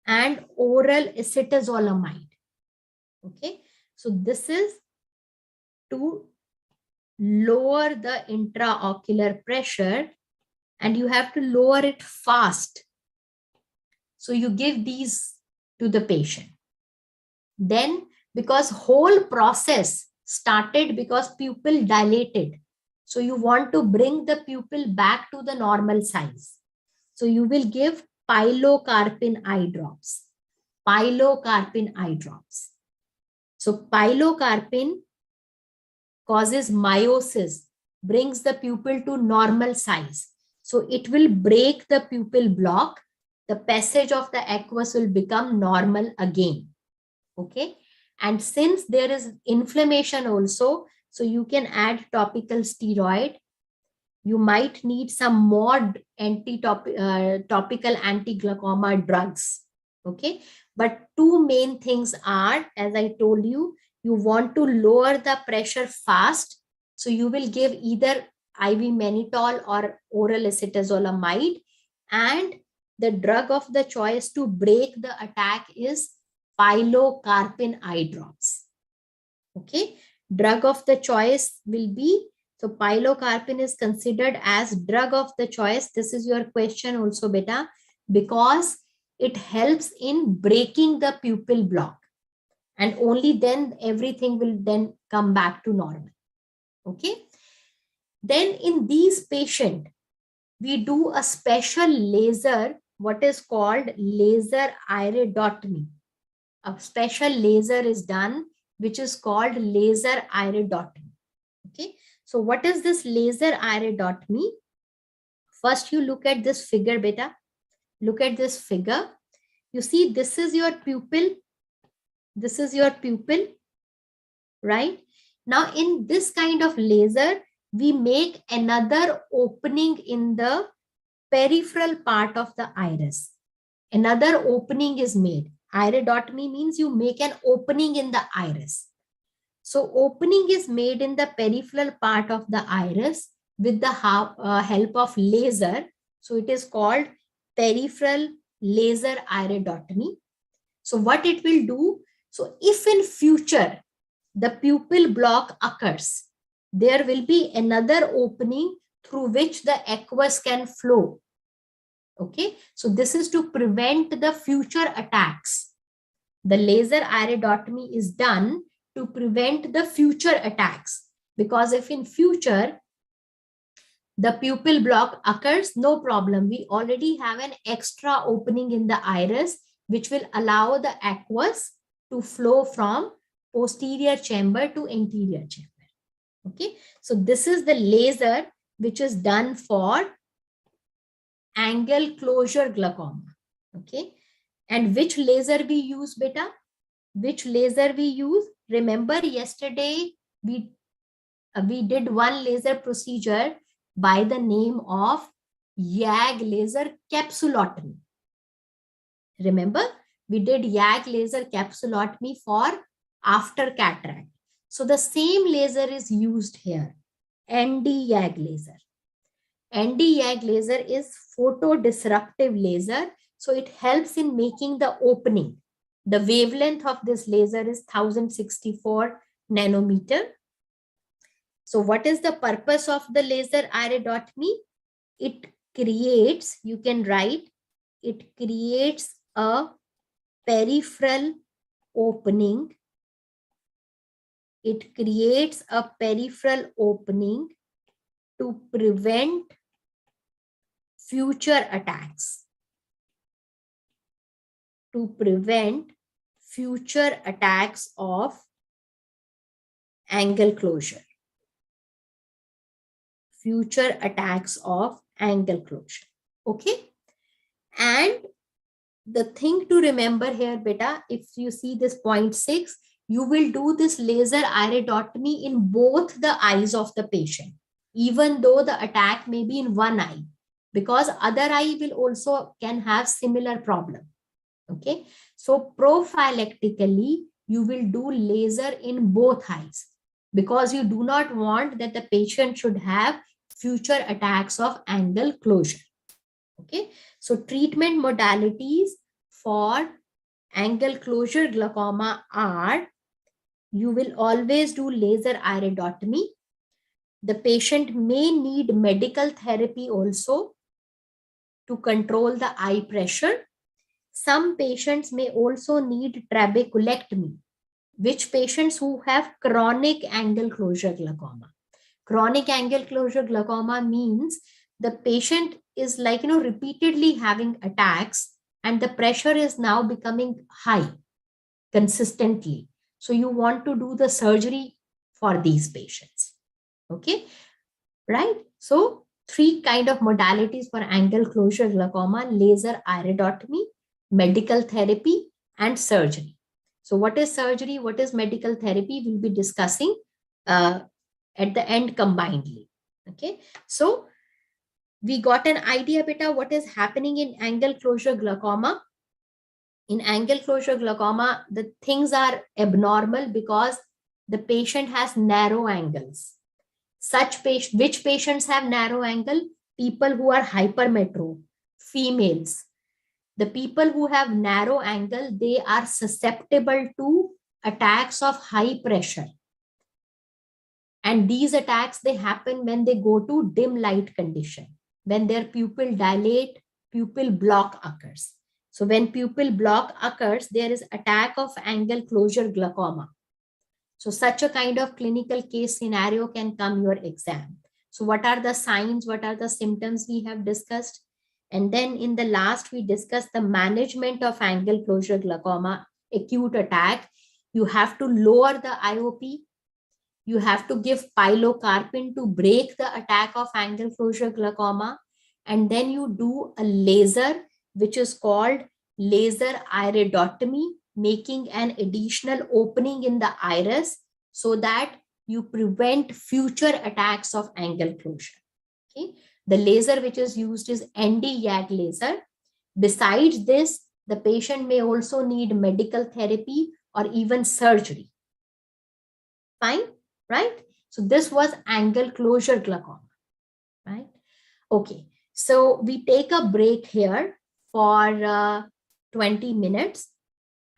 and oral acetazolamide. Okay, so this is to lower the intraocular pressure, and you have to lower it fast. So you give these to the patient. Then, because whole process started because pupil dilated, so you want to bring the pupil back to the normal size. So you will give pilocarpine eye drops. Pilocarpine eye drops. So pilocarpine causes meiosis, brings the pupil to normal size. So it will break the pupil block. The passage of the aqueous will become normal again. Okay. And since there is inflammation also, so you can add topical steroid. You might need some more topical anti-glaucoma drugs. Okay. But two main things are, as I told you, you want to lower the pressure fast. So you will give either IV mannitol or oral acetazolamide, and the drug of the choice to break the attack is pilocarpine eye drops. Okay, drug of the choice will be, so pilocarpine is considered as drug of the choice. This is your question also, beta, because it helps in breaking the pupil block, and only then everything will then come back to normal. Okay, then in these patients, we do a special laser, what is called laser iridotomy. A special laser is done, which is called laser iridotomy. Okay, so what is this laser iridotomy? First, you look at this figure, beta. Look at this figure. You see, this is your pupil. This is your pupil, right? Now, in this kind of laser, we make another opening in the peripheral part of the iris. Another opening is made. Iridotomy means you make an opening in the iris. So opening is made in the peripheral part of the iris with the help of laser. So it is called peripheral laser iridotomy. So what it will do, so if in future the pupil block occurs, there will be another opening through which the aqueous can flow. Okay, so this is to prevent the future attacks. The laser iridotomy is done to prevent the future attacks, because if in future the pupil block occurs, no problem. We already have an extra opening in the iris, which will allow the aqueous to flow from posterior chamber to anterior chamber. Okay, so this is the laser which is done for angle closure glaucoma. Okay, and which laser we use, beta? Which laser we use? Remember yesterday we did one laser procedure by the name of YAG laser capsulotomy. Remember, We did YAG laser capsulotomy for after cataract. So the same laser is used here, ND-YAG laser. ND-YAG laser is photodisruptive laser. So it helps in making the opening. The wavelength of this laser is 1064 nanometer. So what is the purpose of the laser iridotomy? It creates, you can write, it creates a peripheral opening. It creates a peripheral opening to prevent future attacks. To prevent future attacks of angle closure. Future attacks of angle closure. Okay. And the thing to remember here, beta, if you see this 0.6, you will do this laser iridotomy in both the eyes of the patient, even though the attack may be in one eye, because other eye will also can have similar problem. Okay. So prophylactically, you will do laser in both eyes because you do not want that the patient should have future attacks of angle closure. Okay. So treatment modalities for angle closure glaucoma are, you will always do laser iridotomy. The patient may need medical therapy also to control the eye pressure. Some patients may also need trabeculectomy, which patients who have chronic angle closure glaucoma. Chronic angle closure glaucoma means the patient is like, repeatedly having attacks and the pressure is now becoming high consistently. So you want to do the surgery for these patients. Okay, right? So three kind of modalities for angle closure glaucoma: laser iridotomy, medical therapy, and surgery. So what is surgery? What is medical therapy? We'll be discussing at the end combinedly. Okay, so we got an idea, beta, what is happening in angle closure glaucoma. In angle closure glaucoma, the things are abnormal because the patient has narrow angles. Which patients have narrow angle? People who are hypermetro, females. The people who have narrow angle, they are susceptible to attacks of high pressure. And these attacks, they happen when they go to dim light condition, when their pupil dilate, pupil block occurs. So when pupil block occurs, there is attack of angle closure glaucoma. So such a kind of clinical case scenario can come your exam. So what are the signs? What are the symptoms we have discussed? And then in the last, we discussed the management of angle closure glaucoma, acute attack. You have to lower the IOP. You have to give pilocarpine to break the attack of angle closure glaucoma. And then you do a laser, which is called laser iridotomy, making an additional opening in the iris so that you prevent future attacks of angle closure. Okay. The laser which is used is ND-YAG laser. Besides this, the patient may also need medical therapy or even surgery. Fine, right? So this was angle closure glaucoma, right? Okay, so we take a break here for 20 minutes,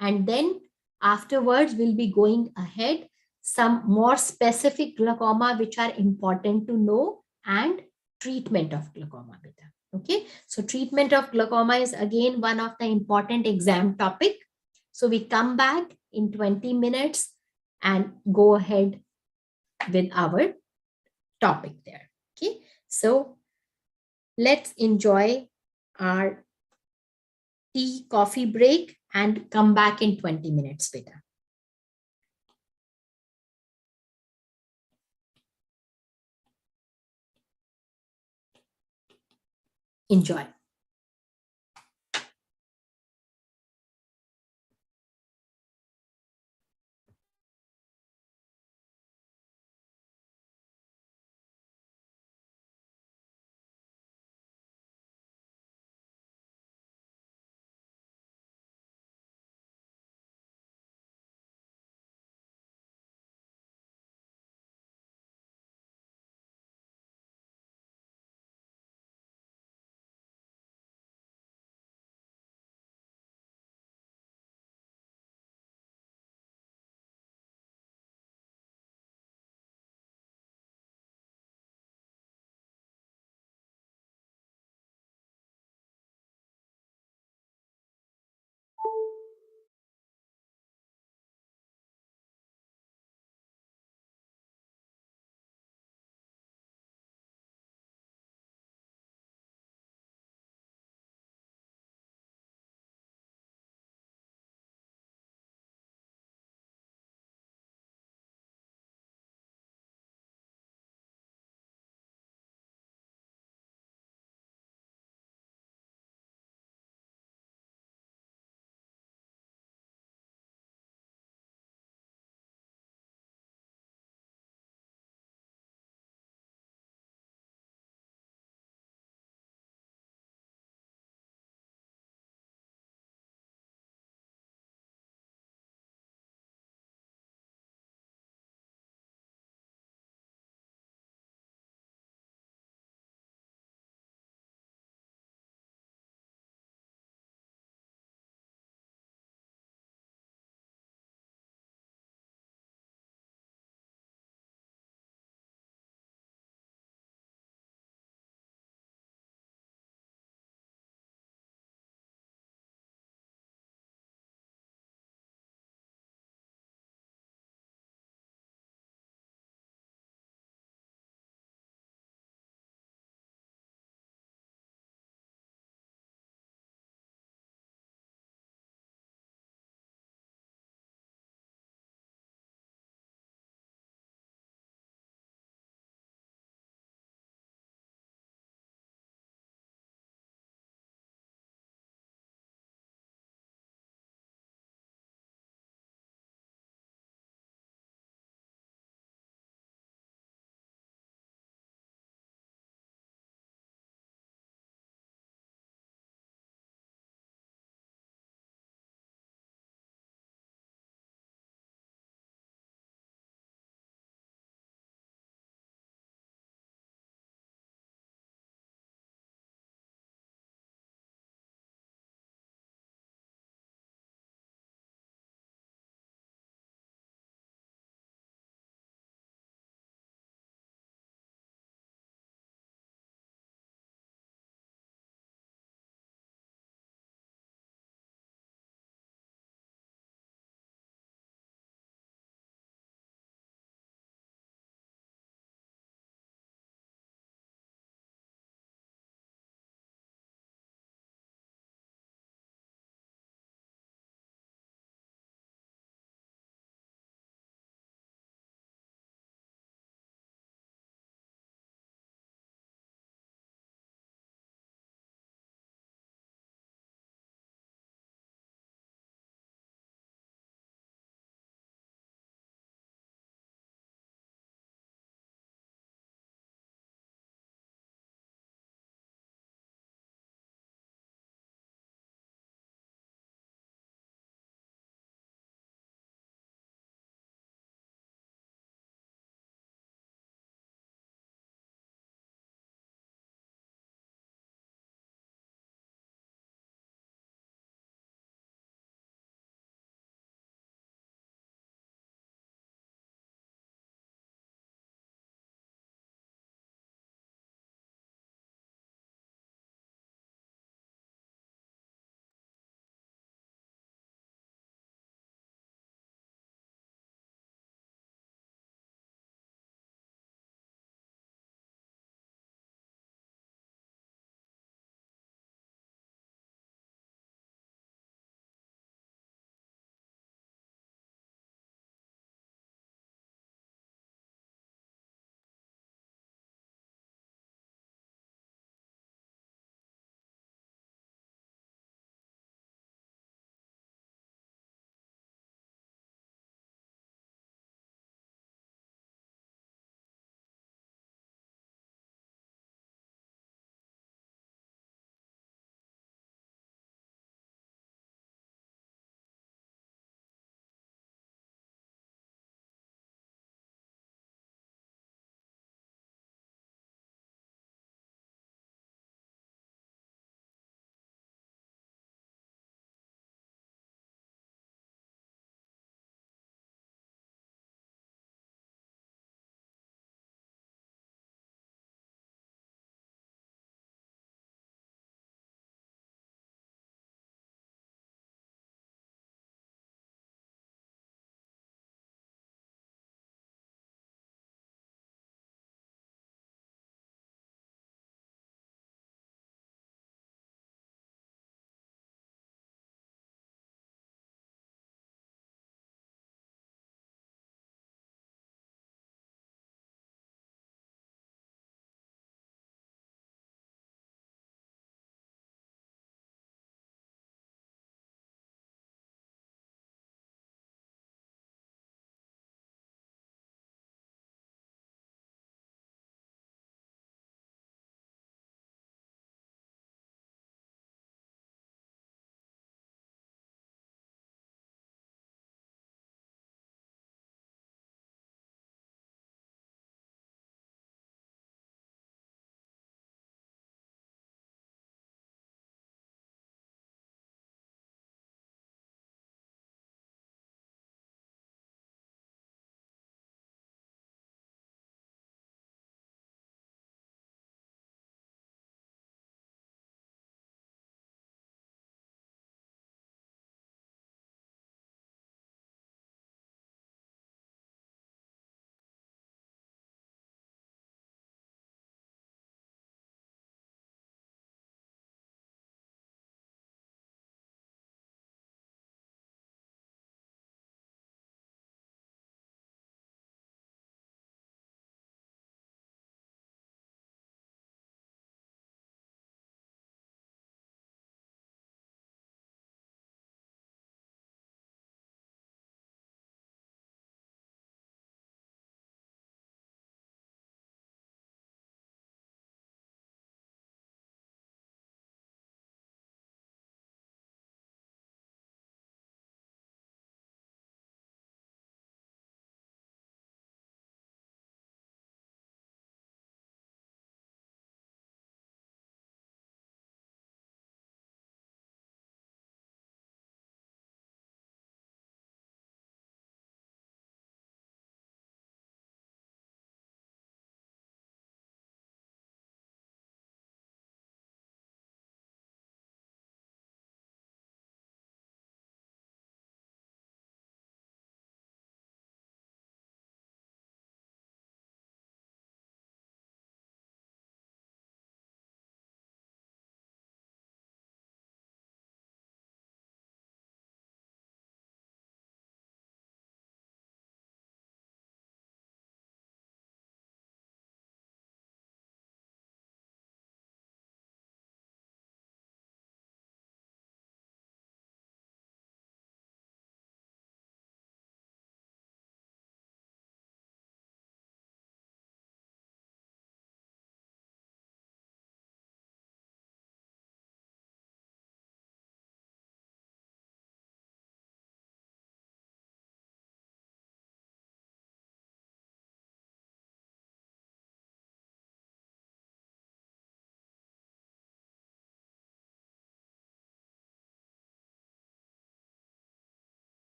and then afterwards we'll be going ahead some more specific glaucoma which are important to know, and treatment of glaucoma beta. Okay, so treatment of glaucoma is again one of the important exam topic. So we come back in 20 minutes and go ahead with our topic there. Okay, so let's enjoy our tea coffee break and come back in 20 minutes, beta. Enjoy.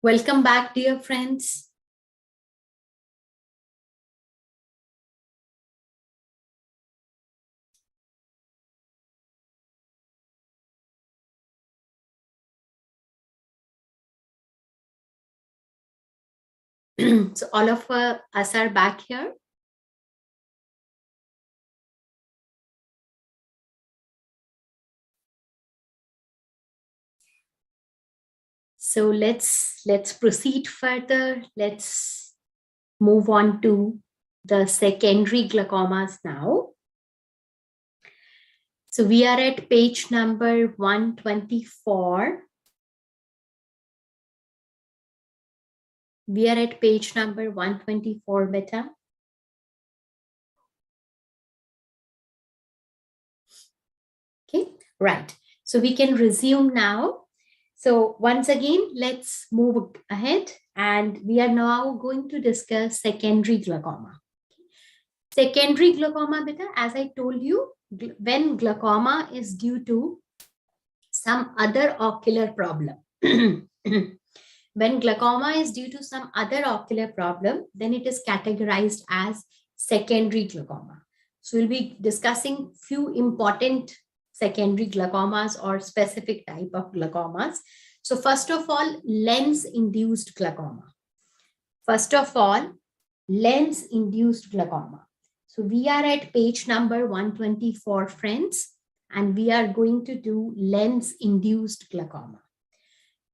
Welcome back, dear friends. So all of us are back here. So let's proceed further. Let's move on to the secondary glaucomas now. So we are at page number 124. We are at page number 124, beta. Okay, right. So we can resume now. So once again, let's move ahead, and we are now going to discuss secondary glaucoma. Secondary glaucoma, beta, as I told you, when glaucoma is due to some other ocular problem. When glaucoma is due to some other ocular problem, then it is categorized as secondary glaucoma. So we'll be discussing few important secondary glaucomas or specific type of glaucomas. So first of all, lens-induced glaucoma. First of all, lens-induced glaucoma. So we are at page number 124, friends, and we are going to do lens-induced glaucoma.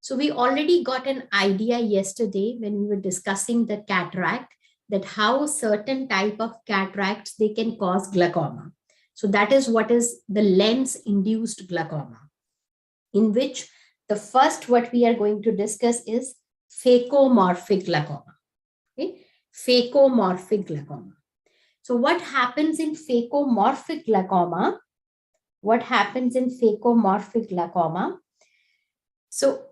So we already got an idea yesterday when we were discussing the cataract, that how certain type of cataracts, they can cause glaucoma. So that is what is the lens-induced glaucoma, in which the first what we are going to discuss is phacomorphic glaucoma. Okay? Phacomorphic glaucoma. So what happens in phacomorphic glaucoma? What happens in phacomorphic glaucoma? So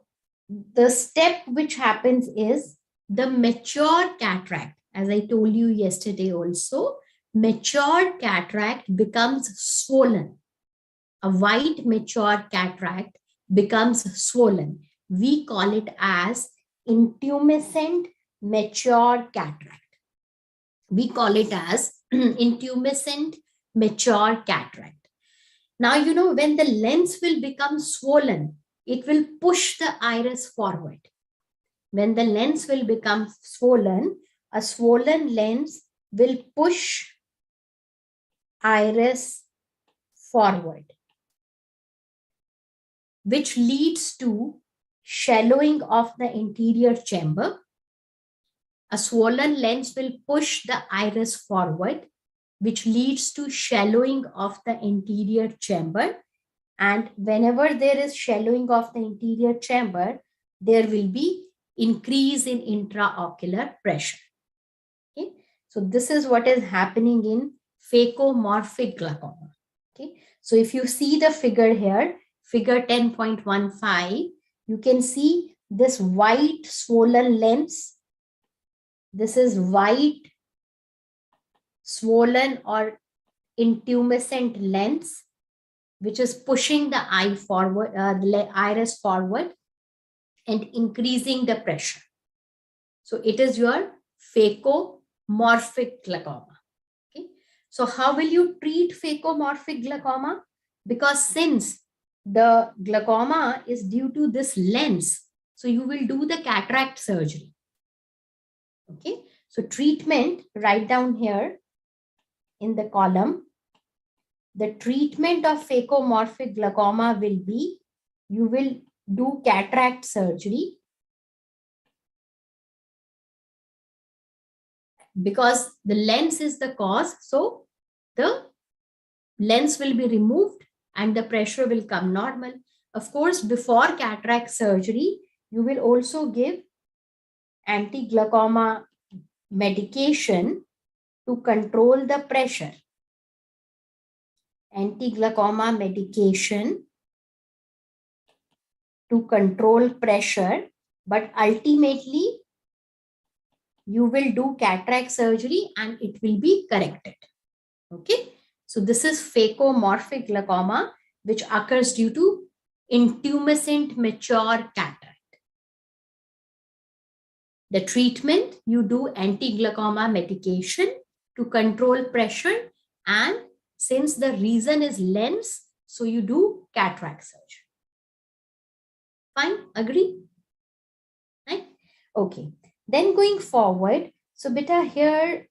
the step which happens is the mature cataract, as I told you yesterday also, mature cataract becomes swollen. A white mature cataract becomes swollen. We call it as intumescent mature cataract. We call it as intumescent mature cataract. Now, you know, when the lens will become swollen, it will push the iris forward. When the lens will become swollen, a swollen lens will push iris forward, which leads to shallowing of the interior chamber. A swollen lens will push the iris forward, which leads to shallowing of the interior chamber. And whenever there is shallowing of the interior chamber, there will be increase in intraocular pressure. Okay, so this is what is happening in phacomorphic glaucoma. Okay, so if you see the figure here, figure 10.15, you can see this white swollen lens. This is white swollen or intumescent lens, which is pushing the eye forward, the iris forward and increasing the pressure. So it is your phacomorphic glaucoma. Okay. So how will you treat phacomorphic glaucoma? Because since the glaucoma is due to this lens, so you will do the cataract surgery. Okay. So treatment, write down here in the column, the treatment of phacomorphic glaucoma will be, you will do cataract surgery, because the lens is the cause. So the lens will be removed and the pressure will come normal. Of course, before cataract surgery, you will also give anti-glaucoma medication to control the pressure. Anti-glaucoma medication to control pressure, but ultimately you will do cataract surgery and it will be corrected. Okay, so this is phacomorphic glaucoma, which occurs due to intumescent mature cataract. The treatment, you do anti-glaucoma medication to control pressure, and since the reason is lens, so you do cataract surgery. Fine, agree? Right? Okay. Then going forward, so beta here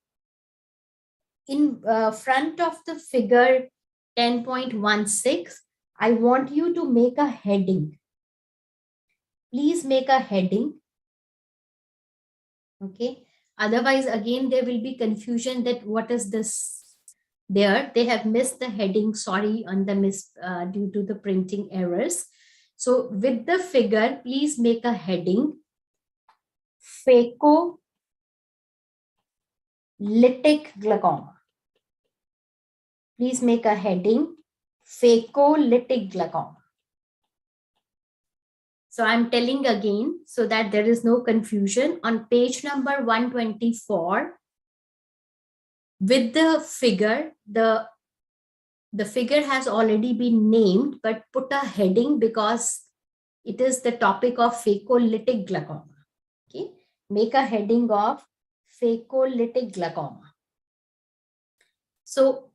in front of the figure 10.16, I want you to make a heading. Please make a heading. Okay. Otherwise, again, there will be confusion that what is this there. They have missed the heading, sorry, on the due to the printing errors. So with the figure, please make a heading. Phacolytic glaucoma. Please make a heading. Phacolytic glaucoma. So I'm telling again so that there is no confusion. On page number 124, with the figure, the figure has already been named, but put a heading because it is the topic of phacolytic glaucoma. Okay, make a heading of phacolytic glaucoma. So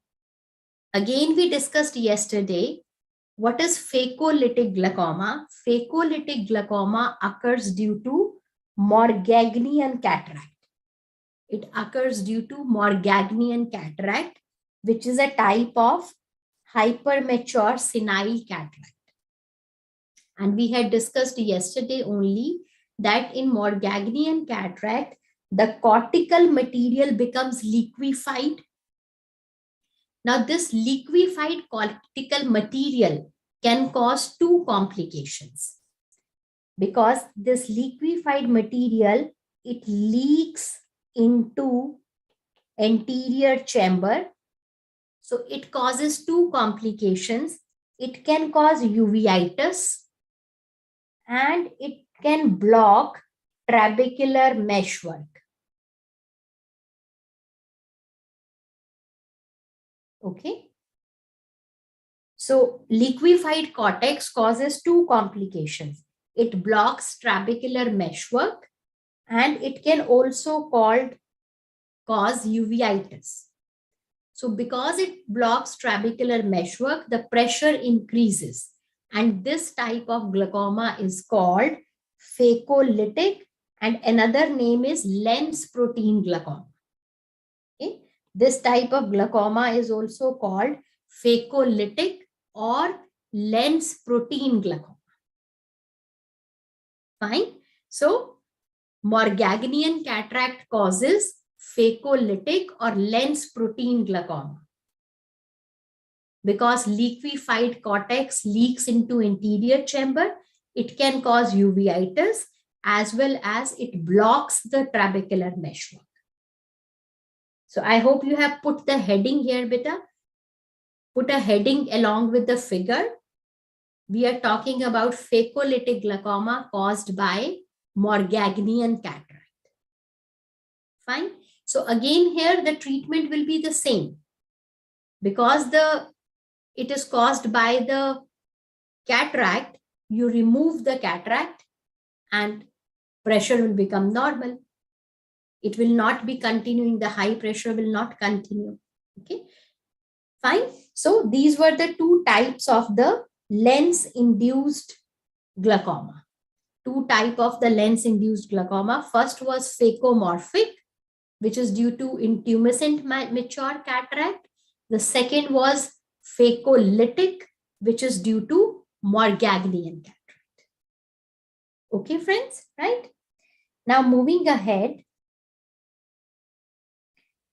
again, we discussed yesterday, what is phacolytic glaucoma? Phacolytic glaucoma occurs due to Morgagnonian cataract. It occurs due to Morgagnonian cataract, which is a type of hypermature senile cataract. And we had discussed yesterday only that in Morgagnonian cataract, the cortical material becomes liquefied. Now, this liquefied cortical material can cause two complications. Because this liquefied material, it leaks into anterior chamber. So it causes two complications. It can cause uveitis and it can block trabecular meshwork. Okay. So liquefied cortex causes two complications. It blocks trabecular meshwork and it can also cause uveitis. So because it blocks trabecular meshwork, the pressure increases. And this type of glaucoma is called phacolytic, and another name is lens protein glaucoma. Okay? This type of glaucoma is also called phacolytic or lens protein glaucoma. Fine. So Morgagnonian cataract causes phacolytic or lens protein glaucoma. Because liquefied cortex leaks into anterior chamber, it can cause uveitis as well as it blocks the trabecular meshwork. So I hope you have put the heading here, beta. Put a heading along with the figure. We are talking about phacolytic glaucoma caused by Morgagnonian cataract. Fine. So again here the treatment will be the same. Because it is caused by the cataract, you remove the cataract and pressure will become normal. It will not be continuing, the high pressure will not continue. Okay, fine. So these were the two types of the lens-induced glaucoma. Two types of the lens-induced glaucoma. First was phacomorphic, which is due to intumescent mature cataract. The second was phacolytic, which is due to Morgagnonian cataract. Okay, friends, right? Now moving ahead.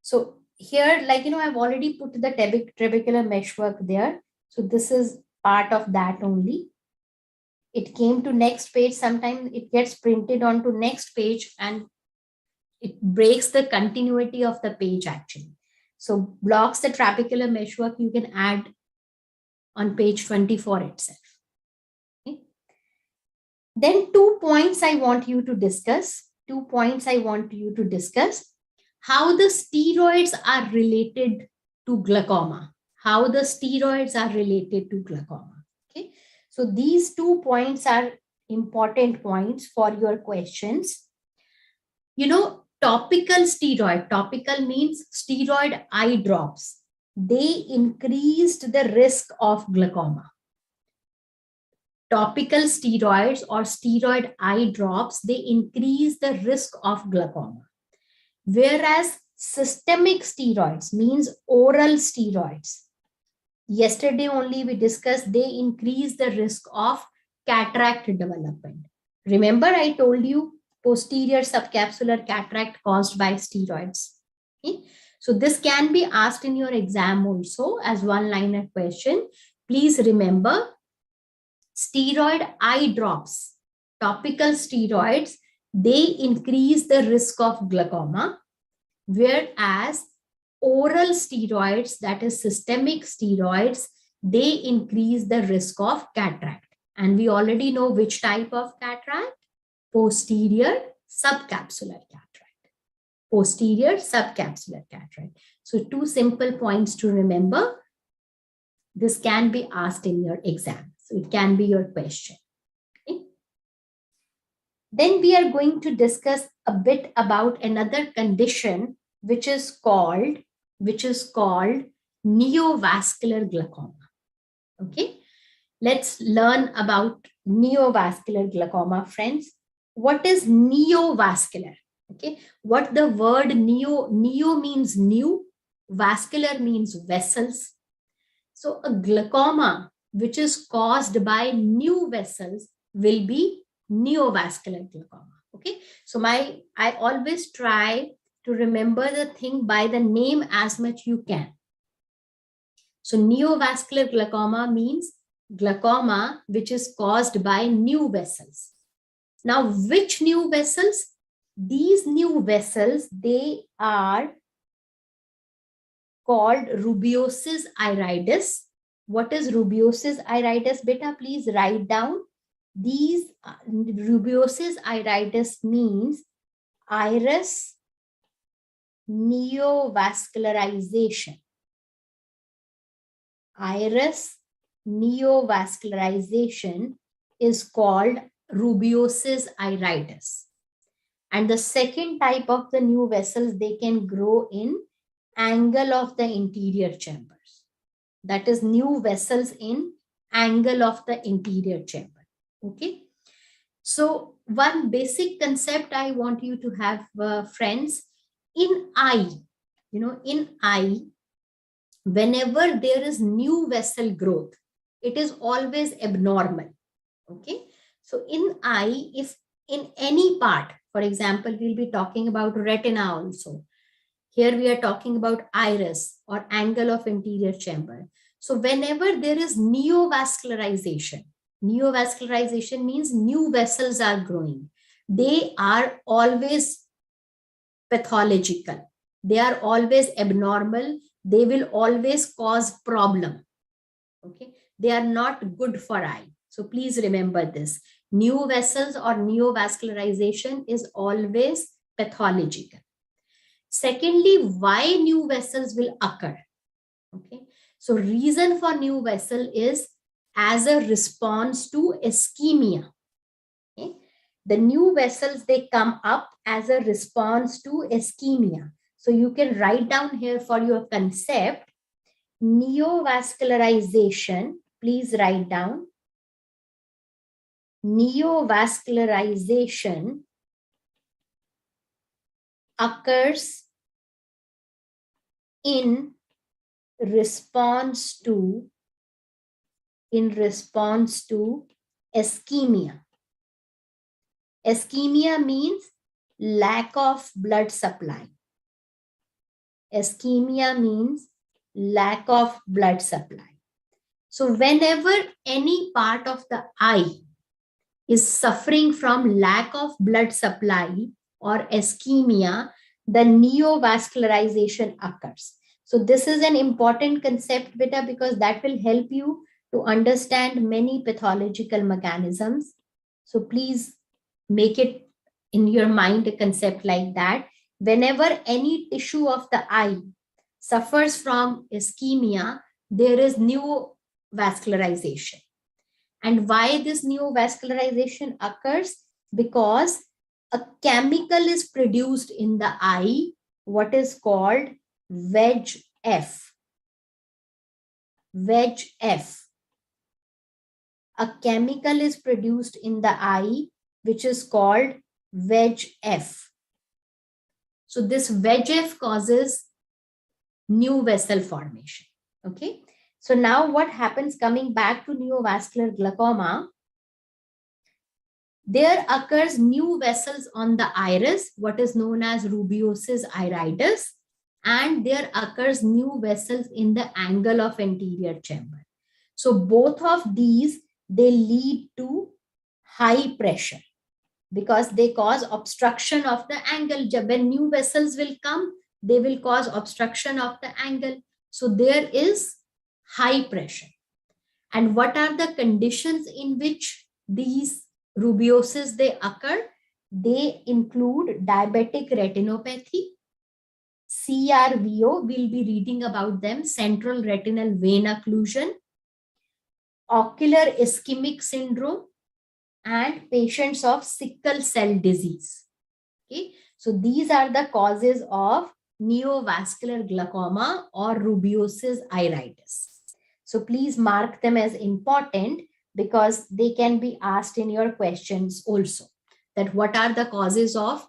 So here, like, I've already put the trabecular meshwork there. So this is part of that only. It came to next page. Sometimes it gets printed onto next page and it breaks the continuity of the page actually. So blocks the trabecular meshwork you can add on page 24 itself. Okay. Then 2 points I want you to discuss. 2 points I want you to discuss. How the steroids are related to glaucoma. How the steroids are related to glaucoma. Okay. So these 2 points are important points for your questions. Topical steroid, topical means steroid eye drops. They increased the risk of glaucoma. Topical steroids or steroid eye drops, they increase the risk of glaucoma. Whereas systemic steroids means oral steroids. Yesterday only we discussed they increase the risk of cataract development. Remember I told you posterior subcapsular cataract caused by steroids. Okay? So this can be asked in your exam also as one-liner question. Please remember steroid eye drops, topical steroids, they increase the risk of glaucoma, whereas oral steroids, that is systemic steroids, they increase the risk of cataract. And we already know which type of cataract, posterior subcapsular cataract, posterior subcapsular cataract. So two simple points to remember. This can be asked in your exam. So it can be your question. Okay. Then we are going to discuss a bit about another condition which is called neovascular glaucoma. Okay, let's learn about neovascular glaucoma, friends. What is neovascular? Okay, what the word neo means new, vascular means vessels. So a glaucoma which is caused by new vessels will be neovascular glaucoma. Okay, so I always try to remember the thing by the name as much you can. So neovascular glaucoma means glaucoma which is caused by new vessels. Now, which new vessels? These new vessels, they are called rubeosis iridis. What is rubeosis iridis? Beta, please write down. These rubeosis iridis means iris neovascularization. Iris neovascularization is called rubeosis iridis. And the second type of the new vessels, they can grow in angle of the interior chambers. That is new vessels in angle of the interior chamber. Okay. So one basic concept I want you to have, friends, in eye, in eye, whenever there is new vessel growth, it is always abnormal. Okay. So in eye, if in any part, for example, we'll be talking about retina also. Here we are talking about iris or angle of interior chamber. So whenever there is neovascularization means new vessels are growing. They are always pathological. They are always abnormal. They will always cause problem. Okay. They are not good for eye. So please remember this. New vessels or neovascularization is always pathological. Secondly, why new vessels will occur? Okay. So reason for new vessel is as a response to ischemia. Okay. The new vessels, they come up as a response to ischemia. So you can write down here for your concept, neovascularization, please write down. Neovascularization occurs in response to ischemia. Ischemia means lack of blood supply. Ischemia means lack of blood supply. So whenever any part of the eye is suffering from lack of blood supply or ischemia, the neovascularization occurs. So this is an important concept, beta, because that will help you to understand many pathological mechanisms. So please make it in your mind a concept like that. Whenever any tissue of the eye suffers from ischemia, there is neovascularization. And why this neovascularization occurs? Because a chemical is produced in the eye, what is called VEGF. VEGF. A chemical is produced in the eye, which is called VEGF. So this VEGF causes new vessel formation. Okay. So now what happens, coming back to neovascular glaucoma, there occurs new vessels on the iris, what is known as rubeosis iridis, and there occurs new vessels in the angle of anterior chamber. So both of these, they lead to high pressure because they cause obstruction of the angle. When new vessels will come, they will cause obstruction of the angle. So there is high pressure. And what are the conditions in which these rubeosis they occur? They include diabetic retinopathy, CRVO, we'll be reading about them, central retinal vein occlusion, ocular ischemic syndrome, and patients of sickle cell disease. Okay, so these are the causes of neovascular glaucoma or rubeosis iridis. So please mark them as important because they can be asked in your questions also, that what are the causes of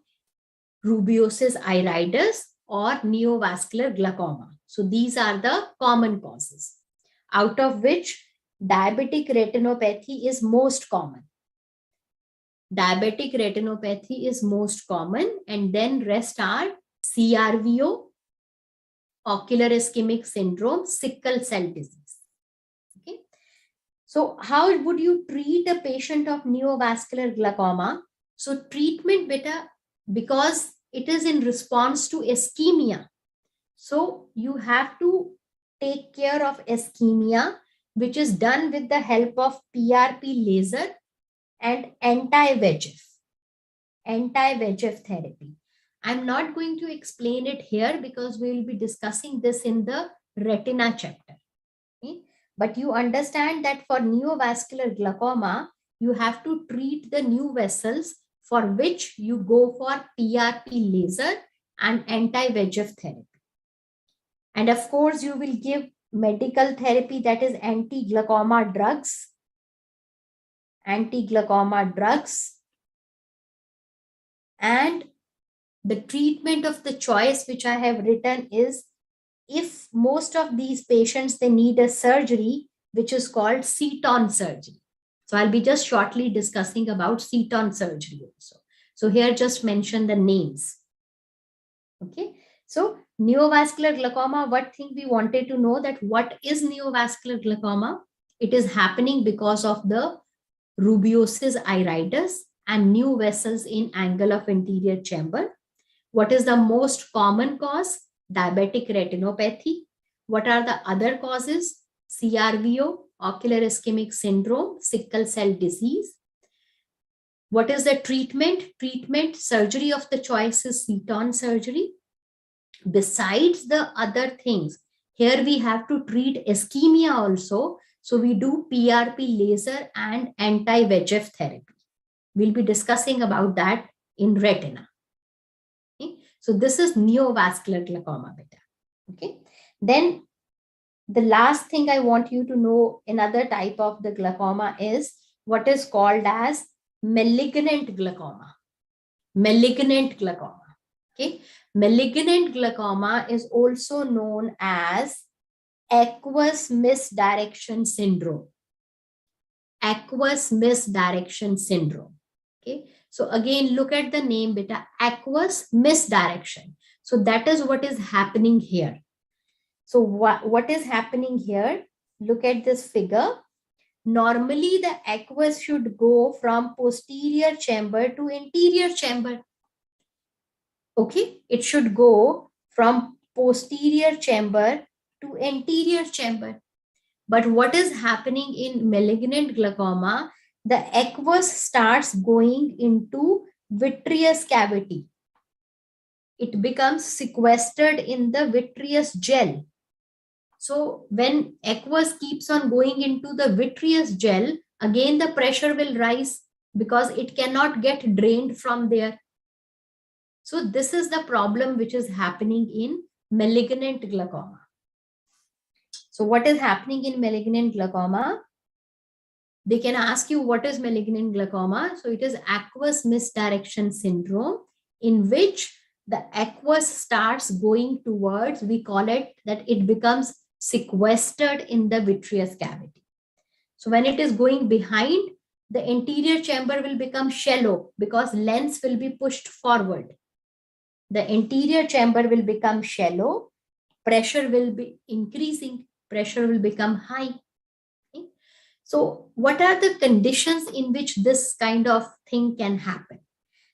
rubeosis iridis or neovascular glaucoma. So these are the common causes, out of which diabetic retinopathy is most common. Diabetic retinopathy is most common, and then rest are CRVO, ocular ischemic syndrome, sickle cell disease. Okay. So how would you treat a patient of neovascular glaucoma? So treatment beta, because it is in response to ischemia. So you have to take care of ischemia, which is done with the help of PRP laser and anti-VEGF therapy. I'm not going to explain it here because we will be discussing this in the retina chapter. Okay? But you understand that for neovascular glaucoma, you have to treat the new vessels, for which you go for PRP laser and anti-VEGF therapy. And of course, you will give medical therapy, that is anti-glaucoma drugs. Anti-glaucoma drugs, and the treatment of the choice which I have written is, if most of these patients, they need a surgery which is called Seton surgery. So I'll be just shortly discussing about Seton surgery also. So here just mention the names. Okay. So neovascular glaucoma, what thing we wanted to know, that what is neovascular glaucoma? It is happening because of the rubeosis iridis and new vessels in angle of anterior chamber. What is the most common cause? Diabetic retinopathy. What are the other causes? CRVO, ocular ischemic syndrome, sickle cell disease. What is the treatment? Treatment, surgery of the choice is Seton surgery. Besides the other things, here we have to treat ischemia also. So we do PRP laser and anti-VEGF therapy. We'll be discussing about that in retina. Okay. So this is neovascular glaucoma beta. Okay. Then the last thing I want you to know, another type of the glaucoma is what is called as malignant glaucoma. Malignant glaucoma. Okay. Malignant glaucoma is also known as aqueous misdirection syndrome. Aqueous misdirection syndrome. Okay. So again, look at the name beta, aqueous misdirection. So that is what is happening here. So what is happening here? Look at this figure. Normally the aqueous should go from posterior chamber to anterior chamber. Okay. It should go from posterior chamber to anterior chamber. But what is happening in malignant glaucoma? The aqueous starts going into vitreous cavity. It becomes sequestered in the vitreous gel. So when aqueous keeps on going into the vitreous gel, again the pressure will rise because it cannot get drained from there. So this is the problem which is happening in malignant glaucoma. So what is happening in malignant glaucoma? They can ask you what is malignant glaucoma. So it is aqueous misdirection syndrome, in which the aqueous starts going towards, we call it that it becomes sequestered in the vitreous cavity. So when it is going behind, the anterior chamber will become shallow because lens will be pushed forward. The anterior chamber will become shallow, pressure will be increasing, pressure will become high. Okay? So what are the conditions in which this kind of thing can happen?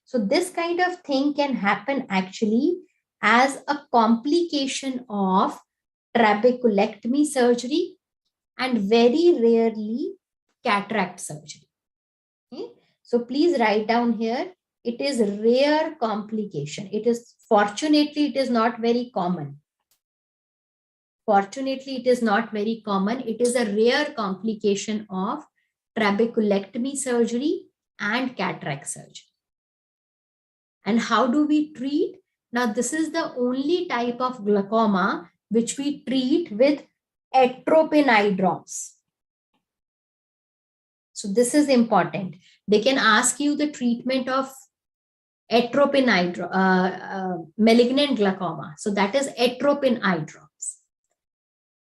So this kind of thing can happen actually as a complication of trabeculectomy surgery and very rarely cataract surgery. Okay? So please write down here, it is rare complication. It is, fortunately, it is not very common. Fortunately, it is not very common. It is a rare complication of trabeculectomy surgery and cataract surgery. And how do we treat? Now, this is the only type of glaucoma which we treat with atropine eye drops. So this is important. They can ask you the treatment of atropine eye malignant glaucoma. So that is atropine eye drops.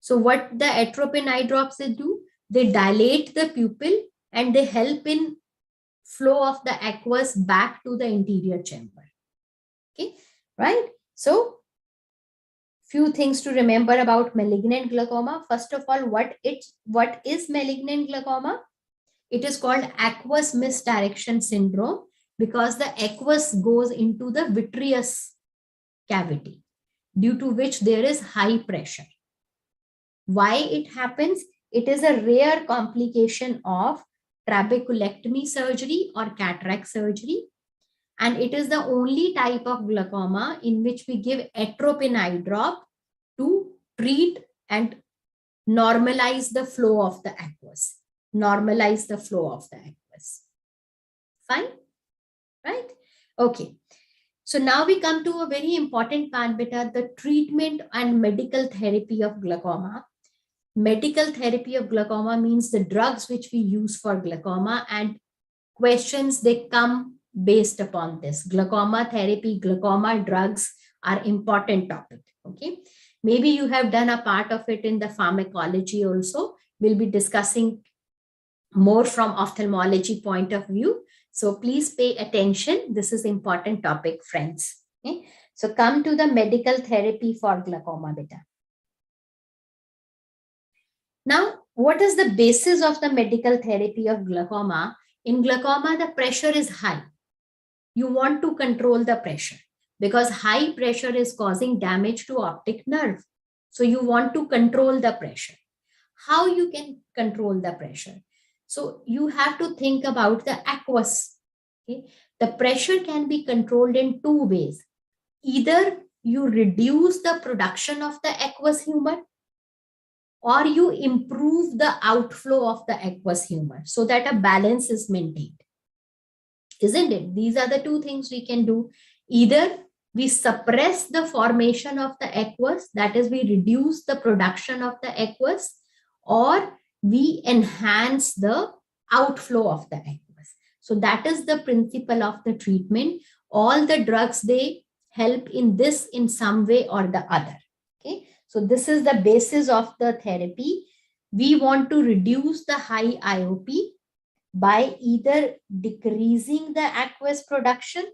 So what the atropine eye drops they do? They dilate the pupil and they help in flow of the aqueous back to the anterior chamber. Okay, right? So few things to remember about malignant glaucoma. First of all, what is malignant glaucoma? It is called aqueous misdirection syndrome because the aqueous goes into the vitreous cavity, due to which there is high pressure. Why it happens? It is a rare complication of trabeculectomy surgery or cataract surgery. And it is the only type of glaucoma in which we give atropine eye drop to treat and normalize the flow of the aqueous. Normalize the flow of the aqueous. Fine? Right? Okay. So now we come to a very important part, beta, the treatment and medical therapy of glaucoma. Medical therapy of glaucoma means the drugs which we use for glaucoma, and questions they come based upon this. Glaucoma therapy, glaucoma drugs are important topic. Okay. Maybe you have done a part of it in the pharmacology also. We'll be discussing more from ophthalmology point of view. So please pay attention. This is important topic, friends. Okay. So come to the medical therapy for glaucoma, beta. Now, what is the basis of the medical therapy of glaucoma? In glaucoma, the pressure is high. You want to control the pressure because high pressure is causing damage to optic nerve. So you want to control the pressure. How you can control the pressure? So you have to think about the aqueous. Okay? The pressure can be controlled in two ways. Either you reduce the production of the aqueous humor, or you improve the outflow of the aqueous humor so that a balance is maintained. Isn't it? These are the two things we can do. Either we suppress the formation of the aqueous, that is, we reduce the production of the aqueous, or we enhance the outflow of the aqueous. So that is the principle of the treatment. All the drugs, they help in this in some way or the other. Okay. So this is the basis of the therapy. We want to reduce the high IOP by either decreasing the aqueous production,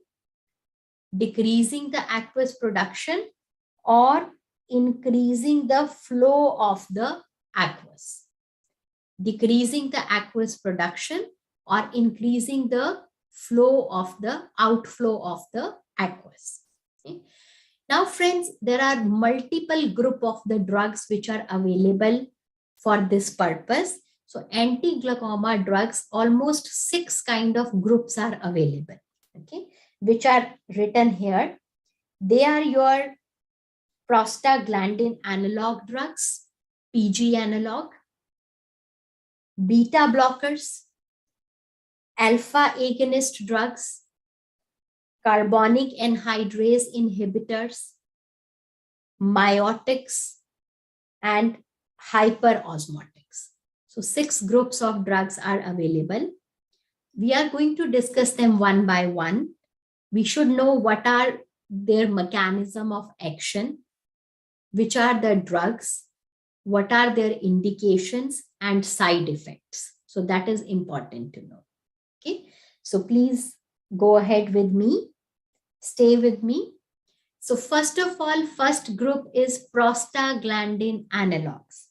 or increasing the flow of the aqueous. Decreasing the aqueous production or increasing the flow of the outflow of the aqueous. Okay. Now, friends, there are multiple group of the drugs which are available for this purpose. So anti-glaucoma drugs, almost 6 kind of groups are available, okay, which are written here. They are your prostaglandin analog drugs, PG analog, beta blockers, alpha agonist drugs, carbonic anhydrase inhibitors, miotics, and hyperosmotics. So 6 groups of drugs are available. We are going to discuss them one by one. We should know what are their mechanism of action, which are the drugs, what are their indications and side effects. So that is important to know. Okay. So please go ahead with me. Stay with me. So first of all, first group is prostaglandin analogs.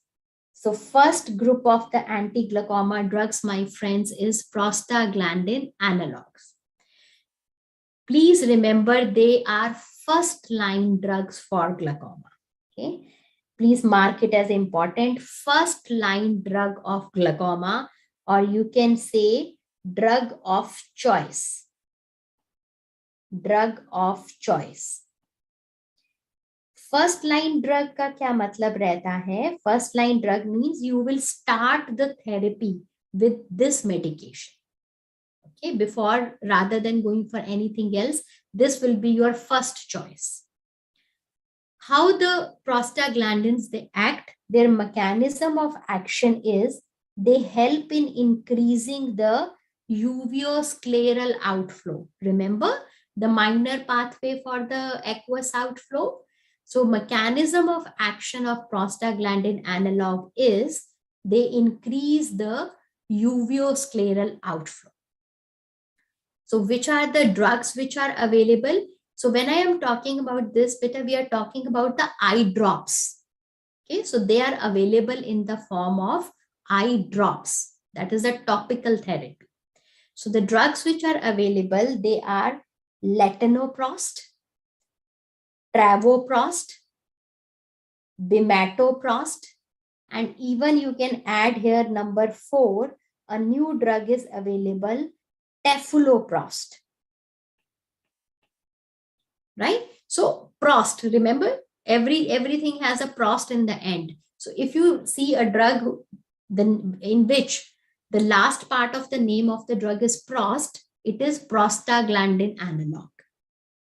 So first group of the anti-glaucoma drugs, my friends, is prostaglandin analogs. Please remember they are first line drugs for glaucoma. Okay. Please mark it as important. First line drug of glaucoma, or you can say drug of choice. Drug of choice. First line drug का क्या मतलब रहता है? First line drug means you will start the therapy with this medication. Okay, before, rather than going for anything else, this will be your first choice. How the prostaglandins they act, their mechanism of action is they help in increasing the uveoscleral outflow. Remember the minor pathway for the aqueous outflow? So mechanism of action of prostaglandin analog is they increase the uveoscleral outflow. So which are the drugs which are available? So when I am talking about this, beta, we are talking about the eye drops. Okay, so they are available in the form of eye drops. That is a topical therapy. So the drugs which are available, they are latanoprost, travoprost, bimatoprost, and even you can add here number 4, a new drug is available, tefluprost. Right? So prost, remember everything has a prost in the end. So if you see a drug then in which the last part of the name of the drug is prost, it is prostaglandin analog.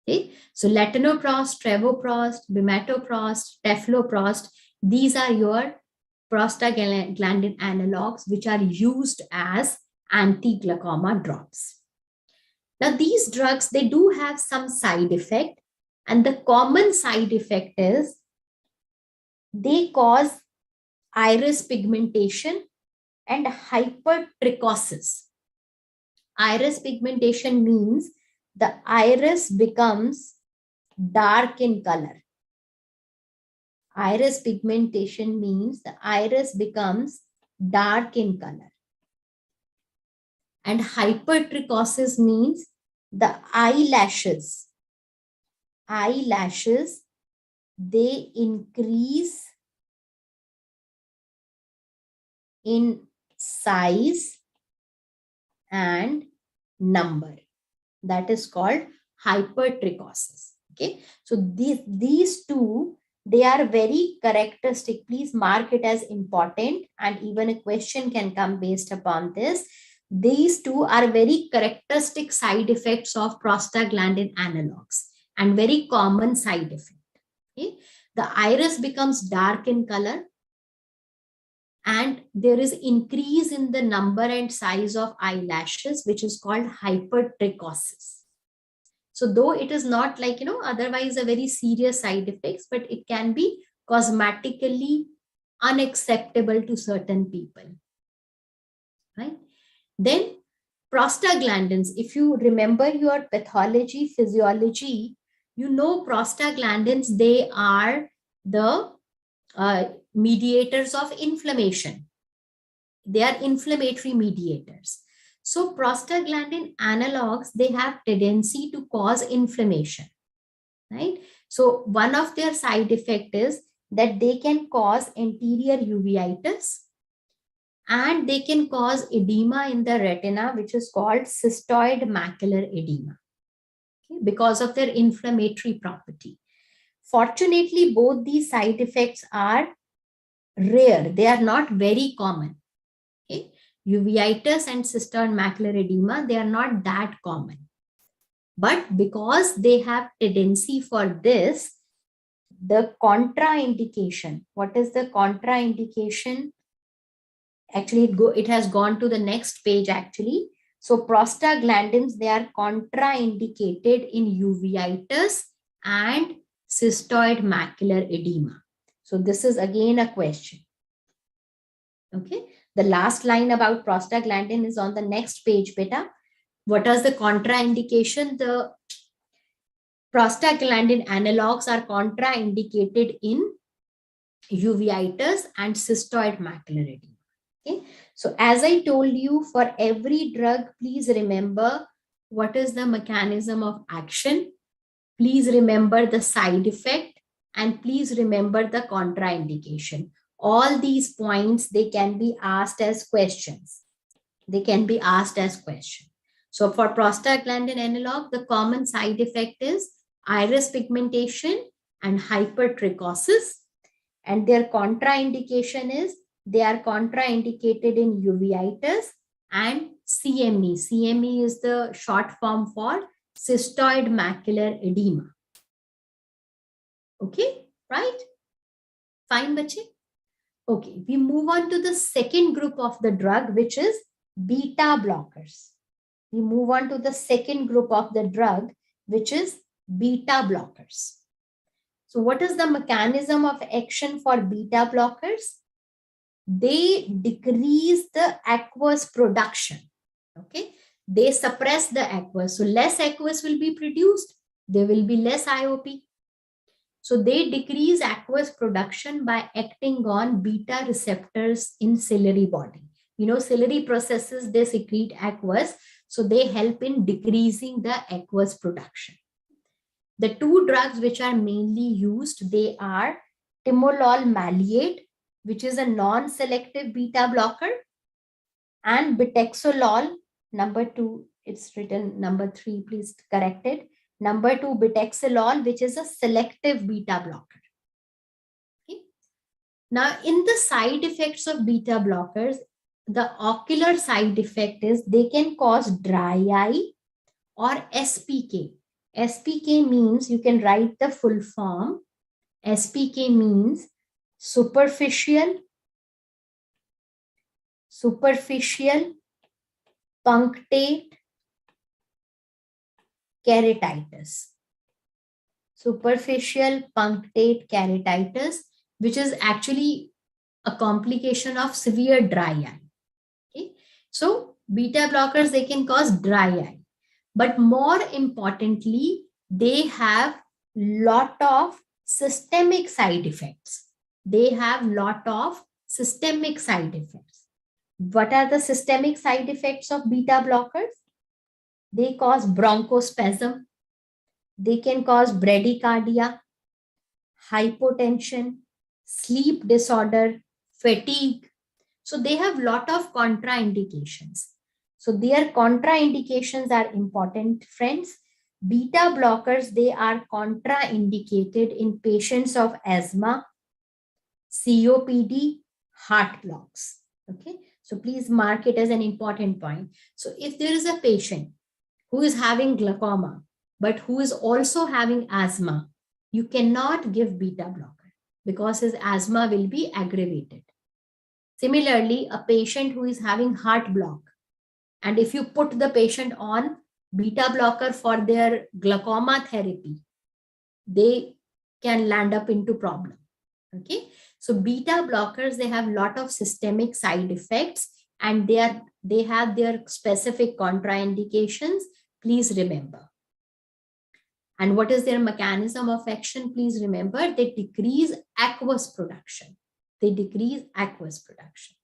Okay, so latanoprost, travoprost, bimatoprost, tefluprost, these are your prostaglandin analogs which are used as anti-glaucoma drops. Now these drugs, they do have some side effect, and the common side effect is they cause iris pigmentation and hypertrichosis. Iris pigmentation means the iris becomes dark in color. Iris pigmentation means the iris becomes dark in color. And hypertrichosis means the eyelashes, they increase in size and number. That is called hypertrichosis. Okay, so these two, they are very characteristic. Please mark it as important, and even a question can come based upon this. These two are very characteristic side effects of prostaglandin analogs and very common side effect. Okay, the iris becomes dark in color, and there is increase in the number and size of eyelashes, which is called hypertrichosis. So though it is not like, otherwise a very serious side effects, but it can be cosmetically unacceptable to certain people, right? Then prostaglandins, if you remember your pathology, physiology, prostaglandins, they are the mediators of inflammation. They are inflammatory mediators. So prostaglandin analogs, they have tendency to cause inflammation, right? So one of their side effect is that they can cause anterior uveitis, and they can cause edema in the retina, which is called cystoid macular edema, okay, because of their inflammatory property. Fortunately, both these side effects are rare. They are not very common. Okay? Uveitis and cystoid macular edema, they are not that common. But because they have tendency for this, the contraindication, what is the contraindication? Actually, it has gone to the next page actually. So prostaglandins, they are contraindicated in uveitis and cystoid macular edema. So this is again a question. Okay. The last line about prostaglandin is on the next page, beta. What is the contraindication? The prostaglandin analogs are contraindicated in uveitis and cystoid macular edema. Okay. So as I told you, for every drug, please remember what is the mechanism of action. Please remember the side effect, and please remember the contraindication. All these points, they can be asked as questions. They can be asked as questions. So for prostaglandin analog, the common side effect is iris pigmentation and hypertrichosis. And their contraindication is they are contraindicated in uveitis and CME. CME is the short form for cystoid macular edema. Okay, right? Fine, bache? Okay, we move on to the second group of the drug, which is beta blockers. We move on to the second group of the drug, which is beta blockers. So what is the mechanism of action for beta blockers? They decrease the aqueous production. Okay, they suppress the aqueous. So less aqueous will be produced. There will be less IOP. So they decrease aqueous production by acting on beta receptors in ciliary body. You know, ciliary processes, they secrete aqueous. So they help in decreasing the aqueous production. The two drugs which are mainly used, they are timolol maleate, which is a non-selective beta blocker, and bitexolol, number 2, it's written number 3, please correct it. Number 2, bitexolol, which is a selective beta blocker. Okay. Now, in the side effects of beta blockers, the ocular side effect is they can cause dry eye or SPK. SPK means, you can write the full form. SPK means superficial punctate keratitis. Superficial punctate keratitis, which is actually a complication of severe dry eye. Okay. So beta blockers, they can cause dry eye. But more importantly, they have lot of systemic side effects. They have lot of systemic side effects. What are the systemic side effects of beta blockers? They cause bronchospasm. They can cause bradycardia, hypotension, sleep disorder, fatigue. So they have lot of contraindications. So their contraindications are important, friends. Beta blockers, they are contraindicated in patients of asthma, COPD, heart blocks. Okay, so please mark it as an important point. So if there is a patient who is having glaucoma, but who is also having asthma, you cannot give beta blocker because his asthma will be aggravated. Similarly, a patient who is having heart block, and if you put the patient on beta blocker for their glaucoma therapy, they can land up into problem. Okay, so beta blockers, they have a lot of systemic side effects, and they have their specific contraindications. Please remember. And what is their mechanism of action? Please remember, they decrease aqueous production. They decrease aqueous production.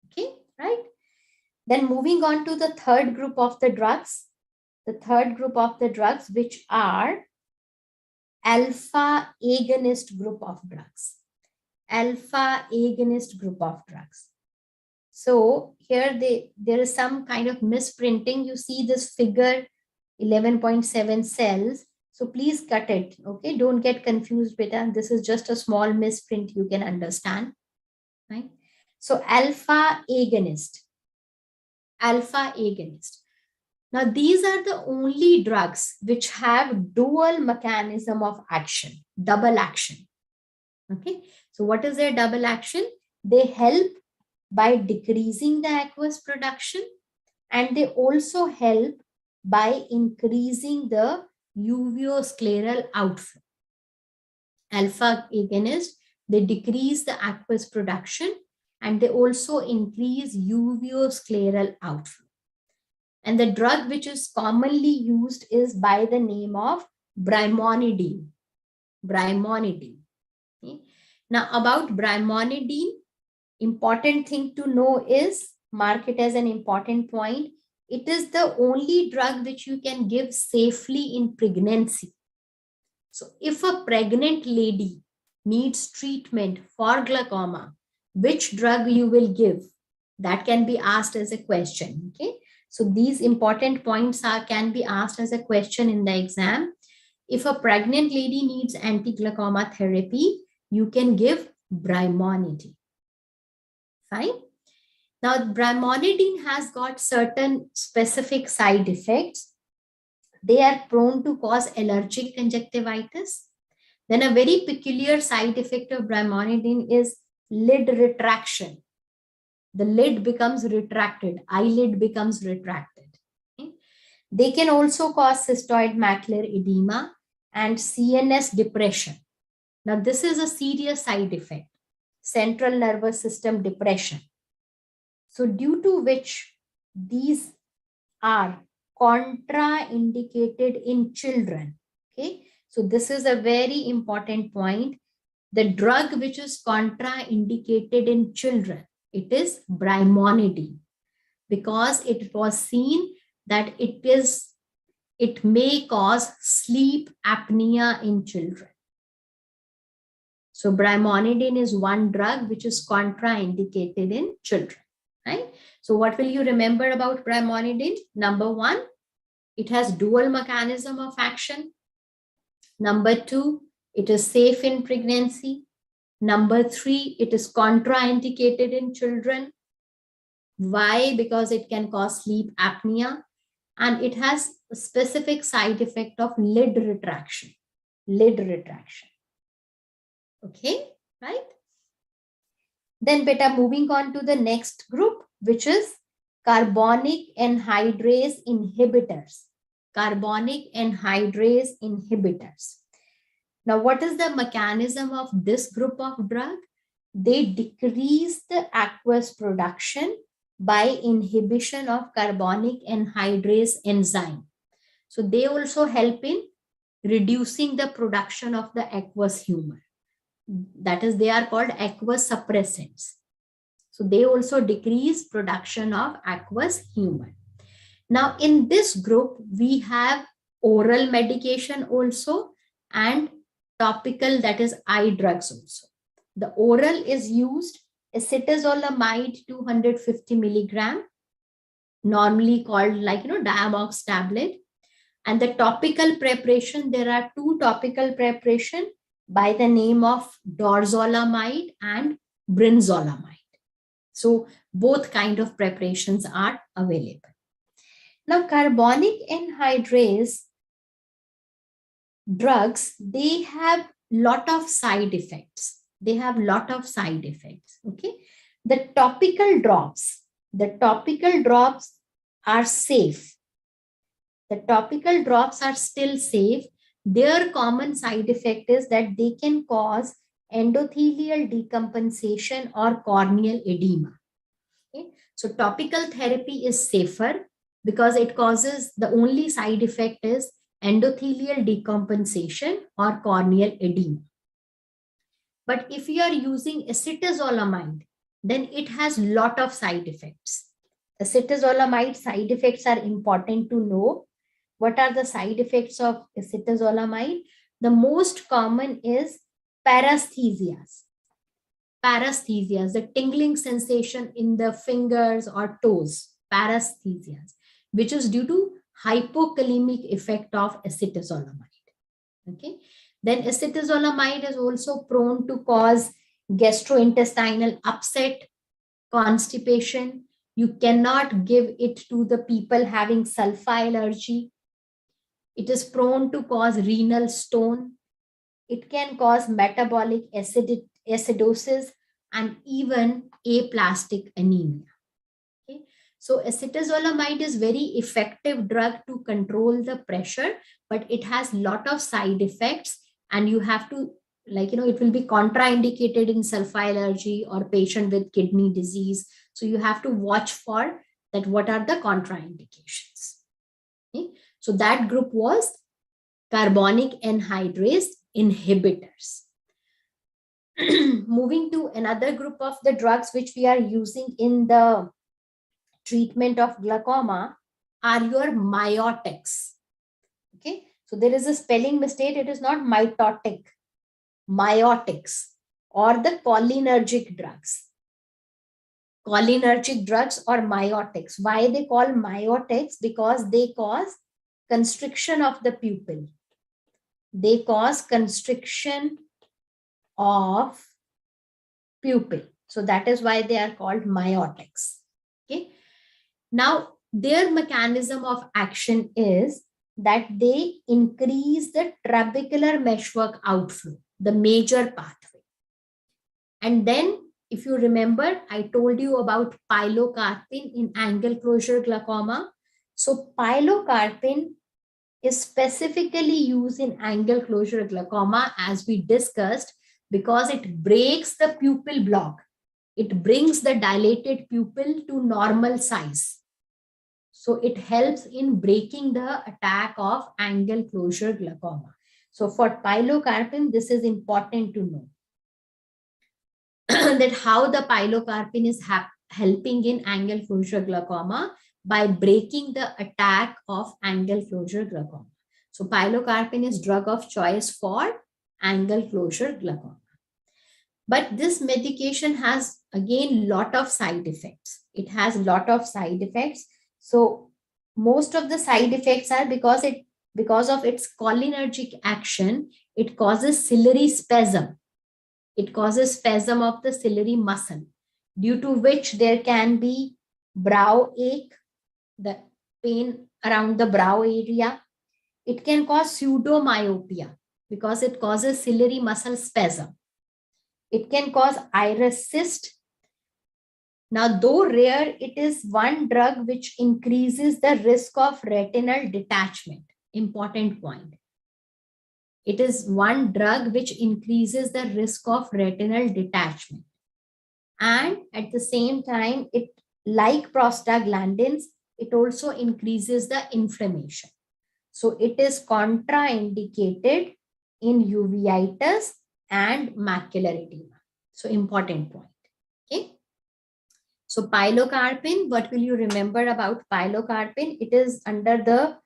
Okay, right? Then moving on to the third group of the drugs. The third group of the drugs, which are alpha agonist group of drugs. Alpha agonist group of drugs. So here there is some kind of misprinting. You see this figure 11.7 cells. So please cut it. Okay, don't get confused, beta. This is just a small misprint, you can understand. Right? So alpha agonist. Alpha agonist. Now, these are the only drugs which have dual mechanism of action, double action. Okay. So what is their double action? They help by decreasing the aqueous production, and they also help by increasing the uveoscleral outflow. Alpha agonist, they decrease the aqueous production and they also increase uveoscleral outflow. And the drug which is commonly used is by the name of brimonidine. Brimonidine. Okay. Now about brimonidine, important thing to know is, mark it as an important point, it is the only drug which you can give safely in pregnancy. So if a pregnant lady needs treatment for glaucoma, which drug you will give? That can be asked as a question. Okay. So these important points can be asked as a question in the exam. If a pregnant lady needs anti-glaucoma therapy, you can give brimonidine. Fine. Now, brimonidine has got certain specific side effects. They are prone to cause allergic conjunctivitis. Then a very peculiar side effect of brimonidine is lid retraction. The lid becomes retracted, eyelid becomes retracted. Okay. They can also cause cystoid macular edema and CNS depression. Now, this is a serious side effect, central nervous system depression. So due to which these are contraindicated in children. Okay. So this is a very important point. The drug which is contraindicated in children, it is brimonidine, because it was seen that it may cause sleep apnea in children. So brimonidine is one drug which is contraindicated in children, right? So what will you remember about brimonidine? Number one, it has dual mechanism of action. Number two, it is safe in pregnancy. Number three, it is contraindicated in children. Why? Because it can cause sleep apnea and it has a specific side effect of lid retraction. Lid retraction. Okay, right? Then beta, moving on to the next group, which is carbonic anhydrase inhibitors. Carbonic anhydrase inhibitors. Now, what is the mechanism of this group of drug? They decrease the aqueous production by inhibition of carbonic anhydrase enzyme. So they also help in reducing the production of the aqueous humor. That is, they are called aqueous suppressants. So they also decrease production of aqueous humor. Now in this group, we have oral medication also and topical, that is eye drugs also. The oral is used acetazolamide 250 milligram, normally called like, Diamox tablet. And the topical preparation, there are two topical preparation by the name of dorzolamide and brinzolamide. So both kind of preparations are available. Now, carbonic anhydrase drugs, they have lot of side effects. They have lot of side effects. Okay. The topical drops are safe. The topical drops are still safe. Their common side effect is that they can cause endothelial decompensation or corneal edema. Okay. So topical therapy is safer because it causes, the only side effect is endothelial decompensation or corneal edema. But if you are using acetazolamide, then it has lot of side effects. Acetazolamide side effects are important to know. What are the side effects of acetazolamide? The most common is paresthesias. Paresthesias, the tingling sensation in the fingers or toes, paresthesias, which is due to hypokalemic effect of acetazolamide. Okay. Then acetazolamide is also prone to cause gastrointestinal upset, constipation, You cannot give it to the people having sulfa allergy. It is prone to cause renal stone. It can cause metabolic acidosis and even aplastic anemia. Okay. So acetazolamide is very effective drug to control the pressure, but it has lot of side effects, and you have to, like, it will be contraindicated in sulfa allergy or patient with kidney disease. So you have to watch for that, what are the contraindications. Okay. So that group was carbonic anhydrase inhibitors. Moving to another group of the drugs which we are using in the treatment of glaucoma are your miotics. Okay, so there is a spelling mistake. It is not mitotic, miotics, or the cholinergic drugs. Cholinergic drugs or miotics. Why they call miotics? Because they cause constriction of the pupil. They cause constriction of pupil. So that is why they are called miotics. Okay. Now, their mechanism of action is that they increase the trabecular meshwork outflow, the major pathway. And then, if you remember, I told you about pilocarpine in angle closure glaucoma. So pilocarpine is specifically used in angle closure glaucoma, as we discussed, because it breaks the pupil block. It brings the dilated pupil to normal size. So it helps in breaking the attack of angle closure glaucoma. So for pilocarpine, this is important to know that how the pilocarpine is helping in angle closure glaucoma by breaking the attack of angle closure glaucoma. So pilocarpine is drug of choice for angle closure glaucoma. But this medication has, again, lot of side effects. It has lot of side effects. So most of the side effects are because of its cholinergic action, it causes ciliary spasm. It causes spasm of the ciliary muscle, due to which there can be brow ache, the pain around the brow area. It can cause pseudomyopia because it causes ciliary muscle spasm. It can cause iris cyst. Now, though rare, it is one drug which increases the risk of retinal detachment. Important point. It is one drug which increases the risk of retinal detachment. And at the same time, it, like prostaglandins, it also increases the inflammation. So it is contraindicated in uveitis and macular edema. So important point. Okay. So pilocarpine, what will you remember about pilocarpine? It is under the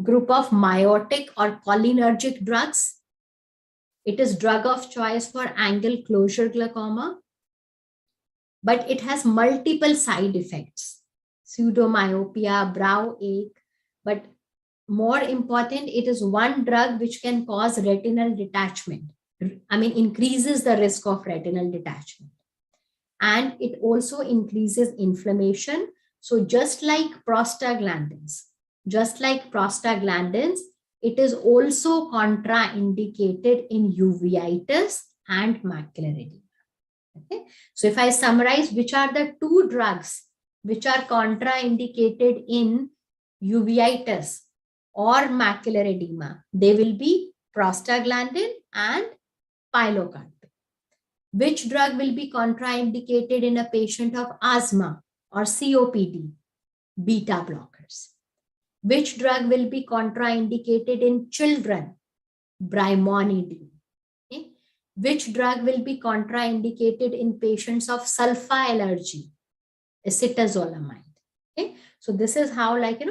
group of miotic or cholinergic drugs. It is drug of choice for angle closure glaucoma, but it has multiple side effects, pseudomyopia, brow ache, but more important, it is one drug which can cause retinal detachment. I mean, increases the risk of retinal detachment. And it also increases inflammation. So just like prostaglandins, it is also contraindicated in uveitis and macular edema. Okay. So if I summarize, which are the two drugs which are contraindicated in uveitis or macular edema, they will be prostaglandin and pilocarpine. Which drug will be contraindicated in a patient of asthma or COPD? Beta blockers. Which drug will be contraindicated in children? Brimonidine. Okay. Which drug will be contraindicated in patients of sulfa allergy? Acetazolamide. Okay. So this is how, like,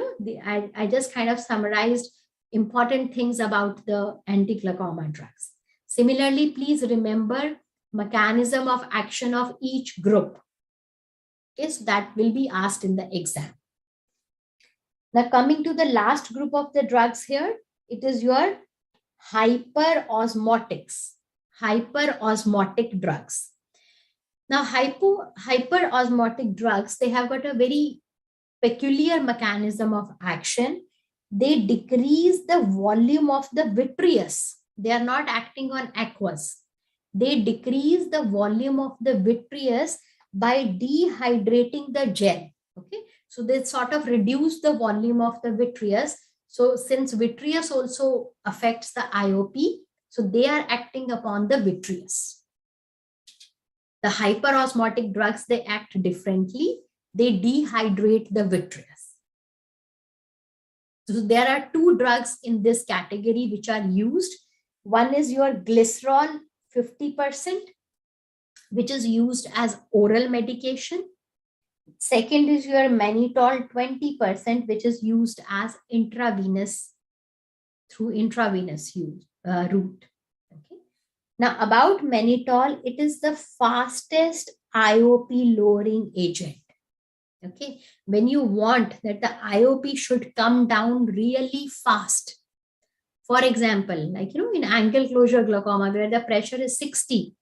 I just kind of summarized important things about the anti-glaucoma drugs. Similarly, please remember mechanism of action of each group. Okay, so that will be asked in the exam. Now coming to the last group of the drugs here, it is your hyperosmotic drugs. Now, hyperosmotic drugs, they have got a very peculiar mechanism of action. They decrease the volume of the vitreous. They are not acting on aqueous. They decrease the volume of the vitreous by dehydrating the gel. Okay, so they sort of reduce the volume of the vitreous. So since vitreous also affects the IOP, so they are acting upon the vitreous. The hyperosmotic drugs, they act differently. They dehydrate the vitreous. So there are two drugs in this category which are used. One is your glycerol 50%, which is used as oral medication. Second is your mannitol 20%, which is used as intravenous, through intravenous route. Okay. Now about mannitol, it is the fastest IOP lowering agent. Okay, when you want that the IOP should come down really fast. For example, like, in angle closure glaucoma where the pressure is 60.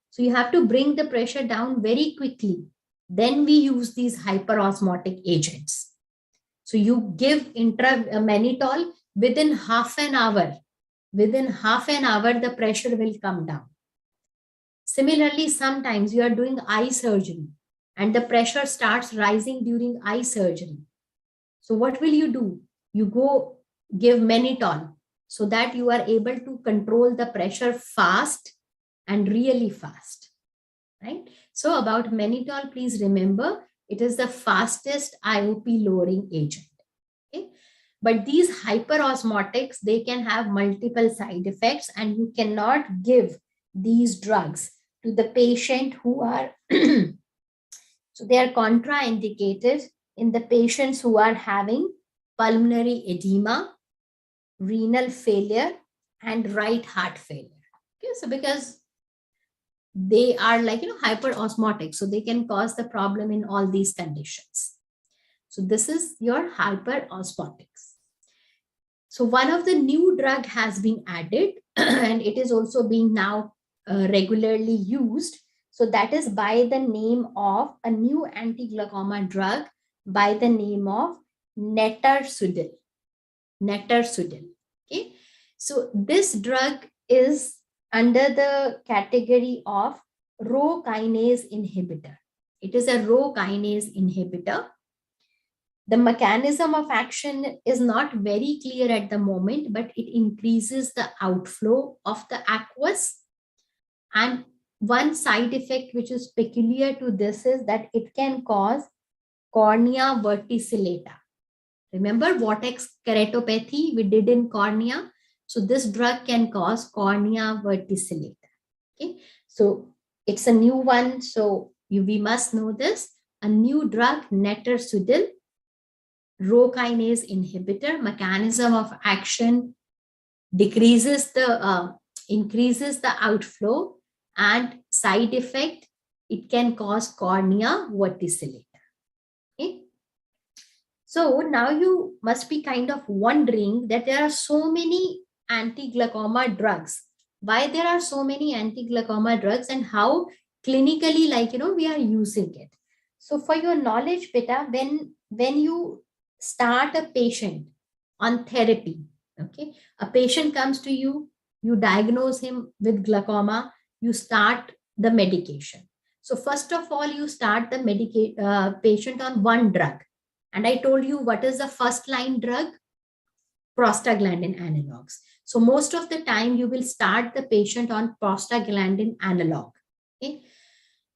So you have to bring the pressure down very quickly. Then we use these hyperosmotic agents. So you give mannitol within half an hour. Within half an hour, the pressure will come down. Similarly, sometimes you are doing eye surgery and the pressure starts rising during eye surgery. So what will you do? You go give mannitol so that you are able to control the pressure fast and really fast, right? So about mannitol, please remember, it is the fastest IOP lowering agent. Okay? But these hyperosmotics, they can have multiple side effects, and you cannot give these drugs to the patient who are so they are contraindicated in the patients who are having pulmonary edema, renal failure, and right heart failure. Okay, so because they are like, hyperosmotic, so they can cause the problem in all these conditions. So this is your hyperosmotics. So one of the new drug has been added and it is also being now regularly used. So that is by the name of a new anti-glaucoma drug by the name of netersudil. Netersudil. Okay. So this drug is under the category of Rho kinase inhibitor. It is a Rho kinase inhibitor. The mechanism of action is not very clear at the moment, but it increases the outflow of the aqueous. And one side effect which is peculiar to this is that it can cause cornea verticillata. Remember vortex keratopathy we did in cornea? So this drug can cause cornea verticillata. Okay, so it's a new one. So we must know this. A new drug, netersudil, Rho kinase inhibitor, mechanism of action decreases the increases the outflow, and side effect, it can cause cornea verticillata. Okay. So now you must be kind of wondering that there are so many anti-glaucoma drugs. Why there are so many anti-glaucoma drugs and how clinically, like, we are using it. So for your knowledge, beta, when you start a patient on therapy, okay, a patient comes to you, you diagnose him with glaucoma, you start the medication. So first of all, you start the patient on one drug. And I told you what is the first line drug? Prostaglandin analogs. So most of the time you will start the patient on prostaglandin analog. Okay.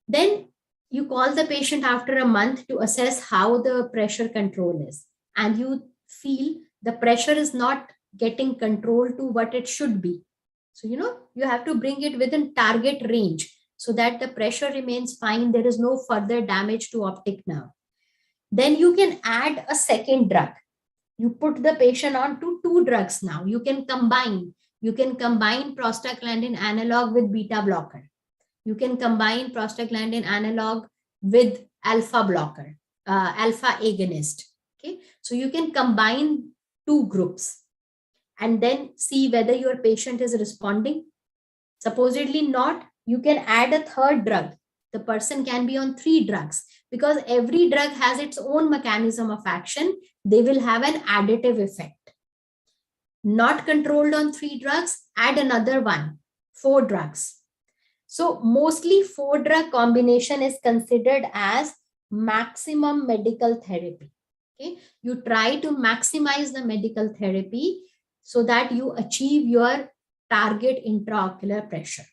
Then you call the patient after a month to assess how the pressure control is. And you feel the pressure is not getting control to what it should be. So, you have to bring it within target range so that the pressure remains fine. There is no further damage to optic nerve. Then you can add a second drug. You put the patient on to two drugs now. You can combine prostaglandin analog with beta blocker. You can combine prostaglandin analog with alpha blocker, alpha agonist. Okay, so you can combine two groups and then see whether your patient is responding. Supposedly not, you can add a third drug. the person can be on 3 drugs, because every drug has its own mechanism of action. They will have an additive effect. Not controlled on 3 drugs, add another one, 4 drugs. So mostly 4 drug combination is considered as maximum medical therapy. Okay, you try to maximize the medical therapy so that you achieve your target intraocular pressure.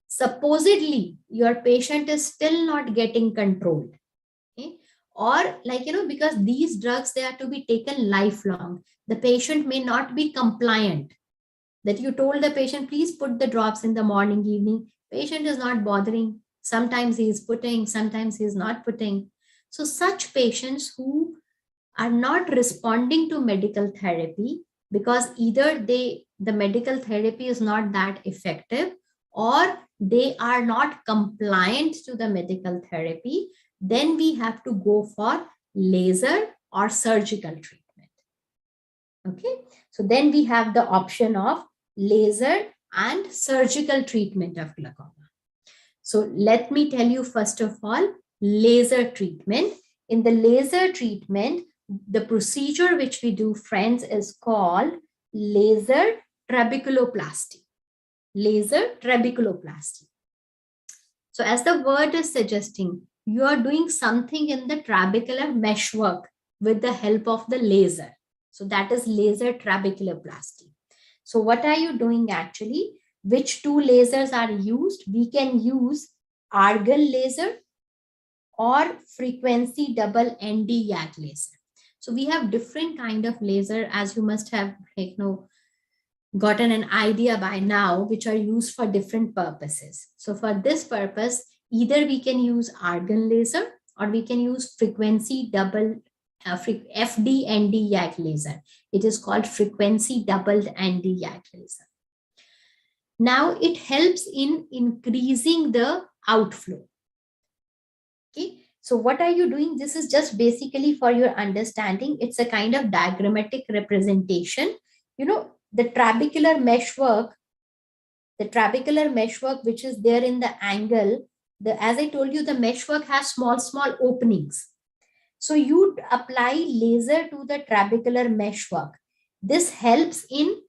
Supposedly your patient is still not getting controlled. Okay, or because these drugs, they are to be taken lifelong. The patient may not be compliant, that you told the patient, please put the drops in the morning, evening. Patient is not bothering. Sometimes he is putting, sometimes he is not putting. So such patients who are not responding to medical therapy because either the medical therapy is not that effective, or they are not compliant to the medical therapy, then we have to go for laser or surgical treatment. Okay, so then we have the option of laser and surgical treatment of glaucoma. So let me tell you first of all, laser treatment. In the laser treatment, the procedure which we do, friends, is called laser trabeculoplasty. Laser trabeculoplasty. So as the word is suggesting, you are doing something in the trabecular meshwork with the help of the laser. So that is laser trabeculoplasty. So what are you doing actually? Which 2 lasers are used? We can use argon laser or frequency double ND YAG laser. So we have different kind of laser, as you must have gotten an idea by now, which are used for different purposes. So for this purpose, either we can use argon laser or we can use frequency double FD-ND YAG laser. It is called frequency doubled ND YAG laser. Now it helps in increasing the outflow. Okay, so what are you doing? This is just basically for your understanding. It's a kind of diagrammatic representation. The trabecular meshwork which is there in the angle, as I told you, the meshwork has small openings. So you apply laser to the trabecular meshwork. This helps in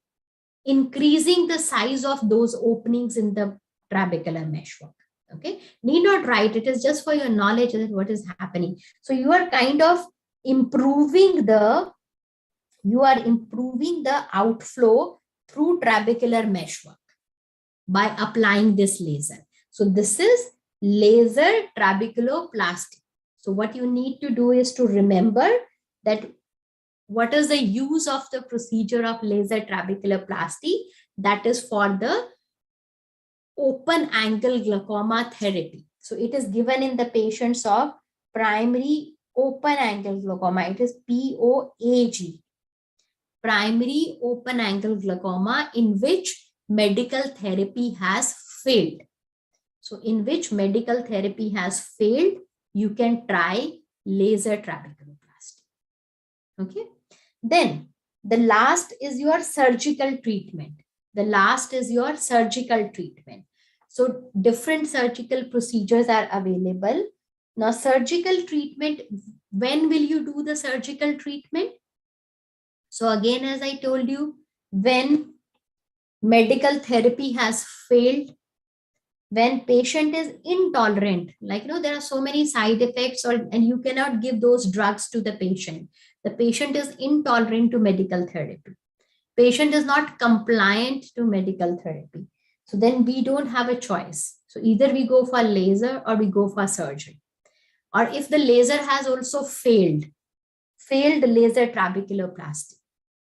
increasing the size of those openings in the trabecular meshwork. Okay, need not write, it is just for your knowledge that what is happening. So you are kind of improving the outflow through trabecular meshwork by applying this laser. So this is laser trabeculoplasty. So what you need to do is to remember that what is the use of the procedure of laser trabeculoplasty? That is for the open angle glaucoma therapy. So it is given in the patients of primary open angle glaucoma. It is POAG, primary open angle glaucoma, in which medical therapy has failed. So in which medical therapy has failed, you can try laser trabeculoplasty. Okay. Then the last is your surgical treatment. So different surgical procedures are available. Now surgical treatment, when will you do the surgical treatment? So again, as I told you, when medical therapy has failed, when patient is intolerant, there are so many side effects, and you cannot give those drugs to the patient. The patient is intolerant to medical therapy. Patient is not compliant to medical therapy. So then we don't have a choice. So either we go for laser or we go for surgery. Or if the laser has also failed laser trabeculoplasty.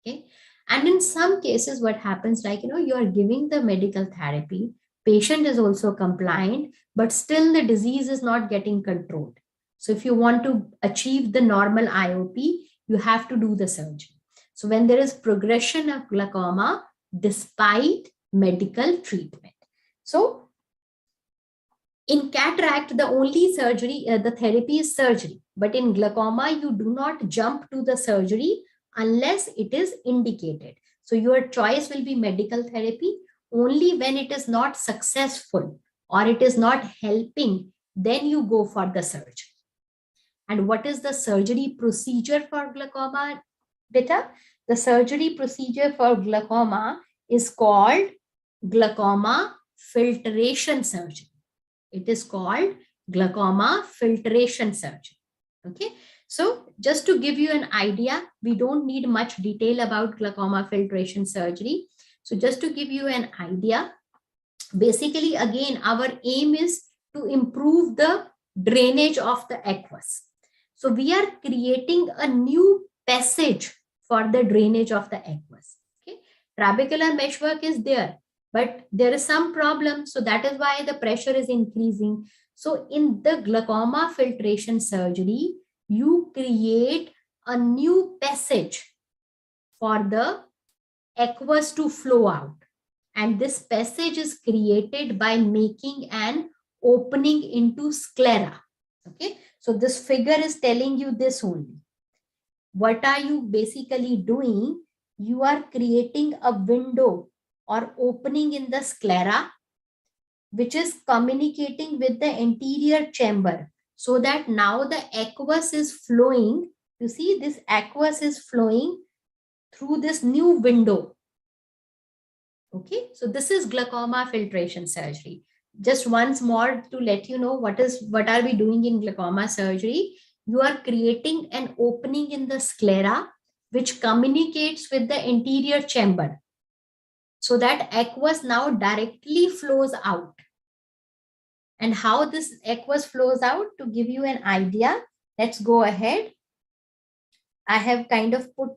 Okay. And in some cases, what happens, you are giving the medical therapy, patient is also compliant, but still the disease is not getting controlled. So if you want to achieve the normal IOP, you have to do the surgery. So when there is progression of glaucoma despite medical treatment. So in cataract, the only surgery, the therapy is surgery. But in glaucoma, you do not jump to the surgery unless it is indicated. So your choice will be medical therapy only when it is not successful or it is not helping, then you go for the surgery. And what is the surgery procedure for glaucoma, beta? The surgery procedure for glaucoma is called glaucoma filtration surgery. It is called glaucoma filtration surgery. Okay. So just to give you an idea, we don't need much detail about glaucoma filtration surgery. So just to give you an idea, basically, again, our aim is to improve the drainage of the aqueous. So we are creating a new passage for the drainage of the aqueous. Okay. Trabecular meshwork is there, but there is some problem. So that is why the pressure is increasing. So in the glaucoma filtration surgery, you create a new passage for the aqueous to flow out. And this passage is created by making an opening into sclera. Okay. So this figure is telling you this only. What are you basically doing? You are creating a window or opening in the sclera, which is communicating with the anterior chamber, so that now the aqueous is flowing. You see, this aqueous is flowing through this new window. Okay, so this is glaucoma filtration surgery. Just once more to let you know what are we doing in glaucoma surgery. You are creating an opening in the sclera which communicates with the anterior chamber, so that aqueous now directly flows out. And how this aqueous flows out, to give you an idea, let's go ahead. I have kind of put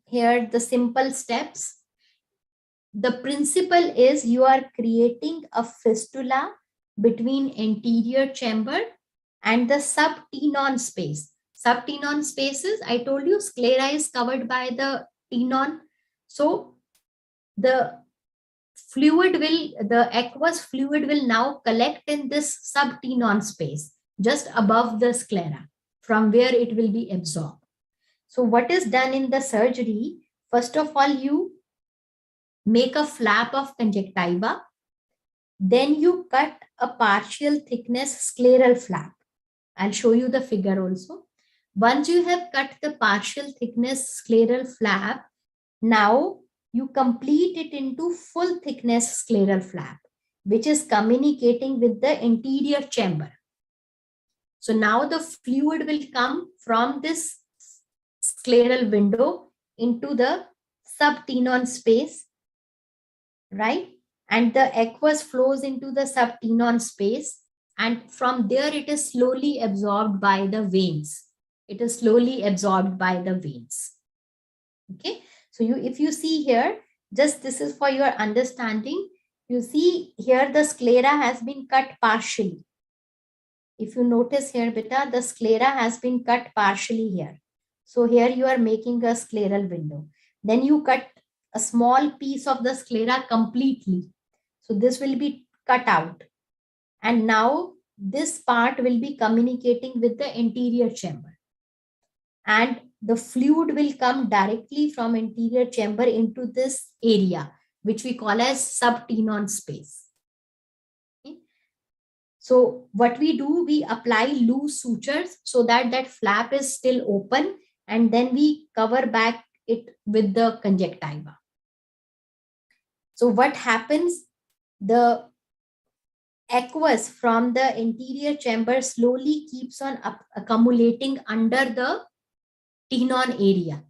here the simple steps. The principle is you are creating a fistula between anterior chamber and the subtenon space. Subtenon spaces, I told you, sclera is covered by the tenon. So the aqueous fluid will now collect in this subtenon space, just above the sclera, from where it will be absorbed. So what is done in the surgery? First of all, you make a flap of conjunctiva. Then you cut a partial thickness scleral flap. I'll show you the figure also. Once you have cut the partial thickness scleral flap, now you complete it into full thickness scleral flap, which is communicating with the anterior chamber. So now the fluid will come from this scleral window into the subtenon space, right? And the aqueous flows into the subtenon space, and from there it is slowly absorbed by the veins. It is slowly absorbed by the veins. Okay. So if you see here, just this is for your understanding. You see here the sclera has been cut partially. If you notice here, beta, the sclera has been cut partially here. So here you are making a scleral window. Then you cut a small piece of the sclera completely. So this will be cut out. And now this part will be communicating with the anterior chamber. And the fluid will come directly from anterior chamber into this area, which we call as subtenon space. Okay. So what we do, we apply loose sutures so that that flap is still open, and then we cover back it with the conjunctiva. So what happens? The aqueous from the anterior chamber slowly keeps on accumulating under the tenon area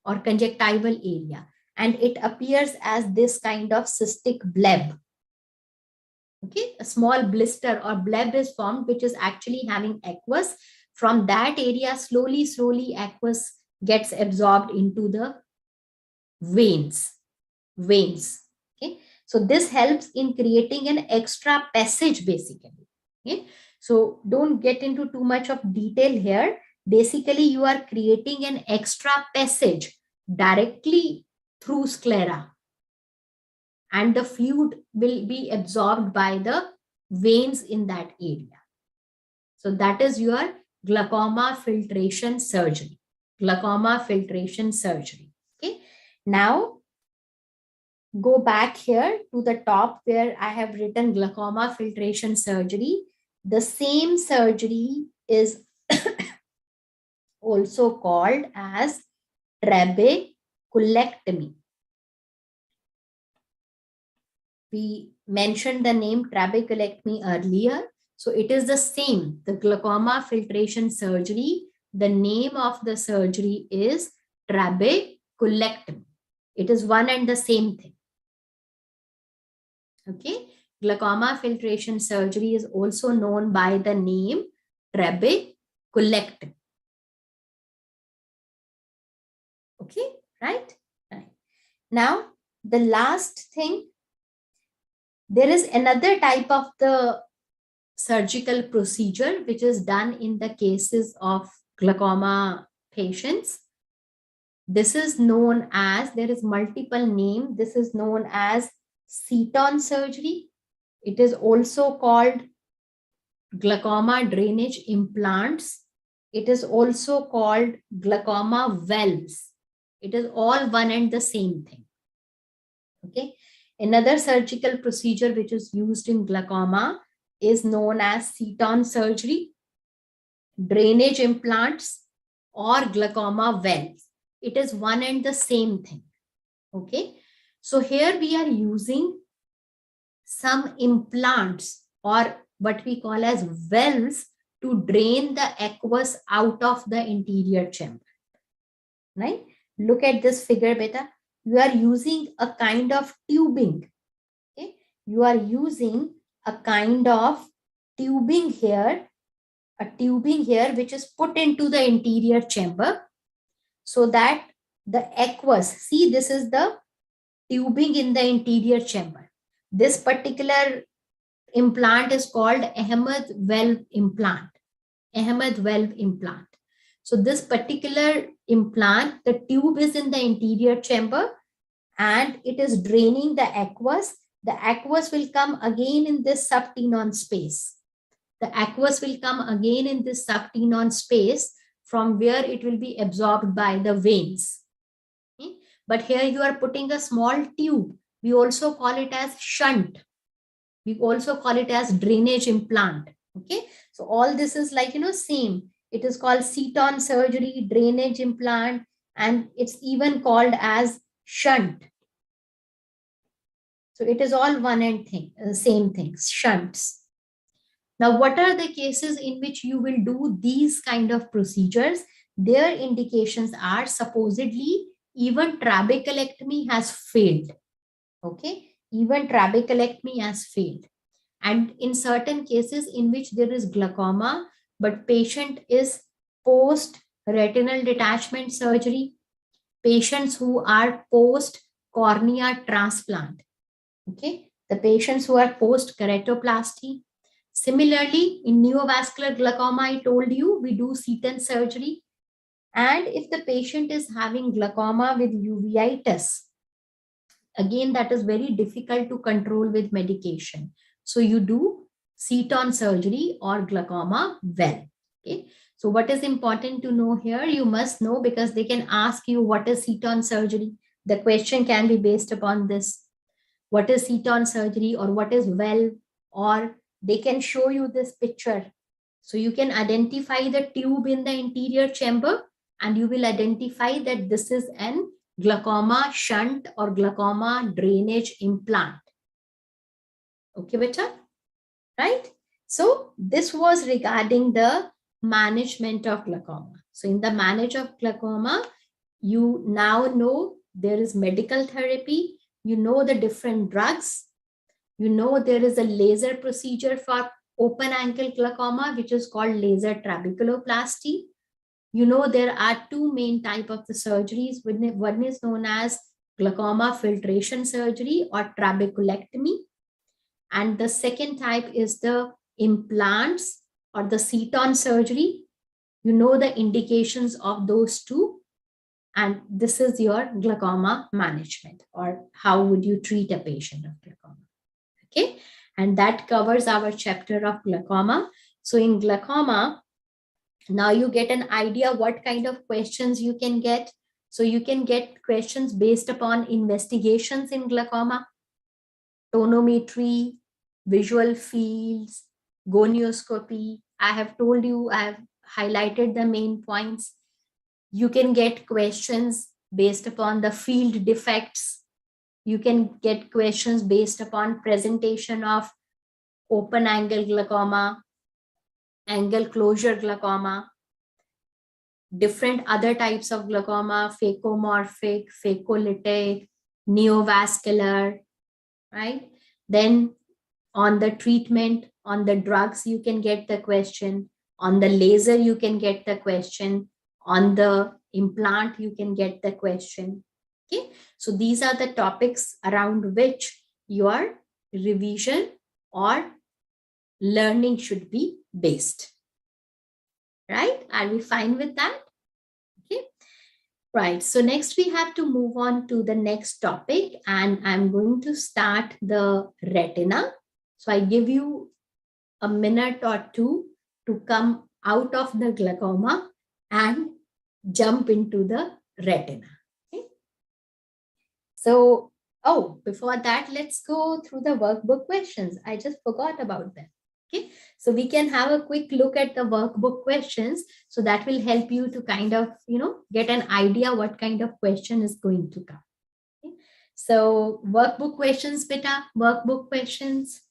or conjunctival area, and it appears as this kind of cystic bleb. Okay, a small blister or bleb is formed, which is actually having aqueous. From that area, slowly aqueous gets absorbed into the veins. Okay, so this helps in creating an extra passage basically. Okay, so don't get into too much of detail here. Basically, you are creating an extra passage directly through sclera, and the fluid will be absorbed by the veins in that area. So that is your glaucoma filtration surgery. Glaucoma filtration surgery. Okay. Now, go back here to the top where I have written glaucoma filtration surgery. The same surgery is also called as trabeculectomy. We mentioned the name trabeculectomy earlier. So it is the same, the glaucoma filtration surgery. The name of the surgery is trabeculectomy. It is one and the same thing. Okay. Glaucoma filtration surgery is also known by the name trabeculectomy. Okay, right? Right. Now, the last thing, there is another type of the surgical procedure which is done in the cases of glaucoma patients. This is known as, there is multiple name. This is known as Seton surgery. It is also called glaucoma drainage implants. It is also called glaucoma valves. It is all one and the same thing. Okay. Another surgical procedure which is used in glaucoma is known as Seton surgery, drainage implants, or glaucoma valves. It is one and the same thing. Okay. So here we are using some implants or what we call as valves to drain the aqueous out of the interior chamber. Right? Look at this figure, beta. You are using a kind of tubing. Okay? You are using a kind of tubing here, which is put into the interior chamber so that the aqueous, see, this is the tubing in the interior chamber. This particular implant is called Ahmed valve implant. Ahmed valve implant. So this particular implant, the tube is in the interior chamber and it is draining the aqueous. The aqueous will come again in this subtenon space. The aqueous will come again in this subtenon space from where it will be absorbed by the veins. Okay? But here you are putting a small tube. We also call it as shunt. We also call it as drainage implant. Okay. So all this is like, same. It is called Seton surgery, drainage implant, and it's even called as shunt. So it is all one and thing, same things, shunts. Now, what are the cases in which you will do these kind of procedures? Their indications are supposedly even trabeculectomy has failed. Okay, even trabeculectomy has failed. And in certain cases in which there is glaucoma, but patient is post retinal detachment surgery, patients who are post cornea transplant. Okay, the patients who are post keratoplasty. Similarly, in neovascular glaucoma, I told you we do Seton surgery. And if the patient is having glaucoma with uveitis, again, that is very difficult to control with medication. So you do Seton surgery or glaucoma well. Okay. So what is important to know here? You must know because they can ask you what is Seton surgery. The question can be based upon this. What is Seton surgery or what is well, or they can show you this picture. So you can identify the tube in the interior chamber and you will identify that this is an glaucoma shunt or glaucoma drainage implant. Okay, beta? Right? So this was regarding the management of glaucoma. So in the management of glaucoma, you now know there is medical therapy. You know the different drugs. You know there is a laser procedure for open angle glaucoma, which is called laser trabeculoplasty. You know there are two main types of the surgeries. One is known as glaucoma filtration surgery or trabeculectomy. And the second type is the implants or the Seton surgery. You know the indications of those two. And this is your glaucoma management, or how would you treat a patient of glaucoma. Okay. And that covers our chapter of glaucoma. So in glaucoma, now you get an idea what kind of questions you can get. So you can get questions based upon investigations in glaucoma, tonometry, visual fields, gonioscopy. I have told you, I have highlighted the main points. You can get questions based upon the field defects. You can get questions based upon presentation of open angle glaucoma, angle closure glaucoma, different other types of glaucoma, phacomorphic, phacolytic, neovascular, right? Then on the treatment, on the drugs, you can get the question. On the laser, you can get the question. On the implant, you can get the question. Okay, so these are the topics around which your revision or learning should be based. Right? Are we fine with that? Okay. Right. So next we have to move on to the next topic, and I'm going to start the retina. So I give you a minute or two to come out of the glaucoma and jump into the retina. Okay. So, before that, let's go through the workbook questions. I just forgot about them. Okay, so we can have a quick look at the workbook questions. So that will help you to kind of, get an idea what kind of question is going to come. Okay? So workbook questions, beta, workbook questions.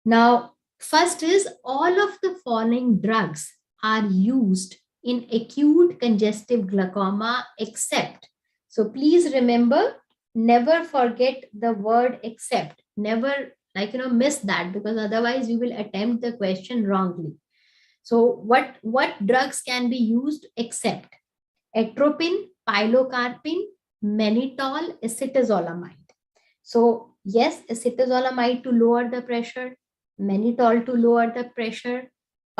Now, first is all of the following drugs are used in acute congestive glaucoma except. So please remember, never forget the word except. Never miss that, because otherwise you will attempt the question wrongly. So what drugs can be used except atropine, pilocarpine, mannitol, acetazolamide? So yes, acetazolamide to lower the pressure, mannitol to lower the pressure,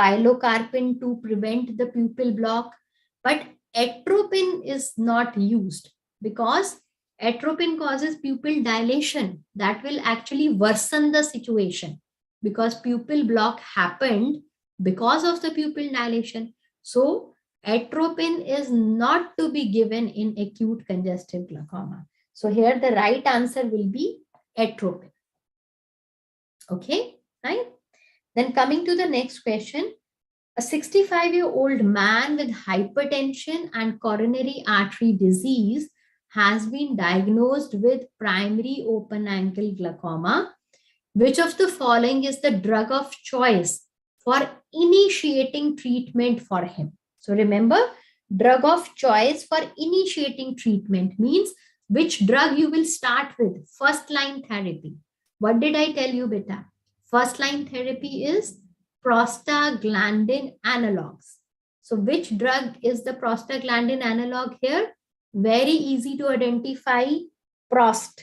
pilocarpine to prevent the pupil block, but atropine is not used because atropine causes pupil dilation. That will actually worsen the situation because pupil block happened because of the pupil dilation. So atropine is not to be given in acute congestive glaucoma. So here the right answer will be atropine. Okay, right? Then coming to the next question, a 65-year-old man with hypertension and coronary artery disease has been diagnosed with primary open angle glaucoma. Which of the following is the drug of choice for initiating treatment for him? So remember, drug of choice for initiating treatment means which drug you will start with. First line therapy. What did I tell you, beta? First line therapy is prostaglandin analogs. So which drug is the prostaglandin analog here? Very easy to identify, Prost.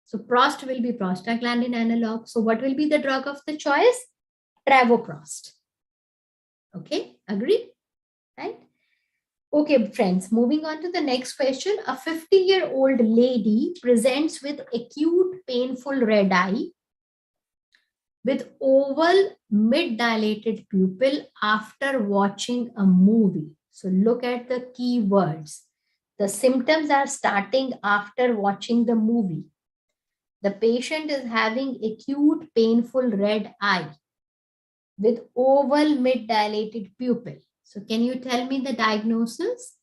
So Prost will be prostaglandin analog. So what will be the drug of the choice? Travoprost. Okay, agree? Right? Okay, friends, moving on to the next question. A 50-year-old lady presents with acute painful red eye with oval mid-dilated pupil after watching a movie. So look at the key words. The symptoms are starting after watching the movie. The patient is having acute painful red eye with oval mid-dilated pupil. So can you tell me the diagnosis?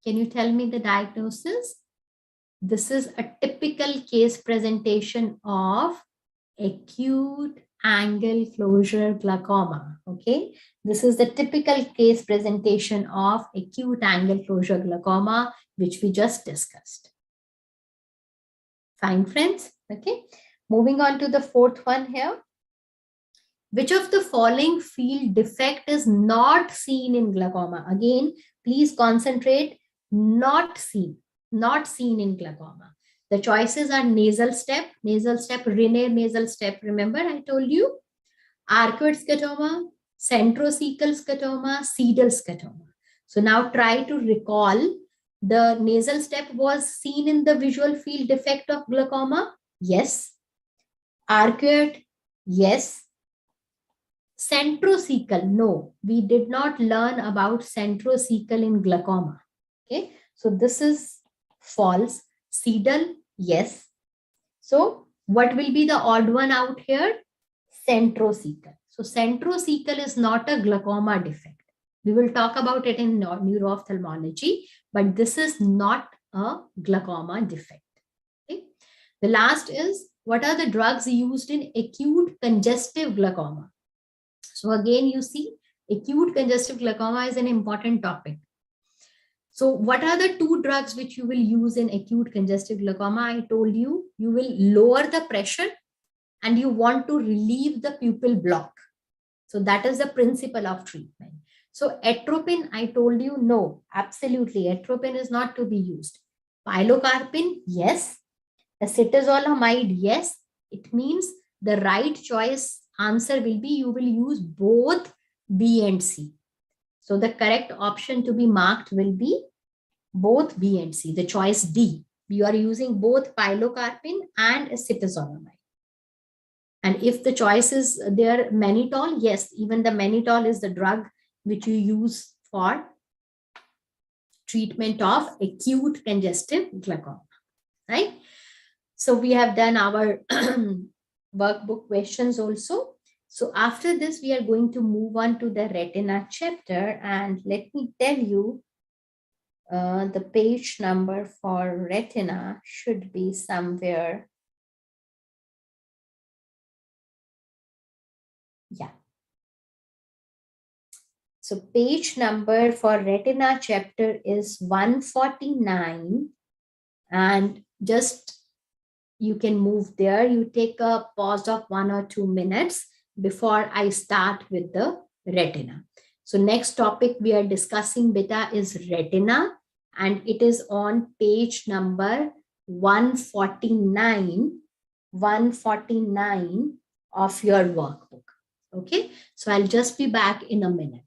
Can you tell me the diagnosis? This is a typical case presentation of acute angle closure glaucoma. Okay, this is the typical case presentation of acute angle closure glaucoma, which we just discussed. Fine, friends. Okay, moving on to the fourth one here. Which of the following field defect is not seen in glaucoma? Again, please concentrate. Not seen in glaucoma. The choices are nasal step, Raynaud nasal step. Remember, I told you arcuate scotoma, centrocecal scotoma, sedal scotoma. So now try to recall, the nasal step was seen in the visual field defect of glaucoma. Yes. Arcuate. Yes. Centrocecal, no, we did not learn about centrocecal in glaucoma. Okay, so this is false. Sedal, yes. So what will be the odd one out here? Centrocecal. So centrocecal is not a glaucoma defect. We will talk about it in neuro-ophthalmology, but this is not a glaucoma defect. Okay. The last is, what are the drugs used in acute congestive glaucoma? So again, you see, acute congestive glaucoma is an important topic. So what are the two drugs which you will use in acute congestive glaucoma? I told you, you will lower the pressure and you want to relieve the pupil block. So that is the principle of treatment. So atropine, I told you, no, absolutely. Atropine is not to be used. Pilocarpine, yes. Acetazolamide, yes. It means the right choice answer will be, you will use both B and C. So the correct option to be marked will be both B and C, the choice D. You are using both pilocarpine and acetazolamide. And if the choice is there mannitol, yes, even the mannitol is the drug which you use for treatment of acute congestive glaucoma, right? So we have done our workbook questions also. So after this, we are going to move on to the retina chapter. And let me tell you, the page number for retina should be somewhere. Yeah. So page number for retina chapter is 149. And just you can move there. You take a pause of 1 or 2 minutes before I start with the retina. So next topic we are discussing, beta, is retina. And it is on page number 149 of your workbook. Okay, so I'll just be back in a minute.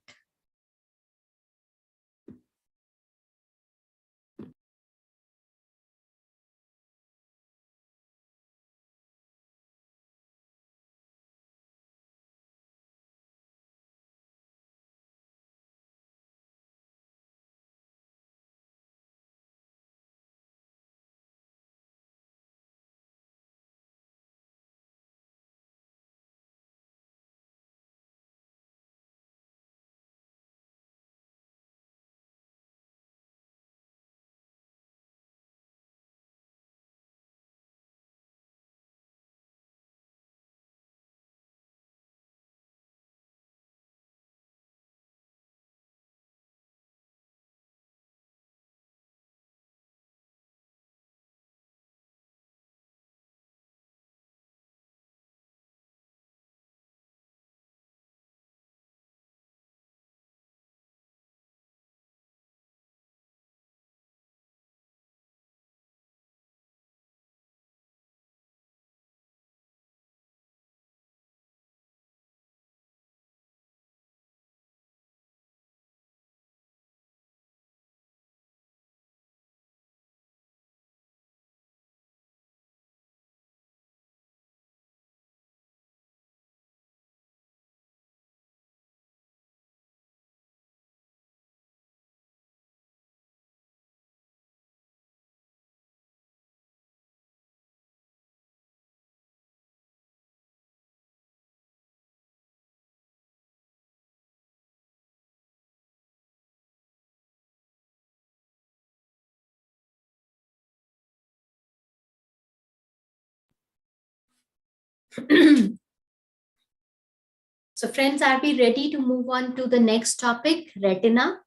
So friends, are we ready to move on to the next topic, retina?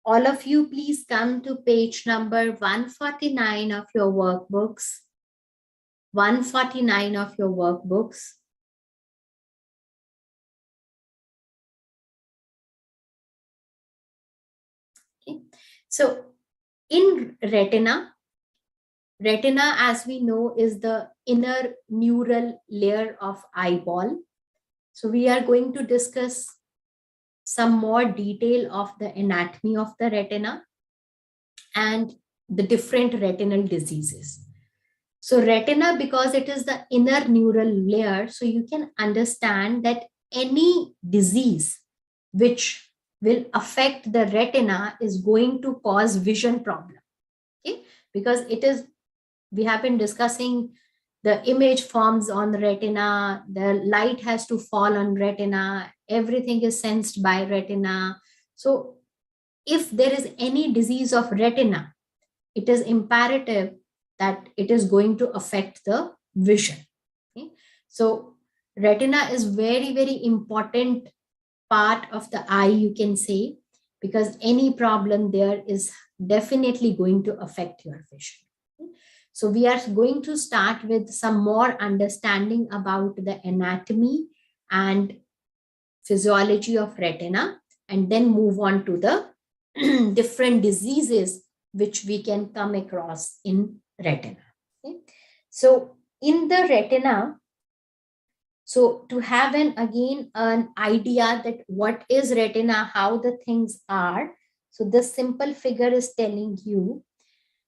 All of you, please come to page number 149 of your workbooks. 149 of your workbooks. Okay. So in retina, as we know, is the inner neural layer of eyeball. So we are going to discuss some more detail of the anatomy of the retina and the different retinal diseases. So retina, because it is the inner neural layer, so you can understand that any disease which will affect the retina is going to cause vision problem. Okay, because it is, we have been discussing, the image forms on the retina, the light has to fall on retina, everything is sensed by retina. So if there is any disease of retina, it is imperative that it is going to affect the vision. Okay? So retina is very, very important part of the eye, you can say, because any problem there is definitely going to affect your vision. So we are going to start with some more understanding about the anatomy and physiology of retina, and then move on to the different diseases which we can come across in retina. Okay? So in the retina, so to have an idea that what is retina, how the things are, so this simple figure is telling you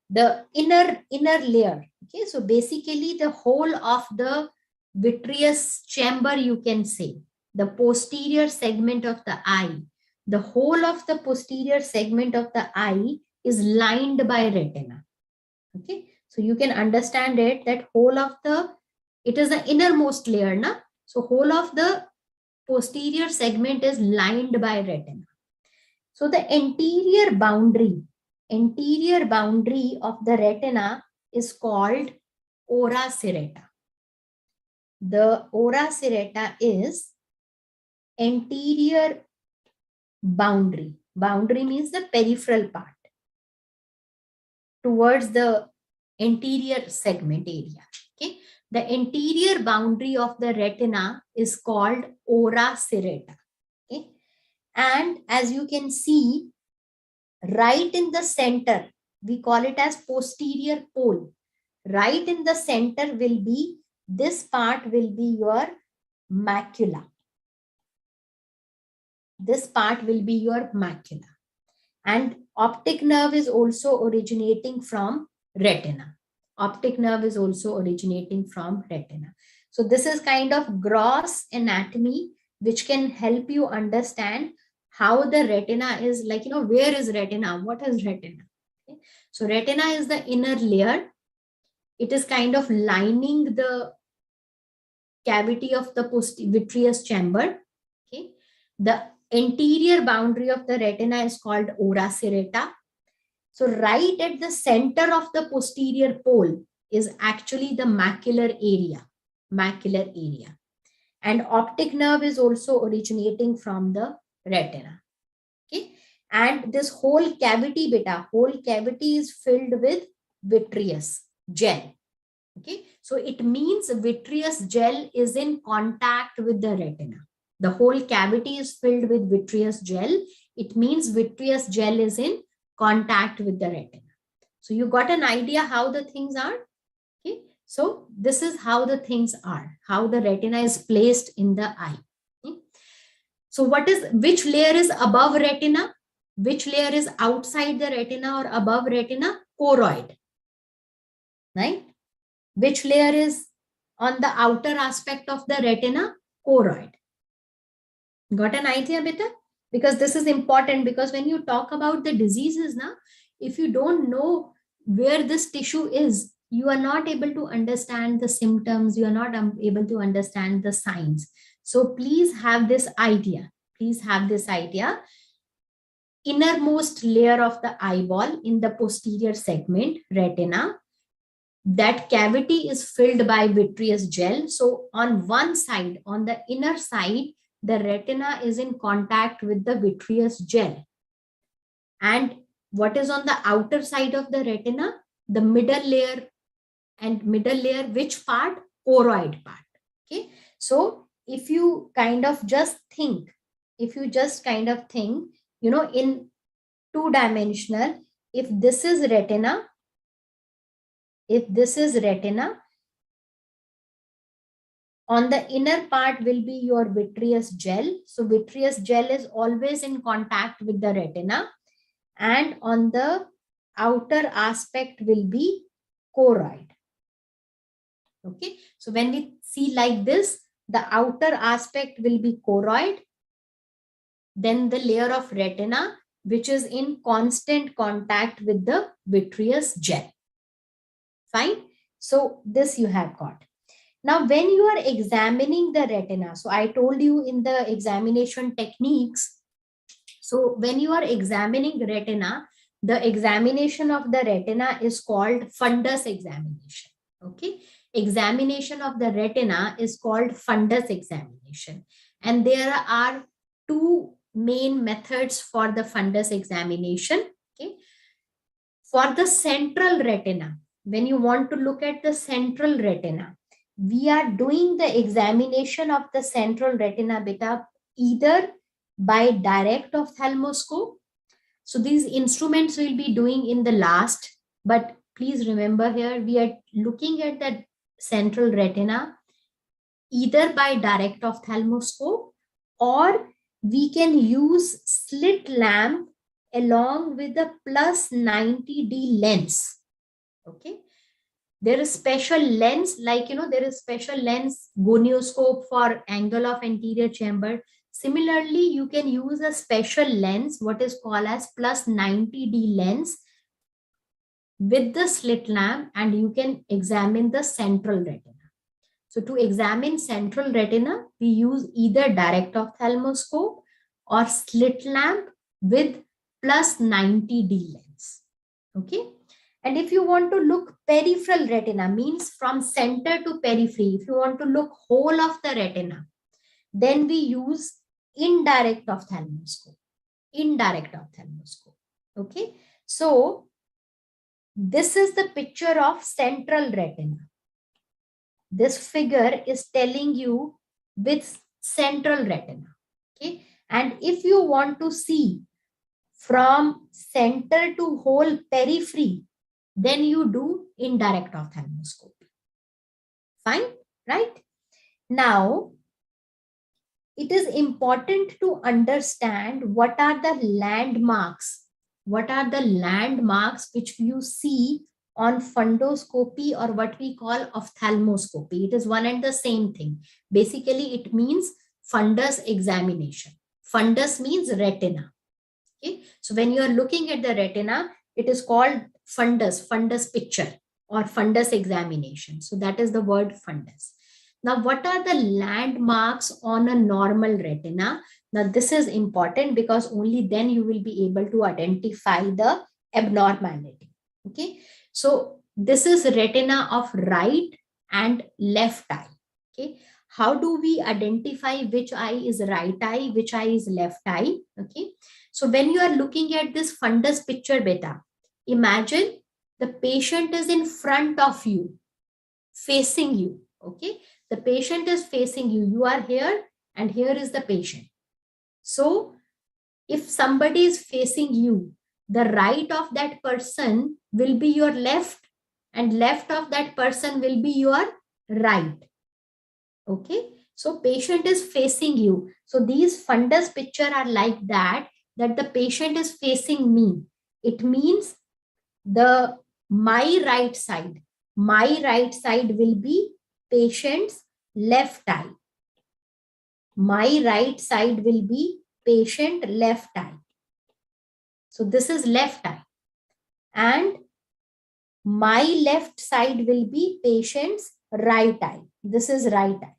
the inner layer. Okay, so basically the whole of the vitreous chamber, you can say, the posterior segment of the eye, the whole of the posterior segment of the eye is lined by retina. Okay, so you can understand it that whole of the, it is the innermost layer, na? So whole of the posterior segment is lined by retina. So the anterior boundary of the retina is called ora serrata. The ora serrata is anterior boundary. Boundary means the peripheral part towards the anterior segment area. Okay, the anterior boundary of the retina is called ora serrata. Okay, and as you can see, right in the center, we call it as posterior pole. Right in the center will be, this part will be your macula. This part will be your macula. And optic nerve is also originating from retina. Optic nerve is also originating from retina. So this is kind of gross anatomy which can help you understand how the retina is, like, where is retina? What is retina? Okay. So retina is the inner layer. It is kind of lining the cavity of the vitreous chamber. Okay. The anterior boundary of the retina is called ora serrata. So right at the center of the posterior pole is actually the macular area. Macular area. And optic nerve is also originating from the retina. Okay. And this whole cavity is filled with vitreous gel. Okay, so it means vitreous gel is in contact with the retina. The whole cavity is filled with vitreous gel. It means vitreous gel is in contact with the retina. So you got an idea how the things are. Okay, so this is how the things are, how the retina is placed in the eye. Okay? So which layer is above retina? Which layer is outside the retina or above retina? Choroid. Right? Which layer is on the outer aspect of the retina? Choroid. Got an idea, beta? Because this is important, because when you talk about the diseases, now, if you don't know where this tissue is, you are not able to understand the symptoms, you are not able to understand the signs. So please have this idea. Please have this idea. Innermost layer of the eyeball in the posterior segment, retina, that cavity is filled by vitreous gel. So on one side, on the inner side, the retina is in contact with the vitreous gel. And what is on the outer side of the retina? The middle layer. And middle layer, which part? Choroid part. Okay. So if you kind of just think, in two-dimensional, if this is retina, on the inner part will be your vitreous gel. So vitreous gel is always in contact with the retina. And on the outer aspect will be choroid. Okay, so when we see like this, the outer aspect will be choroid, then the layer of retina, which is in constant contact with the vitreous gel. Fine. So this you have got. Now, when you are examining the retina, so I told you in the examination techniques, so when you are examining retina, the examination of the retina is called fundus examination. Okay. Examination of the retina is called fundus examination. And there are two main methods for the fundus examination. Okay. For the central retina, when you want to look at the central retina, we are doing the examination of the central retina beta either by direct ophthalmoscope. So these instruments will be doing in the last, but please remember here we are looking at the central retina either by direct ophthalmoscope, or we can use slit lamp along with the plus 90D lens. Okay. There is special lens, like, there is special lens gonioscope for angle of anterior chamber. Similarly, you can use a special lens, what is called as plus 90D lens with the slit lamp, and you can examine the central retina. So to examine central retina, we use either direct ophthalmoscope or slit lamp with plus 90D lens. Okay. And if you want to look peripheral retina, means from center to periphery, if you want to look whole of the retina, then we use indirect ophthalmoscope. Indirect ophthalmoscope. Okay. So this is the picture of central retina. This figure is telling you with central retina. Okay. And if you want to see from center to whole periphery, then you do indirect ophthalmoscopy. Fine, right? Now, it is important to understand what are the landmarks. What are the landmarks which you see on fundoscopy, or what we call ophthalmoscopy. It is one and the same thing. Basically, it means fundus examination. Fundus means retina. Okay. So when you are looking at the retina, it is called fundus picture or fundus examination. So that is the word fundus. Now, what are the landmarks on a normal retina? Now, this is important because only then you will be able to identify the abnormality. Okay. So this is retina of right and left eye. Okay. How do we identify which eye is right eye, which eye is left eye? Okay. So when you are looking at this fundus picture beta, imagine the patient is in front of you, facing you. Okay. The patient is facing you. You are here and here is the patient. So if somebody is facing you, the right of that person will be your left and left of that person will be your right. Okay. So patient is facing you. So these fundus picture are like that the patient is facing me. It means my right side will be patient's left eye. My right side will be patient left eye. So this is left eye. And my left side will be patient's right eye. This is right eye.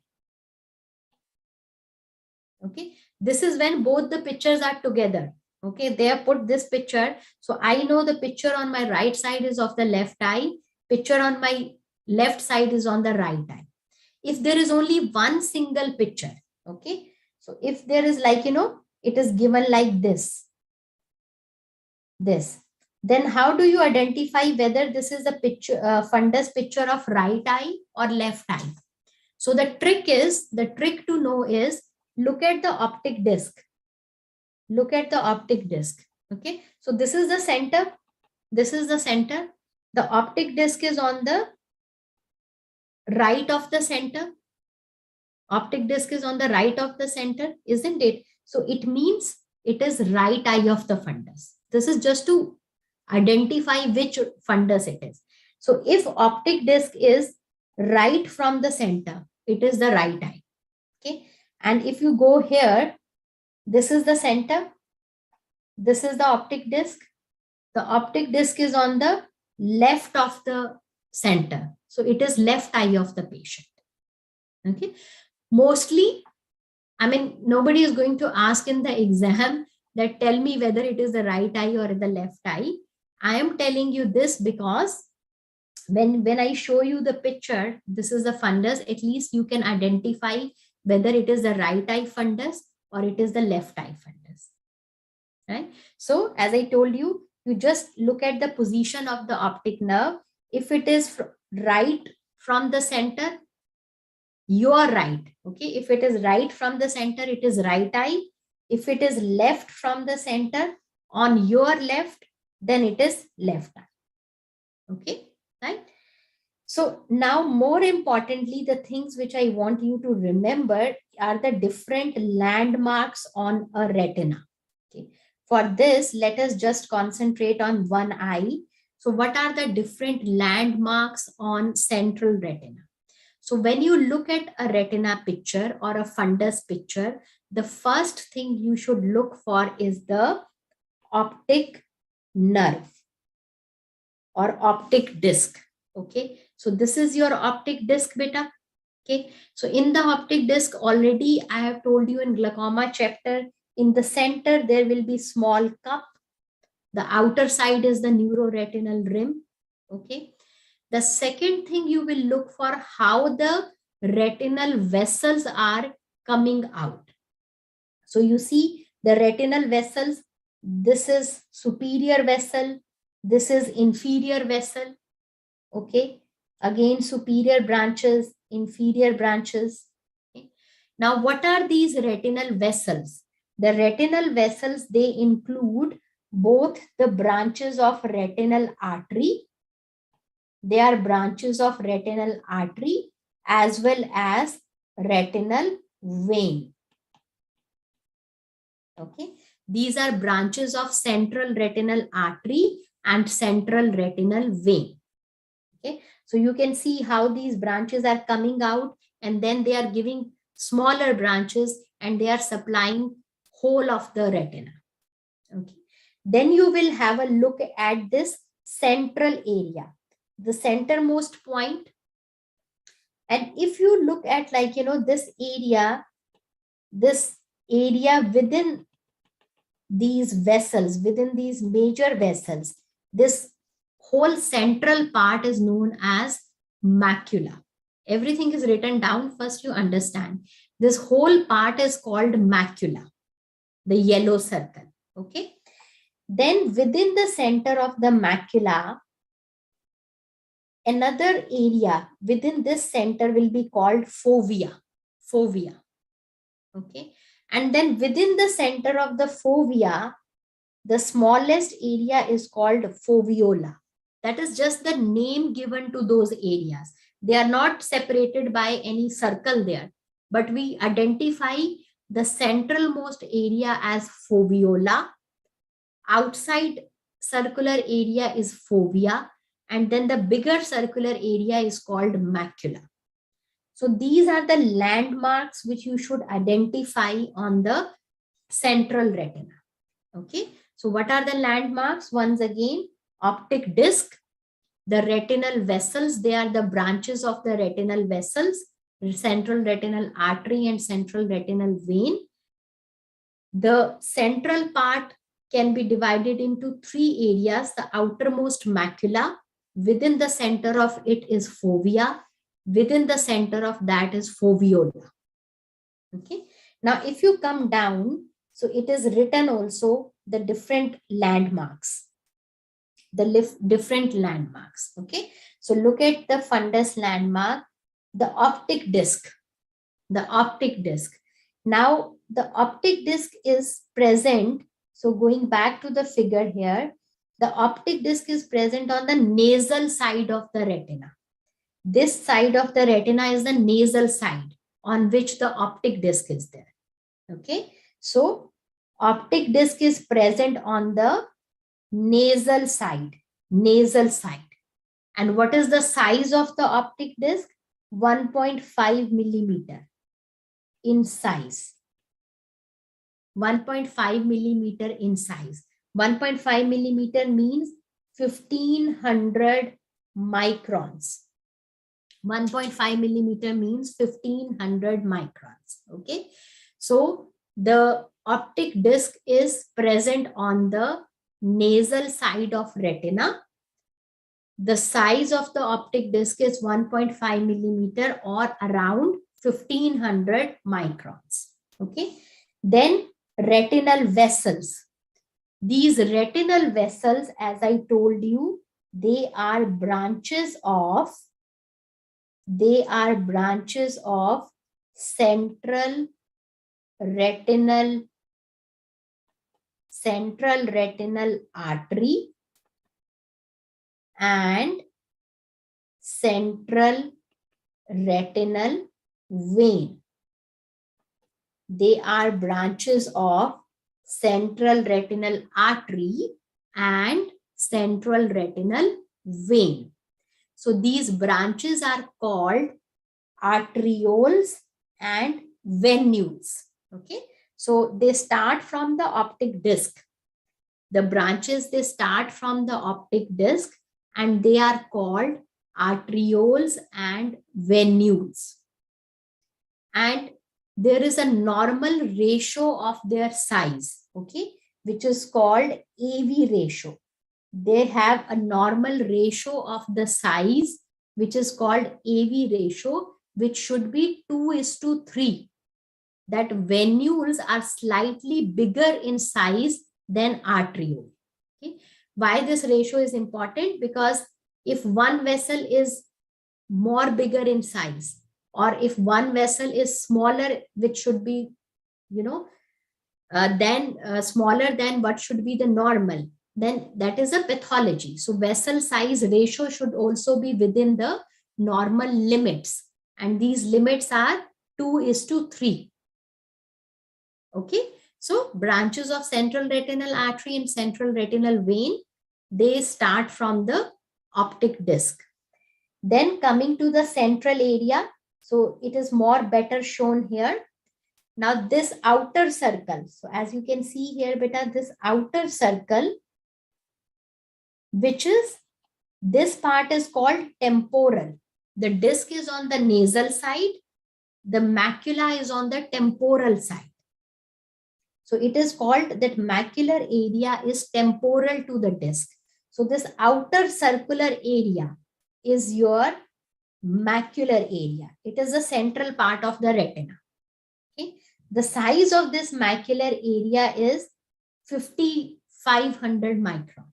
Okay. This is when both the pictures are together. Okay. They have put this picture. So I know the picture on my right side is of the left eye. Picture on my left side is on the right eye. If there is only one single picture. Okay. So if there is like, it is given like this. Then how do you identify whether this is a picture, fundus picture of right eye or left eye? So the trick to know is, look at the optic disc. Look at the optic disc. Okay. So this is the center. This is the center. The optic disc is on the right of the center. Optic disc is on the right of the center, isn't it? So it means it is right eye of the fundus. This is just to identify which fundus it is. So if optic disc is right from the center, it is the right eye. Okay. And if you go here, this is the center. This is the optic disc. The optic disc is on the left of the center. So it is left eye of the patient. Okay. Mostly, I mean, nobody is going to ask in the exam that tell me whether it is the right eye or the left eye. I am telling you this because when I show you the picture, this is the fundus, at least you can identify whether it is the right eye fundus or it is the left eye fundus. Right? So as I told you, you just look at the position of the optic nerve. If it is right from the center, you are right. Okay. If it is right from the center, it is right eye. If it is left from the center on your left, then it is left eye. Okay. Right. So now, more importantly, the things which I want you to remember are the different landmarks on a retina. Okay. For this, let us just concentrate on one eye. So what are the different landmarks on central retina? So when you look at a retina picture or a fundus picture, the first thing you should look for is the optic nerve or optic disc. Okay. So this is your optic disc, beta. Okay. So in the optic disc, already I have told you in glaucoma chapter, in the center, there will be small cup. The outer side is the neuroretinal rim. Okay. The second thing you will look for how the retinal vessels are coming out. So you see the retinal vessels, this is superior vessel, this is inferior vessel. Okay. Again, superior branches, inferior branches. Okay. Now, what are these retinal vessels? The retinal vessels, they include both the branches of retinal artery. They are branches of retinal artery as well as retinal vein. Okay. These are branches of central retinal artery and central retinal vein. Okay. So you can see how these branches are coming out and then they are giving smaller branches and they are supplying whole of the retina. Okay. Then you will have a look at this central area, the centermost point. And if you look at this area within these vessels, within these major vessels, this whole central part is known as macula. Everything is written down. First you understand. This whole part is called macula, the yellow circle. Okay. Then within the center of the macula, another area within this center will be called fovea. Fovea. Okay. And then within the center of the fovea, the smallest area is called foveola. That is just the name given to those areas. They are not separated by any circle there, but we identify the centralmost area as foveola. Outside circular area is fovea, and then the bigger circular area is called macula. So these are the landmarks which you should identify on the central retina. Okay. So what are the landmarks? Once again, optic disc, the retinal vessels, they are the branches of the retinal vessels, central retinal artery and central retinal vein. The central part can be divided into three areas. The outermost macula, within the center of it is fovea, within the center of that is foveola. Okay. Now, if you come down, so it is written also the different landmarks, different landmarks. Okay. So look at the fundus landmark, the optic disc, the optic disc. Now the optic disc is present. So going back to the figure here, the optic disc is present on the nasal side of the retina. This side of the retina is the nasal side on which the optic disc is there. Okay. So optic disc is present on the nasal side, nasal side. And what is the size of the optic disc? 1.5 millimeter in size. 1.5 millimeter in size. 1.5 millimeter means 1500 microns. 1.5 millimeter means 1500 microns. Okay. So the optic disc is present on the nasal side of retina. The size of the optic disc is 1.5 millimeter or around 1500 microns. Okay. Then retinal vessels. These retinal vessels, as I told you, they are branches of central retinal artery and central retinal vein. They are branches of central retinal artery and central retinal vein. So these branches are called arterioles and venules. Okay. So they start from the optic disc. The branches, they start from the optic disc and they are called arterioles and venules. And there is a normal ratio of their size, okay, which is called AV ratio. They have a normal ratio of the size, which is called AV ratio, which should be 2:3. That venules are slightly bigger in size than arteriole. Okay. Why this ratio is important? Because if one vessel is more bigger in size, or if one vessel is smaller, which should be, smaller than what should be the normal, then that is a pathology. So vessel size ratio should also be within the normal limits. And these limits are 2:3. Okay. So branches of central retinal artery and central retinal vein, they start from the optic disc. Then coming to the central area, so it is more better shown here. Now this outer circle, so as you can see here, beta, this outer circle, which is, this part is called temporal. The disc is on the nasal side, the macula is on the temporal side. So it is called that macular area is temporal to the disc. So this outer circular area is your macular area. It is the central part of the retina. Okay. The size of this macular area is 5,500 micron.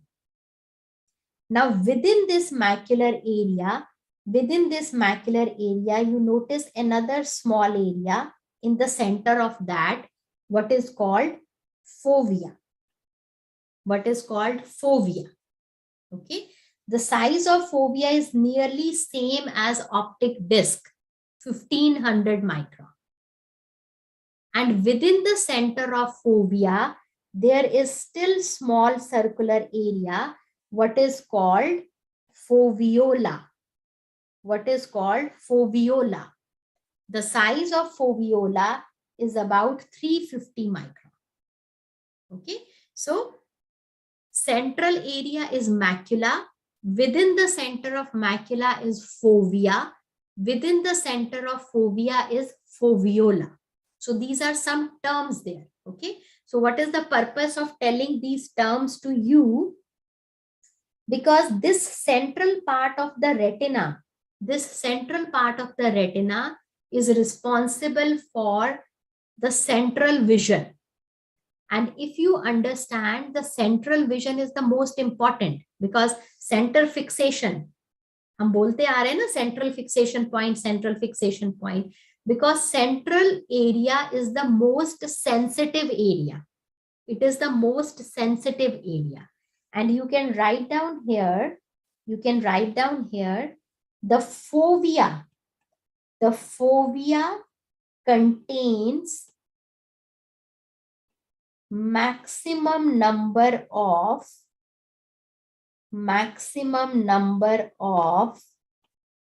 Now within this macular area, you notice another small area in the center of that, what is called fovea. Okay. The size of fovea is nearly same as optic disc, 1500 micron. And within the center of fovea, there is still small circular area, what is called foveola. The size of foveola is about 350 micron. Okay. So central area is macula. Within the center of macula is fovea. Within the center of fovea is foveola. So these are some terms there. Okay. So what is the purpose of telling these terms to you? Because this central part of the retina is responsible for the central vision. And if you understand, the central vision is the most important, because center fixation, हम बोलते आ रहे हैं ना, central fixation point, because central area is the most sensitive area. It is the most sensitive area. And you can write down here, the fovea. The fovea contains maximum number of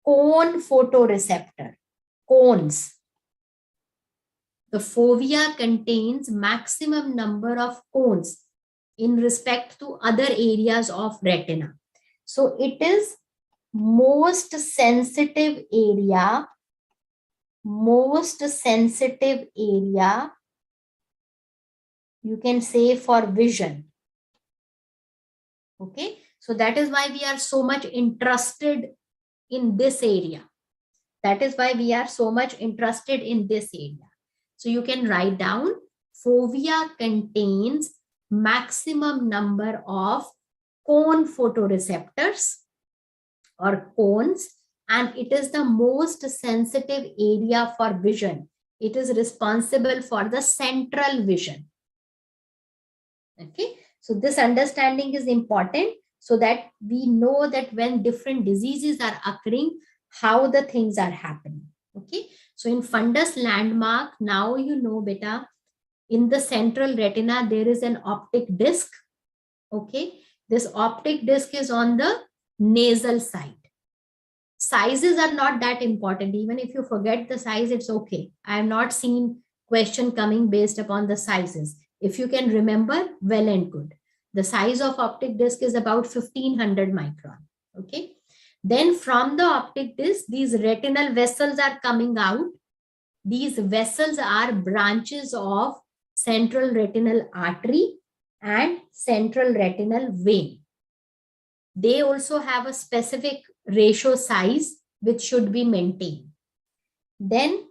cone photoreceptor, cones. The fovea contains maximum number of cones in respect to other areas of retina. So it is most sensitive area you can say for vision. Okay, so that is why we are so much interested in this area. So you can write down, fovea contains maximum number of cone photoreceptors or cones, and it is the most sensitive area for vision. It is responsible for the central vision. Okay, so this understanding is important so that we know that when different diseases are occurring, how the things are happening. Okay, so in fundus landmark, now you know beta, in the central retina, there is an optic disc. Okay, this optic disc is on the nasal side. Sizes are not that important. Even if you forget the size, it's okay. I have not seen question coming based upon the sizes. If you can remember, well and good. The size of optic disc is about 1500 micron. Okay. Then from the optic disc, these retinal vessels are coming out. These vessels are branches of central retinal artery and central retinal vein. They also have a specific ratio size which should be maintained. Then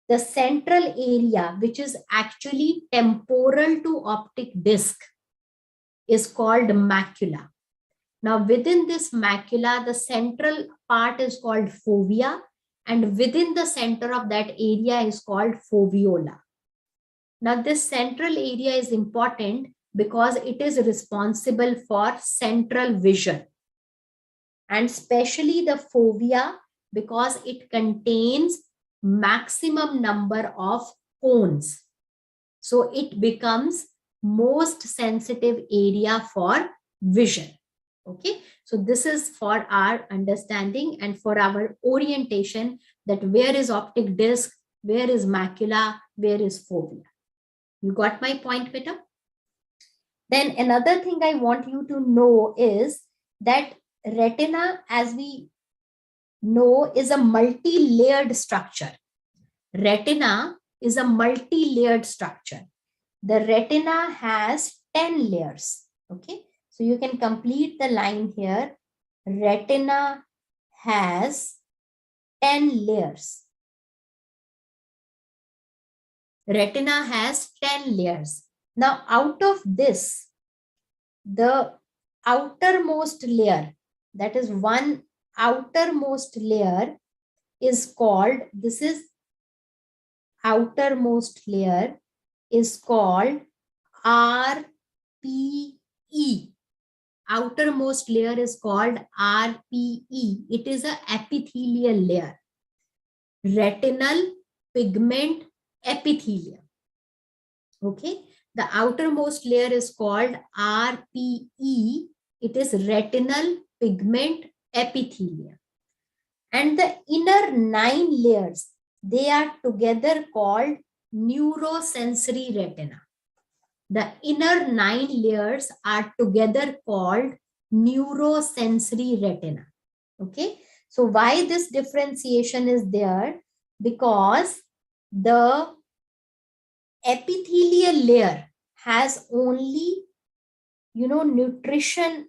the central area, which is actually temporal to optic disc, is called macula. Now within this macula, the central part is called fovea, and within the center of that area is called foveola. Now this central area is important because it is responsible for central vision, and especially the fovea because it contains maximum number of cones. So it becomes most sensitive area for vision. Okay, so this is for our understanding and for our orientation, that where is optic disc, where is macula, where is fovea. You got my point, beta? Then another thing I want you to know is that retina, as we know, is a multi-layered structure. Retina is a multi-layered structure. The retina has 10 layers. Okay, so you can complete the line here. Retina has 10 layers. Retina has 10 layers. Now, out of this, the outermost layer, that is one outermost layer is called, this is outermost layer is called RPE. Outermost layer is called RPE. It is an epithelial layer. Retinal pigment epithelium. Okay, the outermost layer is called RPE. It is retinal pigment epithelium. And the inner 9 layers, they are together called neurosensory retina. The inner 9 layers are together called neurosensory retina. Okay, so why this differentiation is there? Because the epithelial layer has only, nutrition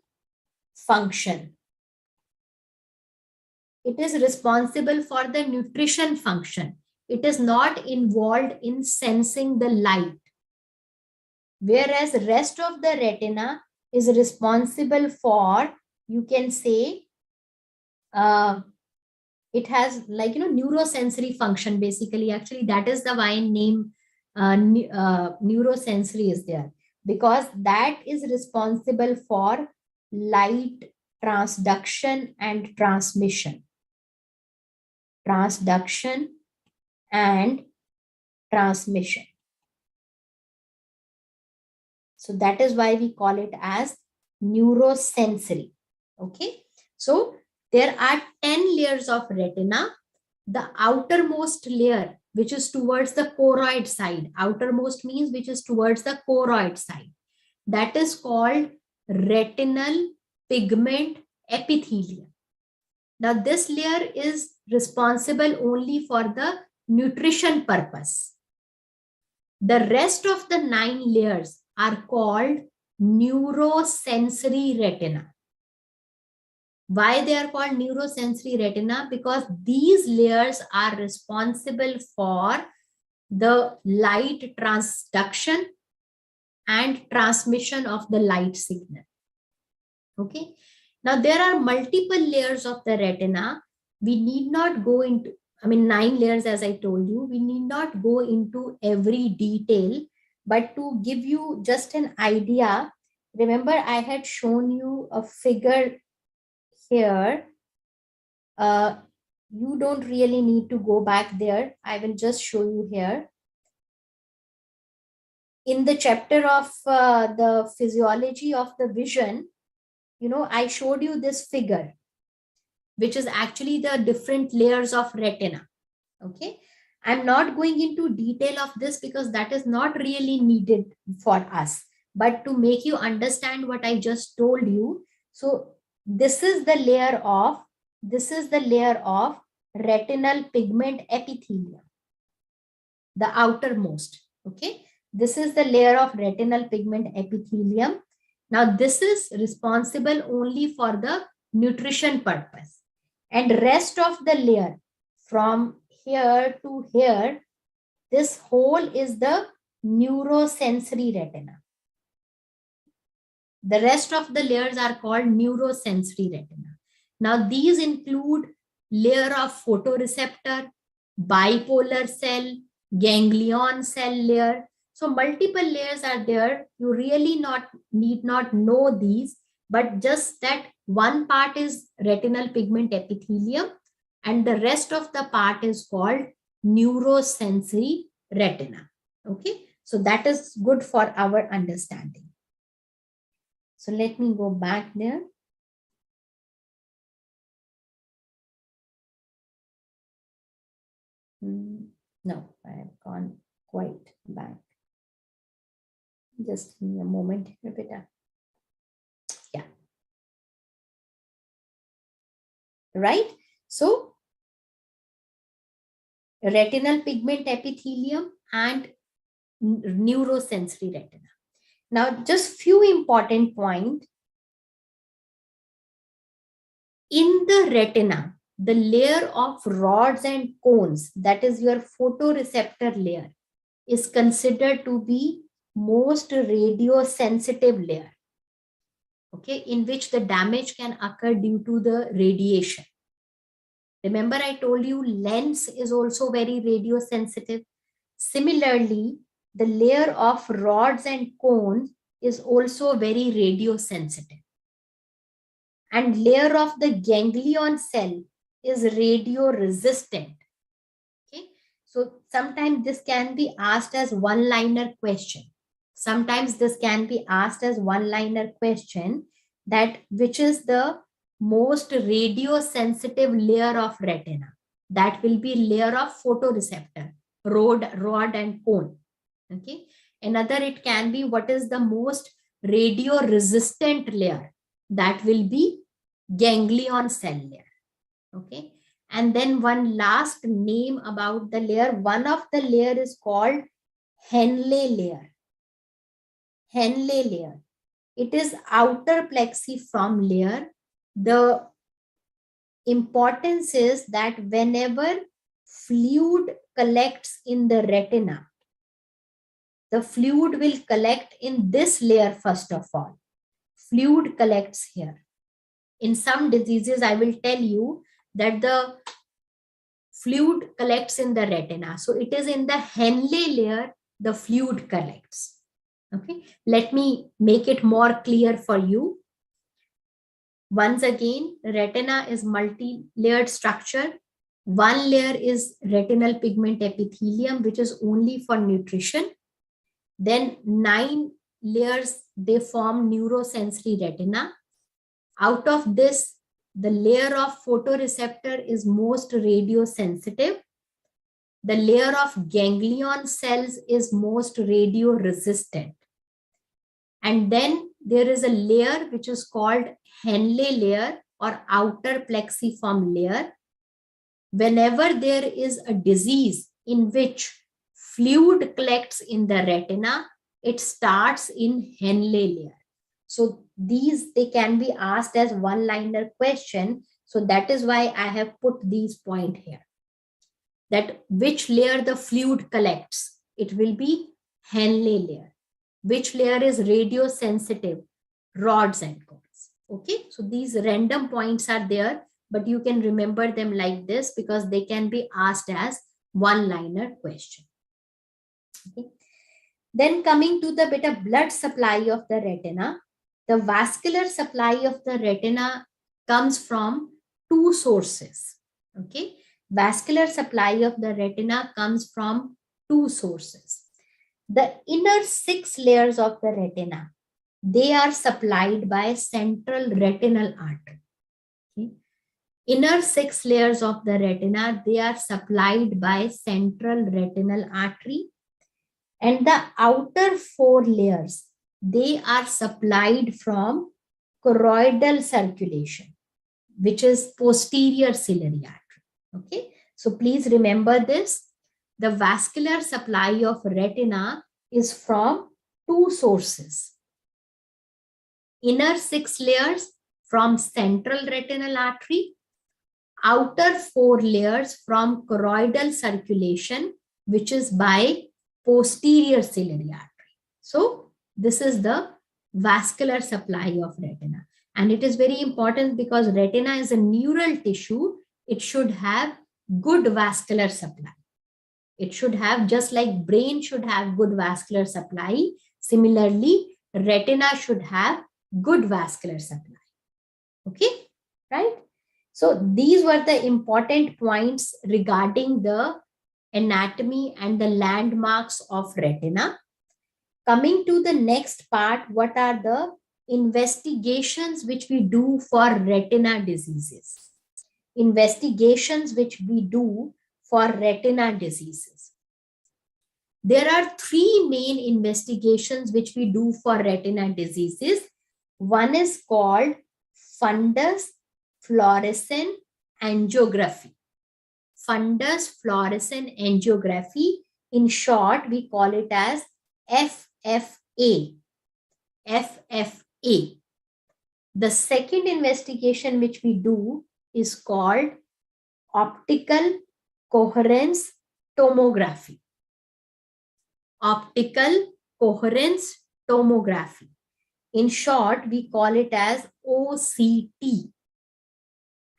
function. It is responsible for the nutrition function. It is not involved in sensing the light. Whereas rest of the retina is responsible for, you can say, it has like, neurosensory function basically. Actually, that is the why name neurosensory is there, because that is responsible for light transduction and transmission. Transduction and transmission. So that is why we call it as neurosensory. Okay. So There are 10 layers of retina. The outermost layer, which is towards the choroid side, outermost means which is towards the choroid side, that is called retinal pigment epithelium. Now, this layer is responsible only for the nutrition purpose. The rest of the 9 layers are called neurosensory retina. Why they are called neurosensory retina? Because these layers are responsible for the light transduction and transmission of the light signal. Okay. Now, there are multiple layers of the retina. We need not go into, 9 layers, as I told you. We need not go into every detail, but to give you just an idea, remember I had shown you a figure here. You don't really need to go back there. I will just show you here. In the chapter of the physiology of the vision, I showed you this figure, which is actually the different layers of retina. Okay. I'm not going into detail of this because that is not really needed for us, but to make you understand what I just told you. So this is the layer of retinal pigment epithelium, the outermost. Okay. This is the layer of retinal pigment epithelium. Now, this is responsible only for the nutrition purpose. And rest of the layer from here to here, this whole is the neurosensory retina. The rest of the layers are called neurosensory retina. Now, these include layer of photoreceptor, bipolar cell, ganglion cell layer. So multiple layers are there. You really need not know these, but just that one part is retinal pigment epithelium and the rest of the part is called neurosensory retina. Okay, so that is good for our understanding. So let me go back there. No, I have gone quite back. Just give me a moment here, beta. Yeah. Right? So, retinal pigment epithelium and neurosensory retina. Now, just few important points. In the retina, the layer of rods and cones, that is your photoreceptor layer, is considered to be most radiosensitive layer, okay, in which the damage can occur due to the radiation. Remember, I told you lens is also very radiosensitive. Similarly, the layer of rods and cones is also very radiosensitive. And layer of the ganglion cell is radio resistant. Okay, so sometimes this can be asked as one-liner question. Sometimes this can be asked as one-liner question, that which is the most radiosensitive layer of retina. That will be layer of photoreceptor, rod and cone. Okay. Another, it can be what is the most radio resistant layer. That will be ganglion cell layer. Okay. And then one last name about the layer. One of the layer is called Henle layer. Henle layer. It is outer plexiform layer. The importance is that whenever fluid collects in the retina, the fluid will collect in this layer first of all. Fluid collects here. In some diseases, I will tell you that the fluid collects in the retina. So it is in the Henle layer, the fluid collects. Okay, let me make it more clear for you. Once again, retina is multi-layered structure. One layer is retinal pigment epithelium, which is only for nutrition. Then 9 layers, they form neurosensory retina. Out of this, the layer of photoreceptor is most radiosensitive. The layer of ganglion cells is most radioresistant. And then there is a layer which is called Henle layer or outer plexiform layer. Whenever there is a disease in which fluid collects in the retina, it starts in Henle layer. So these, they can be asked as one-liner question. So that is why I have put these points here. That which layer the fluid collects, it will be Henle layer. Which layer is radiosensitive, rods and cones. Okay, so these random points are there, but you can remember them like this because they can be asked as one-liner question. Okay. Then coming to the bit of blood supply of the retina, the vascular supply of the retina comes from two sources. Okay, vascular supply of the retina comes from two sources. The inner 6 layers of the retina, they are supplied by central retinal artery. Okay. Inner 6 layers of the retina, they are supplied by central retinal artery. And the outer 4 layers, they are supplied from choroidal circulation, which is posterior ciliary artery. Okay, so please remember this. The vascular supply of retina is from two sources. Inner 6 layers from central retinal artery, outer 4 layers from choroidal circulation, which is by posterior ciliary artery. So this is the vascular supply of retina. And it is very important because retina is a neural tissue. It should have good vascular supply. It should have, just like brain should have good vascular supply, similarly, retina should have good vascular supply. Okay, right? So these were the important points regarding the anatomy and the landmarks of retina. Coming to the next part, what are the investigations which we do for retina diseases? Investigations which we do for retina diseases. There are 3 main investigations which we do for retina diseases. One is called fundus fluorescent angiography. Fundus fluorescent angiography. In short, we call it as FFA. FFA. The second investigation which we do is called optical coherence tomography. Optical coherence tomography. In short, we call it as OCT.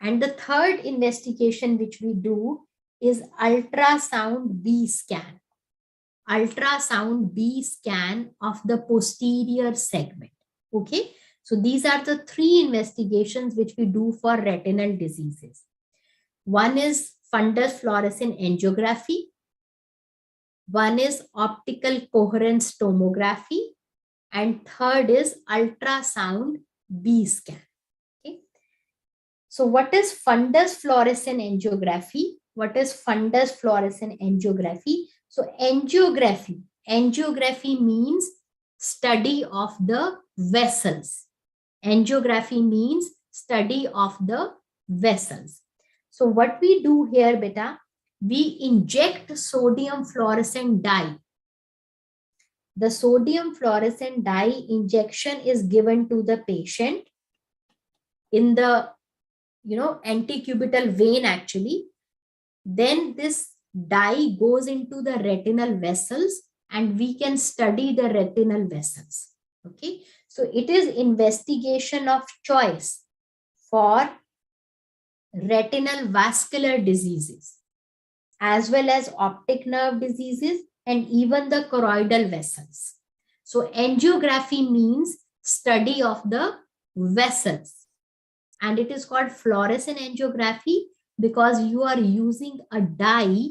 And the third investigation which we do is ultrasound B scan. Ultrasound B scan of the posterior segment. Okay, so these are the 3 investigations which we do for retinal diseases. One is fundus fluorescent angiography. One is optical coherence tomography. And third is ultrasound B scan. Okay. So what is fundus fluorescent angiography? What is fundus fluorescent angiography? So angiography means study of the vessels. Angiography means study of the vessels. So what we do here, beta, we inject sodium fluorescent dye. The sodium fluorescent dye injection is given to the patient in the antecubital vein actually. Then this dye goes into the retinal vessels and we can study the retinal vessels. Okay, so it is investigation of choice for retinal vascular diseases as well as optic nerve diseases and even the choroidal vessels. So angiography means study of the vessels, and it is called fluorescent angiography because you are using a dye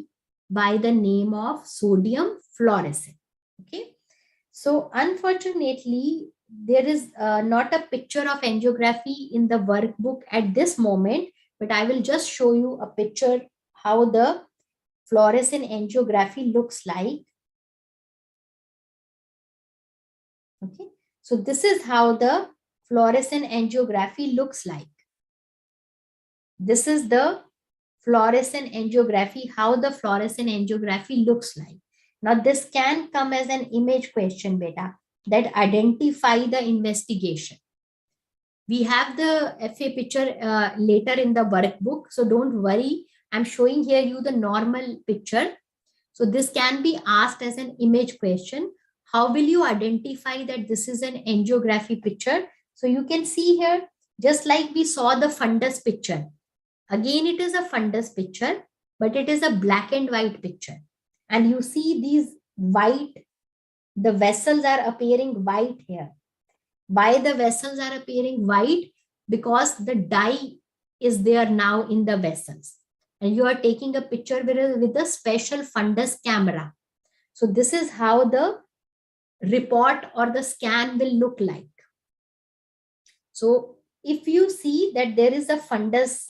by the name of sodium fluorescent. Okay, so unfortunately there is not a picture of angiography in the workbook at this moment, but I will just show you a picture how the fluorescent angiography looks like. Okay, so this is how the fluorescent angiography looks like. This is the fluorescent angiography, how the fluorescent angiography looks like. Now this can come as an image question, beta, that identify the investigation. We have the FA picture later in the workbook, so don't worry. I'm showing here you the normal picture. So this can be asked as an image question. How will you identify that this is an angiography picture? So you can see here, just like we saw the fundus picture. Again, it is a fundus picture, but it is a black and white picture. And you see these white, the vessels are appearing white here. Why the vessels are appearing white? Because the dye is there now in the vessels. And you are taking a picture with a special fundus camera. So this is how the report or the scan will look like. So if you see that there is a fundus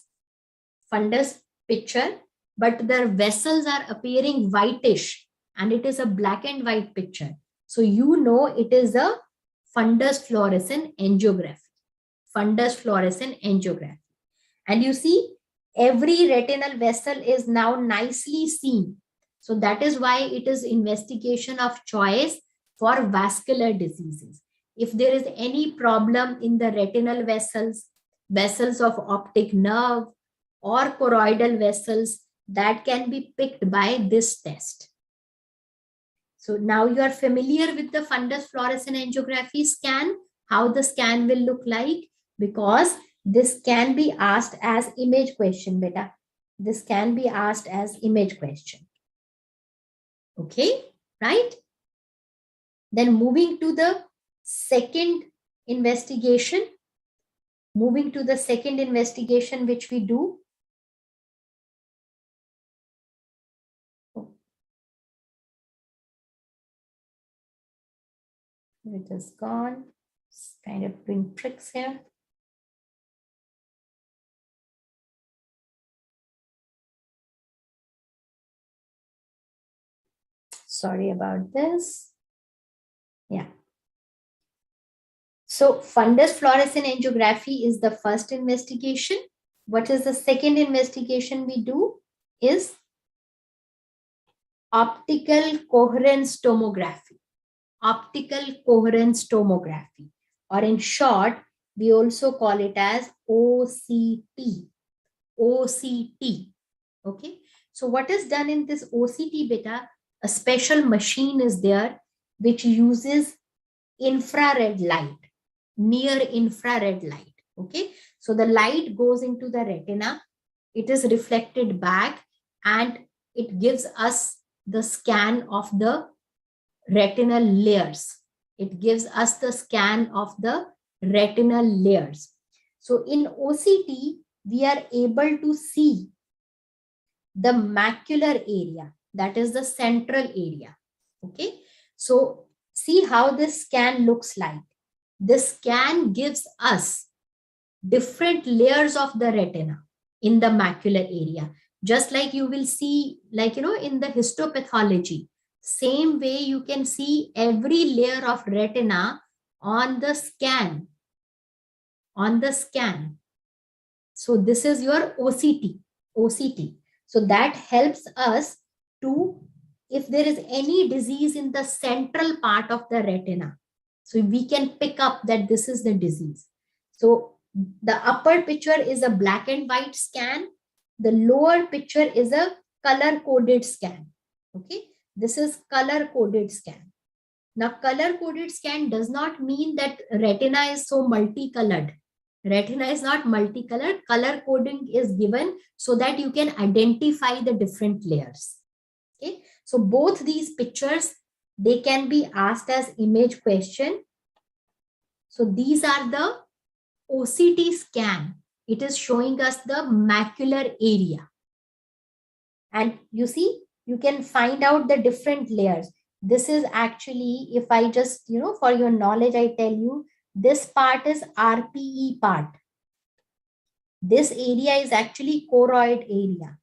picture, but the vessels are appearing whitish and it is a black and white picture. So you know it is a fundus fluorescent angiography. Fundus fluorescent angiography. And you see every retinal vessel is now nicely seen. So that is why it is investigation of choice for vascular diseases. If there is any problem in the retinal vessels, vessels of optic nerve, or choroidal vessels, that can be picked by this test. So now you are familiar with the fundus fluorescent angiography scan, how the scan will look like, because this can be asked as image question, beta. This can be asked as image question. Okay, right? Then moving to the second investigation, which we do. It is gone. It's kind of doing tricks here. Sorry about this. Yeah. So fundus fluorescent angiography is the first investigation. What is the second investigation we do is optical coherence tomography. Optical coherence tomography, or in short, we also call it as OCT. OCT. Okay. So what is done in this OCT, beta? A special machine is there which uses infrared light, near infrared light. Okay. So the light goes into the retina, it is reflected back, and it gives us the scan of the retinal layers. It gives us the scan of the retinal layers. So in OCT, we are able to see the macular area, that is the central area. Okay. So see how this scan looks like. This scan gives us different layers of the retina in the macular area. Just like you will see, like, in the histopathology, same way you can see every layer of retina on the scan. So this is your OCT. So that helps us to, if there is any disease in the central part of the retina, so we can pick up that this is the disease. So the upper picture is a black and white scan. The lower picture is a color-coded scan. Okay, this is color-coded scan. Now, color-coded scan does not mean that retina is so multicolored. Retina is not multicolored. Color coding is given so that you can identify the different layers. Okay, so both these pictures, they can be asked as image question. So these are the OCT scan. It is showing us the macular area. And you see, you can find out the different layers. This is actually, if I just, for your knowledge, I tell you, this part is RPE part. This area is actually choroid area.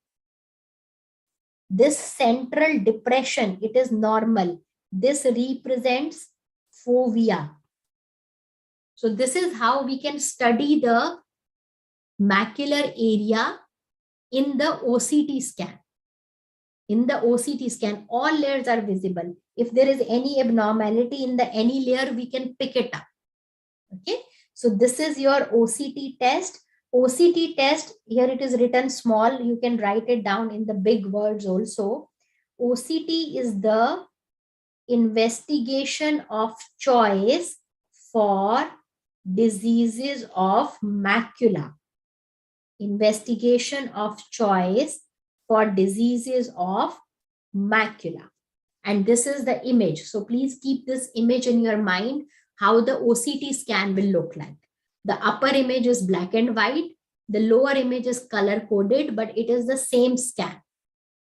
This central depression, it is normal. This represents fovea. So this is how we can study the macular area in the OCT scan. In the OCT scan, all layers are visible. If there is any abnormality in the any layer, we can pick it up. Okay. So this is your OCT test. OCT test, here it is written small. You can write it down in the big words also. OCT is the investigation of choice for diseases of macula. Investigation of choice for diseases of macula. And this is the image. So please keep this image in your mind, how the OCT scan will look like. The upper image is black and white. The lower image is color coded, but it is the same scan.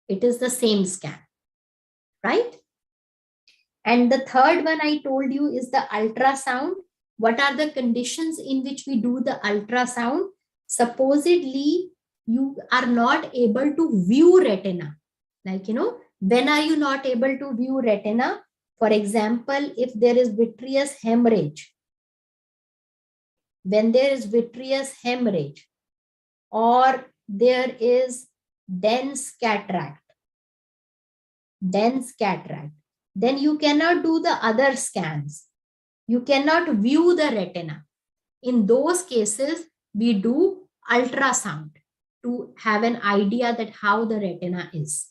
It is the same scan, right? And the third one I told you is the ultrasound. What are the conditions in which we do the ultrasound? Supposedly, you are not able to view retina. Like, when are you not able to view retina? For example, if there is vitreous hemorrhage, when there is vitreous hemorrhage, or there is dense cataract, then you cannot do the other scans. You cannot view the retina. In those cases, we do ultrasound to have an idea that how the retina is.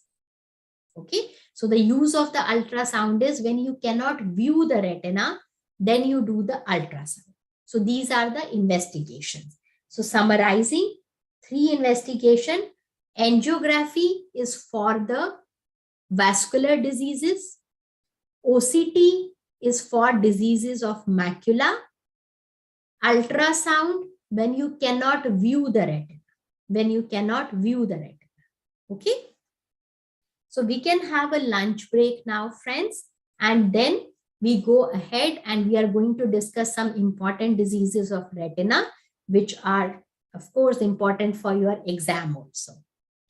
Okay, so the use of the ultrasound is when you cannot view the retina, then you do the ultrasound. So these are the investigations. So summarizing, 3 investigation. Angiography is for the vascular diseases. OCT is for diseases of macula. Ultrasound when you cannot view the retina. When you cannot view the retina. Okay. So we can have a lunch break now, friends, and then we go ahead and we are going to discuss some important diseases of retina, which are, of course, important for your exam also.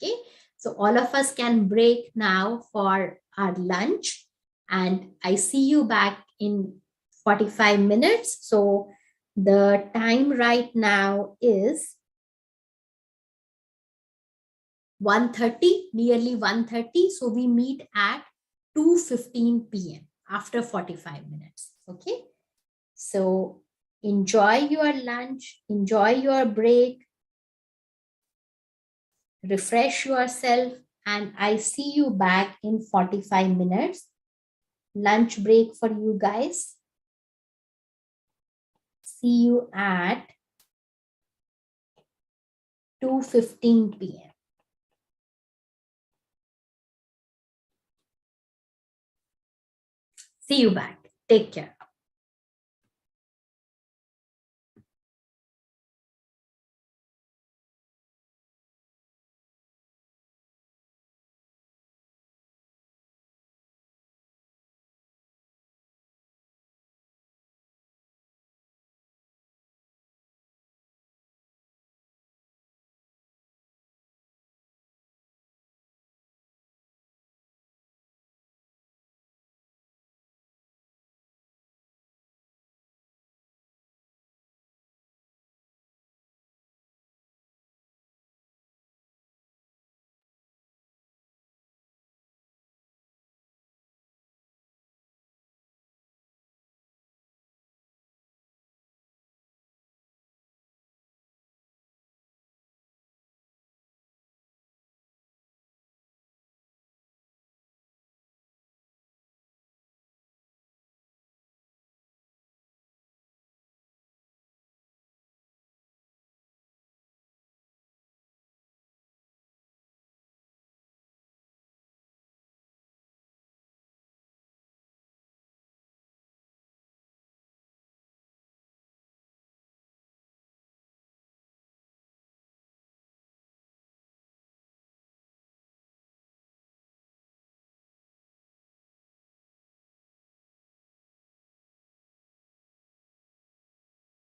Okay. So all of us can break now for our lunch, and I see you back in 45 minutes. So the time right now is 1:30, nearly 1:30. So we meet at 2:15 p.m. after 45 minutes. Okay. So enjoy your lunch, enjoy your break, refresh yourself, and I see you back in 45 minutes. Lunch break for you guys. See you at 2:15 p.m. See you back. Take care.